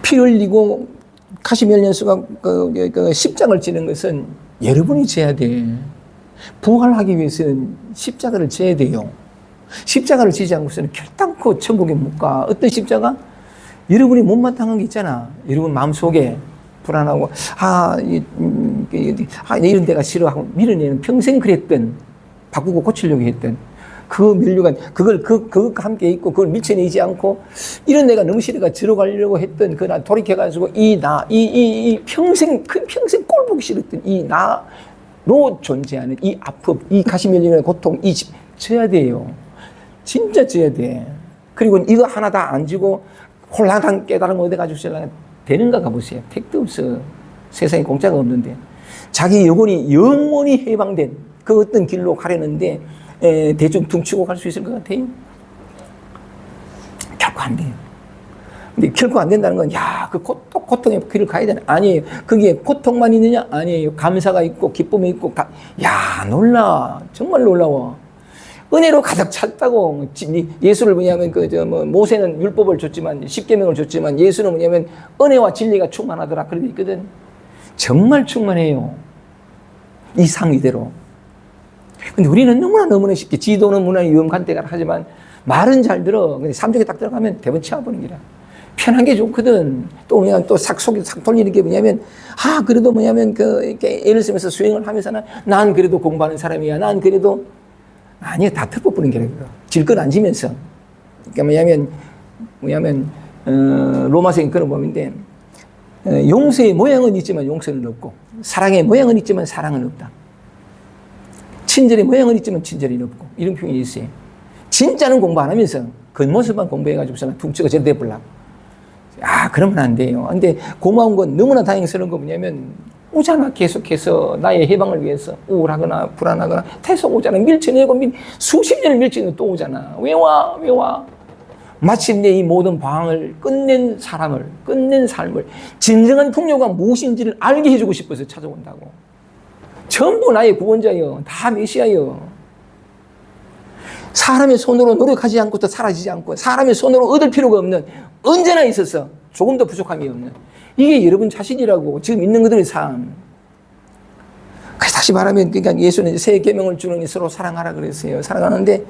피 흘리고 가시 멸련수가 그 십자가를 지는 것은 여러분이 져야 돼. 부활하기 위해서는 십자가를 져야 돼요. 십자가를 지지 않고서는 결단코 천국에 못 가. 어떤 십자가? 여러분이 못마땅한 게 있잖아. 여러분 마음속에 불안하고 이런 데가 싫어하고 밀어내는 평생 그랬던 바꾸고 고치려고 했던 그 면류관 그것과 함께 있고 그걸 밀쳐내지 않고 이런 내가 너무 싫어가 들어가려고 했던 그 나 돌이켜가지고 이 평생 꼴 보기 싫었던 이 나로 존재하는 이 아픔 이 가시 밀리는 고통 이 집 져야 돼요. 진짜 져야 돼. 그리고 이거 하나 다 안 지고 홀라당 깨달음 얻어가지고 sell라면 되는가 가보세요. 택도 없어. 세상에 공짜가 없는데 자기 영원히 해방된 그 어떤 길로 가려는데 대충 퉁치고 갈 수 있을 것 같아요? 결코 안 돼요. 근데 결코 안 된다는 건, 그 고통의 길을 가야 되나? 아니에요. 거기에 고통만 있느냐? 아니에요. 감사가 있고, 기쁨이 있고, 놀라. 정말 놀라워. 은혜로 가득 찼다고. 예수를 뭐냐면, 모세는 율법을 줬지만, 십계명을 줬지만, 예수는 뭐냐면, 은혜와 진리가 충만하더라. 그러고 있거든. 정말 충만해요. 이 상 이대로. 근데 우리는 너무나 쉽게 지도는 문화의 위험간대가 하지만 말은 잘 들어. 근데 삼적에 딱 들어가면 대번 치워버리는 기라. 편한 게 좋거든. 또 뭐냐면 또 삭 돌리는 게 뭐냐면 그래도 뭐냐면 이렇게 애를 쓰면서 수행을 하면서는 난 그래도 공부하는 사람이야. 난 그래도 아니야. 다 털어버리는 게라. 질건 안 지면서. 그러니까 뭐냐면 로마서인 그런 법인데 용서의 모양은 있지만 용서는 없고 사랑의 모양은 있지만 사랑은 없다. 친절의 모양은 있지만 친절이 없고 이런 표현이 있어요. 진짜는 공부 안 하면서 겉모습만 공부해가지고서는 퉁치고 저래 돼버리려고. 그러면 안 돼요. 근데 고마운 건 너무나 다행스러운 거 뭐냐면 오잖아. 계속해서 나의 해방을 위해서 우울하거나 불안하거나 계속 오잖아. 밀쳐내고 수십 년을 밀쳐내고 또 오잖아. 왜 와? 마침내 이 모든 방황을 끝낸 삶을 진정한 풍요가 무엇인지를 알게 해주고 싶어서 찾아온다고. 전부 나의 구원자요. 다 메시아요. 사람의 손으로 노력하지 않고 또 사라지지 않고 사람의 손으로 얻을 필요가 없는 언제나 있어서 조금도 부족함이 없는 이게 여러분 자신이라고 지금 있는 그들의 삶. 그래서 다시 말하면 그러니까 예수는 새 계명을 주는 서로 사랑하라 그랬어요. 사랑하는데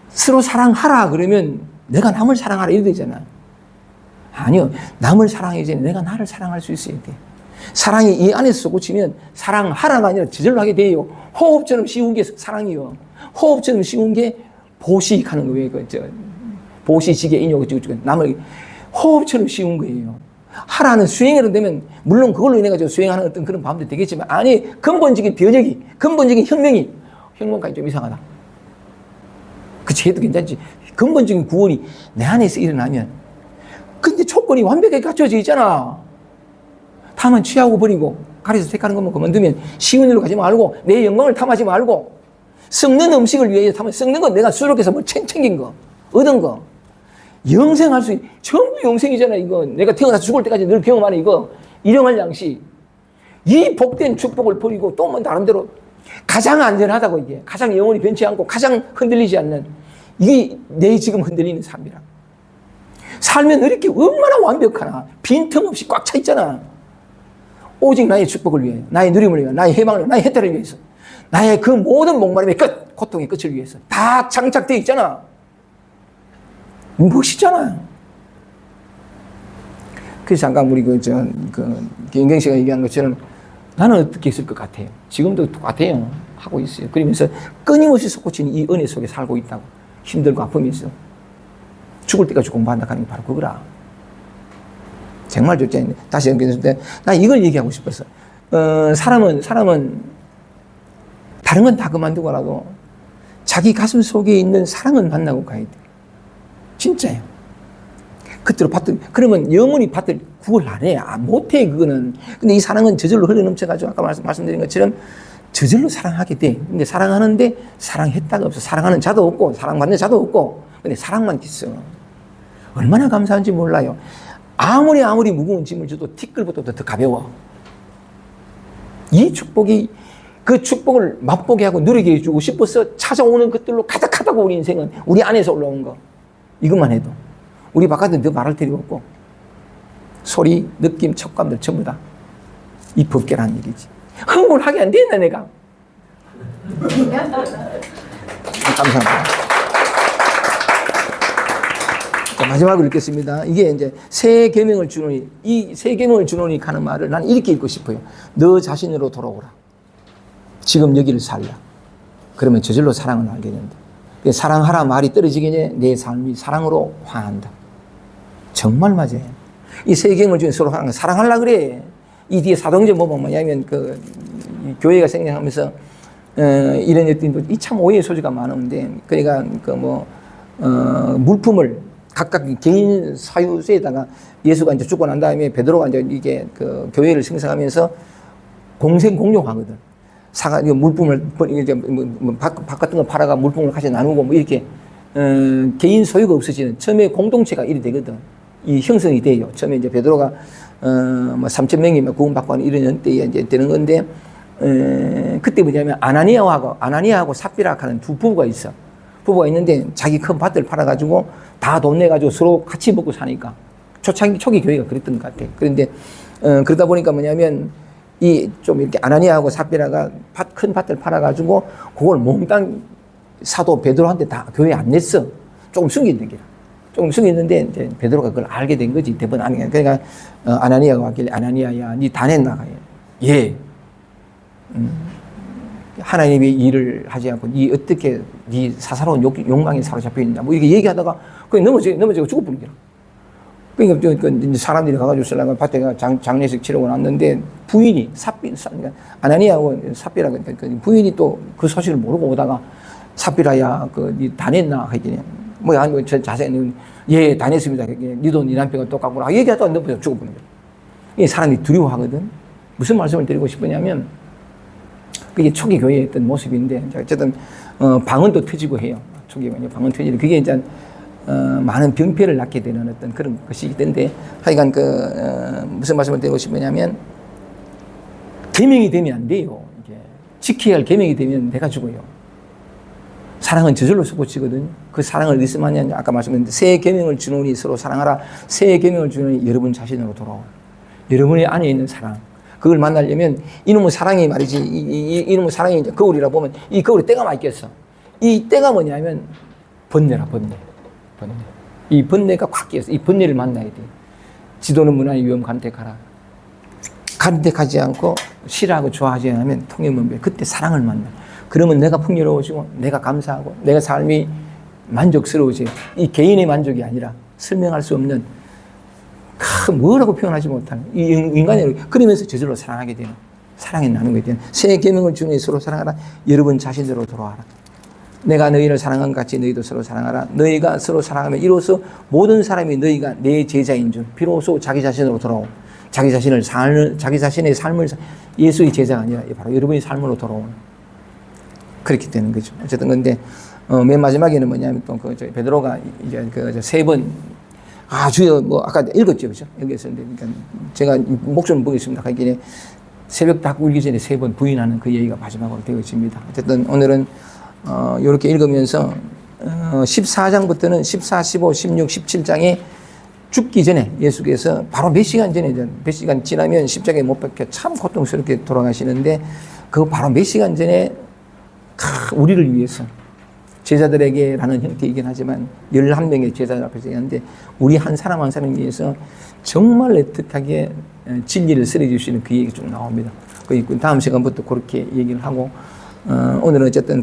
서로 사랑하라 그러면 내가 남을 사랑하라 이래 되잖아. 아니요. 남을 사랑해야 지 내가 나를 사랑할 수 있어야 돼. 사랑이 이 안에서 꽂히면 사랑하라가 아니라 저절로 하게 돼요. 호흡처럼 쉬운 게 사랑이요. 호흡처럼 쉬운 게 보식하는 거예요. 보시지게 인욕을 지고 남을 호흡처럼 쉬운 거예요. 하라는 수행으로 되면 물론 그걸로 인해 가지고 수행하는 어떤 그런 마음도 되겠지만 근본적인 변혁이 근본적인 혁명까지 좀 이상하다. 그치 해도 괜찮지. 근본적인 구원이 내 안에서 일어나면 근데 조건이 완벽하게 갖춰져 있잖아. 탐은 취하고 버리고 가려서 택하는 것만 그만두면 쉬운 일로 가지 말고 내 영광을 탐하지 말고 썩는 음식을 위해 탐은 썩는 건 내가 수록해서 뭐 챙긴 거 얻은 거 영생할 수 전부 영생이잖아. 이거 내가 태어나서 죽을 때까지 늘 경험하는 이거 일용할 양식 이 복된 축복을 버리고 또 뭐 나름대로 가장 안전하다고 이게 가장 영원히 변치 않고 가장 흔들리지 않는 이게 내 지금 흔들리는 삶이라. 살면 이렇게 얼마나 완벽하나 빈틈없이 꽉 차 있잖아. 오직 나의 축복을 위해, 나의 누림을 위해, 나의 해방을 위해, 나의 혜택을 위해서, 나의 그 모든 목마름의 끝, 고통의 끝을 위해서 다 장착되어 있잖아. 멋있잖아요. 그래서 잠깐 우리 김경 씨가 얘기한 것처럼 나는 어떻게 있을 것 같아요. 지금도 똑같아요. 하고 있어요. 그러면서 끊임없이 솟구치는 이 은혜 속에 살고 있다고. 힘들고 아픔이 있어. 죽을 때까지 공부한다 하는 게 바로 그거라. 정말 좋지. 다시 연결했을 때, 나 이걸 얘기하고 싶었어. 사람은 다른 건 다 그만두고라도 자기 가슴 속에 있는 사랑은 만나고 가야 돼. 진짜요. 그대로 받들, 그러면 영원히 받들 구걸 안 해. 못해, 그거는. 근데 이 사랑은 저절로 흘러넘쳐가지고 아까 말씀드린 것처럼 저절로 사랑하게 돼. 근데 사랑하는데 사랑했다가 없어. 사랑하는 자도 없고, 사랑받는 자도 없고, 근데 사랑만 있어. 얼마나 감사한지 몰라요. 아무리 무거운 짐을 줘도 티끌보다 더 가벼워. 이 축복이, 그 축복을 맛보게 하고 누리게 해주고 싶어서 찾아오는 것들로 가득하다고 우리 인생은. 우리 안에서 올라온 거. 이것만 해도. 우리 바깥에 더 말할 필요 없고. 소리, 느낌, 촉감들 전부 다. 이 법계라는 얘기지. 흥분하게 안 되나, 내가? 감사합니다. 자, 마지막으로 읽겠습니다. 이게 이제 새 계명을 주노니, 이 새 계명을 주노니 가는 말을 난 이렇게 읽고 싶어요. 너 자신으로 돌아오라. 지금 여기를 살라. 그러면 저절로 사랑을 알게 된다. 사랑하라 말이 떨어지기 전에 내 삶이 사랑으로 화한다. 정말 맞아요. 이 새 계명을 주니 서로 사랑하려 그래. 이 뒤에 사도행전 보면 뭐냐면 그 교회가 생겨나면서 이런 것들이 이 참 오해의 소지가 많은데, 그러니까 물품을 각각 개인 사유소에다가 예수가 이제 죽고 난 다음에 베드로가 이제 이게 그 교회를 생성하면서 공생 공용하거든. 물품을 이제 바깥은 거 팔아가 물품을 같이 나누고 뭐 이렇게 개인 소유가 없어지는, 처음에 공동체가 이리 되거든. 이 형성이 돼요. 처음에 이제 베드로가 3,000명이 구원받고 하는 이런 때에 이제 되는 건데, 그때 뭐냐면 아나니아하고 삽비라 하는 두 부부가 있어. 부부가 있는데 자기 큰 밭을 팔아가지고 다 돈 내가지고 서로 같이 먹고 사니까. 초기 교회가 그랬던 것 같아. 그런데, 그러다 보니까 뭐냐면 이 좀 이렇게 아나니아하고 삽비라가 큰 밭을 팔아가지고 그걸 몽땅 사도 베드로한테 다 교회에 안 냈어. 조금 숨긴 게. 조금 숨겼는데 이제 베드로가 그걸 알게 된 거지. 대번 아니야. 그러니까 아나니아가 왔길래 아나니아야, 니 다 냈나? 예. 하나님의 일을 하지 않고 니 어떻게 니 사사로운 욕망에 사로잡혀 있냐 뭐 이렇게 얘기하다가 그냥 넘어지고 죽어버린 거야. 그러니까 사람들이 가가지고 설랑을 밭에 장례식 치르고 났는데 부인이 그러니까 아나니아하고 삽비라고 그 부인이 또 그 소식을 모르고 오다가 삽비라야 니 다 냈나 하더니 뭐 자세히 예, 다 냈습니다. 니도 니 남편과 똑같구나 얘기하다가 넘어져 죽어버린 거야. 이 사람이 두려워하거든. 무슨 말씀을 드리고 싶으냐면 그게 초기 교회에 있던 모습인데, 어쨌든, 방언도 터지고 해요. 초기 교회 방언 터지고. 그게 이제, 많은 병폐를 낳게 되는 어떤 그런 것이 있던데, 하여간 무슨 말씀을 드리고 싶으냐면, 계명이 되면 안 돼요. 이게. 지켜야 할 계명이 되면 내가 죽어요. 사랑은 저절로 솟구치거든요. 그 사랑을 어디서 만나냐. 아까 말씀드렸는데, 새 계명을 주노니 서로 사랑하라. 새 계명을 주노니 여러분 자신으로 돌아오. 여러분의 안에 있는 사랑. 그걸 만나려면 이놈의 사랑이 말이지, 이놈의 사랑이 이제 거울이라 보면 이 거울에 때가 많이 꼈어. 이 때가 뭐냐면 번뇌라, 번뇌. 이 번뇌가 확 꼈어. 이 번뇌를 만나야 돼. 지도는 문화의 위험 간택하라. 간택하지 않고 싫어하고 좋아하지 않으면 통행문배. 그때 사랑을 만나. 그러면 내가 풍요로워지고 내가 감사하고 내가 삶이 만족스러워져. 이 개인의 만족이 아니라 설명할 수 없는 뭐라고 표현하지 못하는 이 인간이 그러면서 저절로 사랑하게 되는, 사랑에 나누게 되는 새 계명을 주니 서로 사랑하라. 여러분 자신대로 돌아와라. 내가 너희를 사랑한 것 같이 너희도 서로 사랑하라. 너희가 서로 사랑하면 이로써 모든 사람이 너희가 내 제자인 줄 비로소 자기 자신으로 돌아오. 자기 자신의 삶을 예수의 제자가 아니라 바로 여러분의 삶으로 돌아오는, 그렇게 되는 거죠. 어쨌든 근데 맨 마지막에는 뭐냐면 또 베드로가 이제 세 번 주여 아까 읽었죠, 그죠? 읽었었는데, 그러니까 제가 목소리 보겠습니다. 하기에 새벽 딱 울기 전에 세 번 부인하는 그 얘기가 마지막으로 되어 있습니다. 어쨌든 오늘은 이렇게 읽으면서 14장부터는 14, 15, 16, 17장에 죽기 전에 예수께서 바로 몇 시간 지나면 십자가에 못 박혀 참 고통스럽게 돌아가시는데, 그 바로 몇 시간 전에 우리를 위해서 제자들에게라는 형태이긴 하지만 11명의 제자들 앞에서 얘기하는데 우리 한 사람 한 사람에 위해서 정말 애틋하게 진리를 쓰여주시는 그 얘기가 좀 나옵니다. 그 다음 시간부터 그렇게 얘기를 하고, 오늘은 어쨌든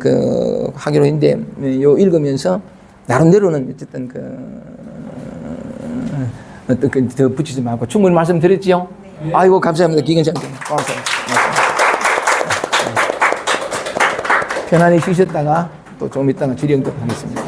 하기로 했는데, 요 읽으면서 나름대로는 어쨌든 더 붙이지 말고 충분히 말씀드렸지요? 네. 아이고, 감사합니다. 기근장님. 고맙습니다. 편안히 쉬셨다가 또 좀 이따가 질의응답 하겠습니다.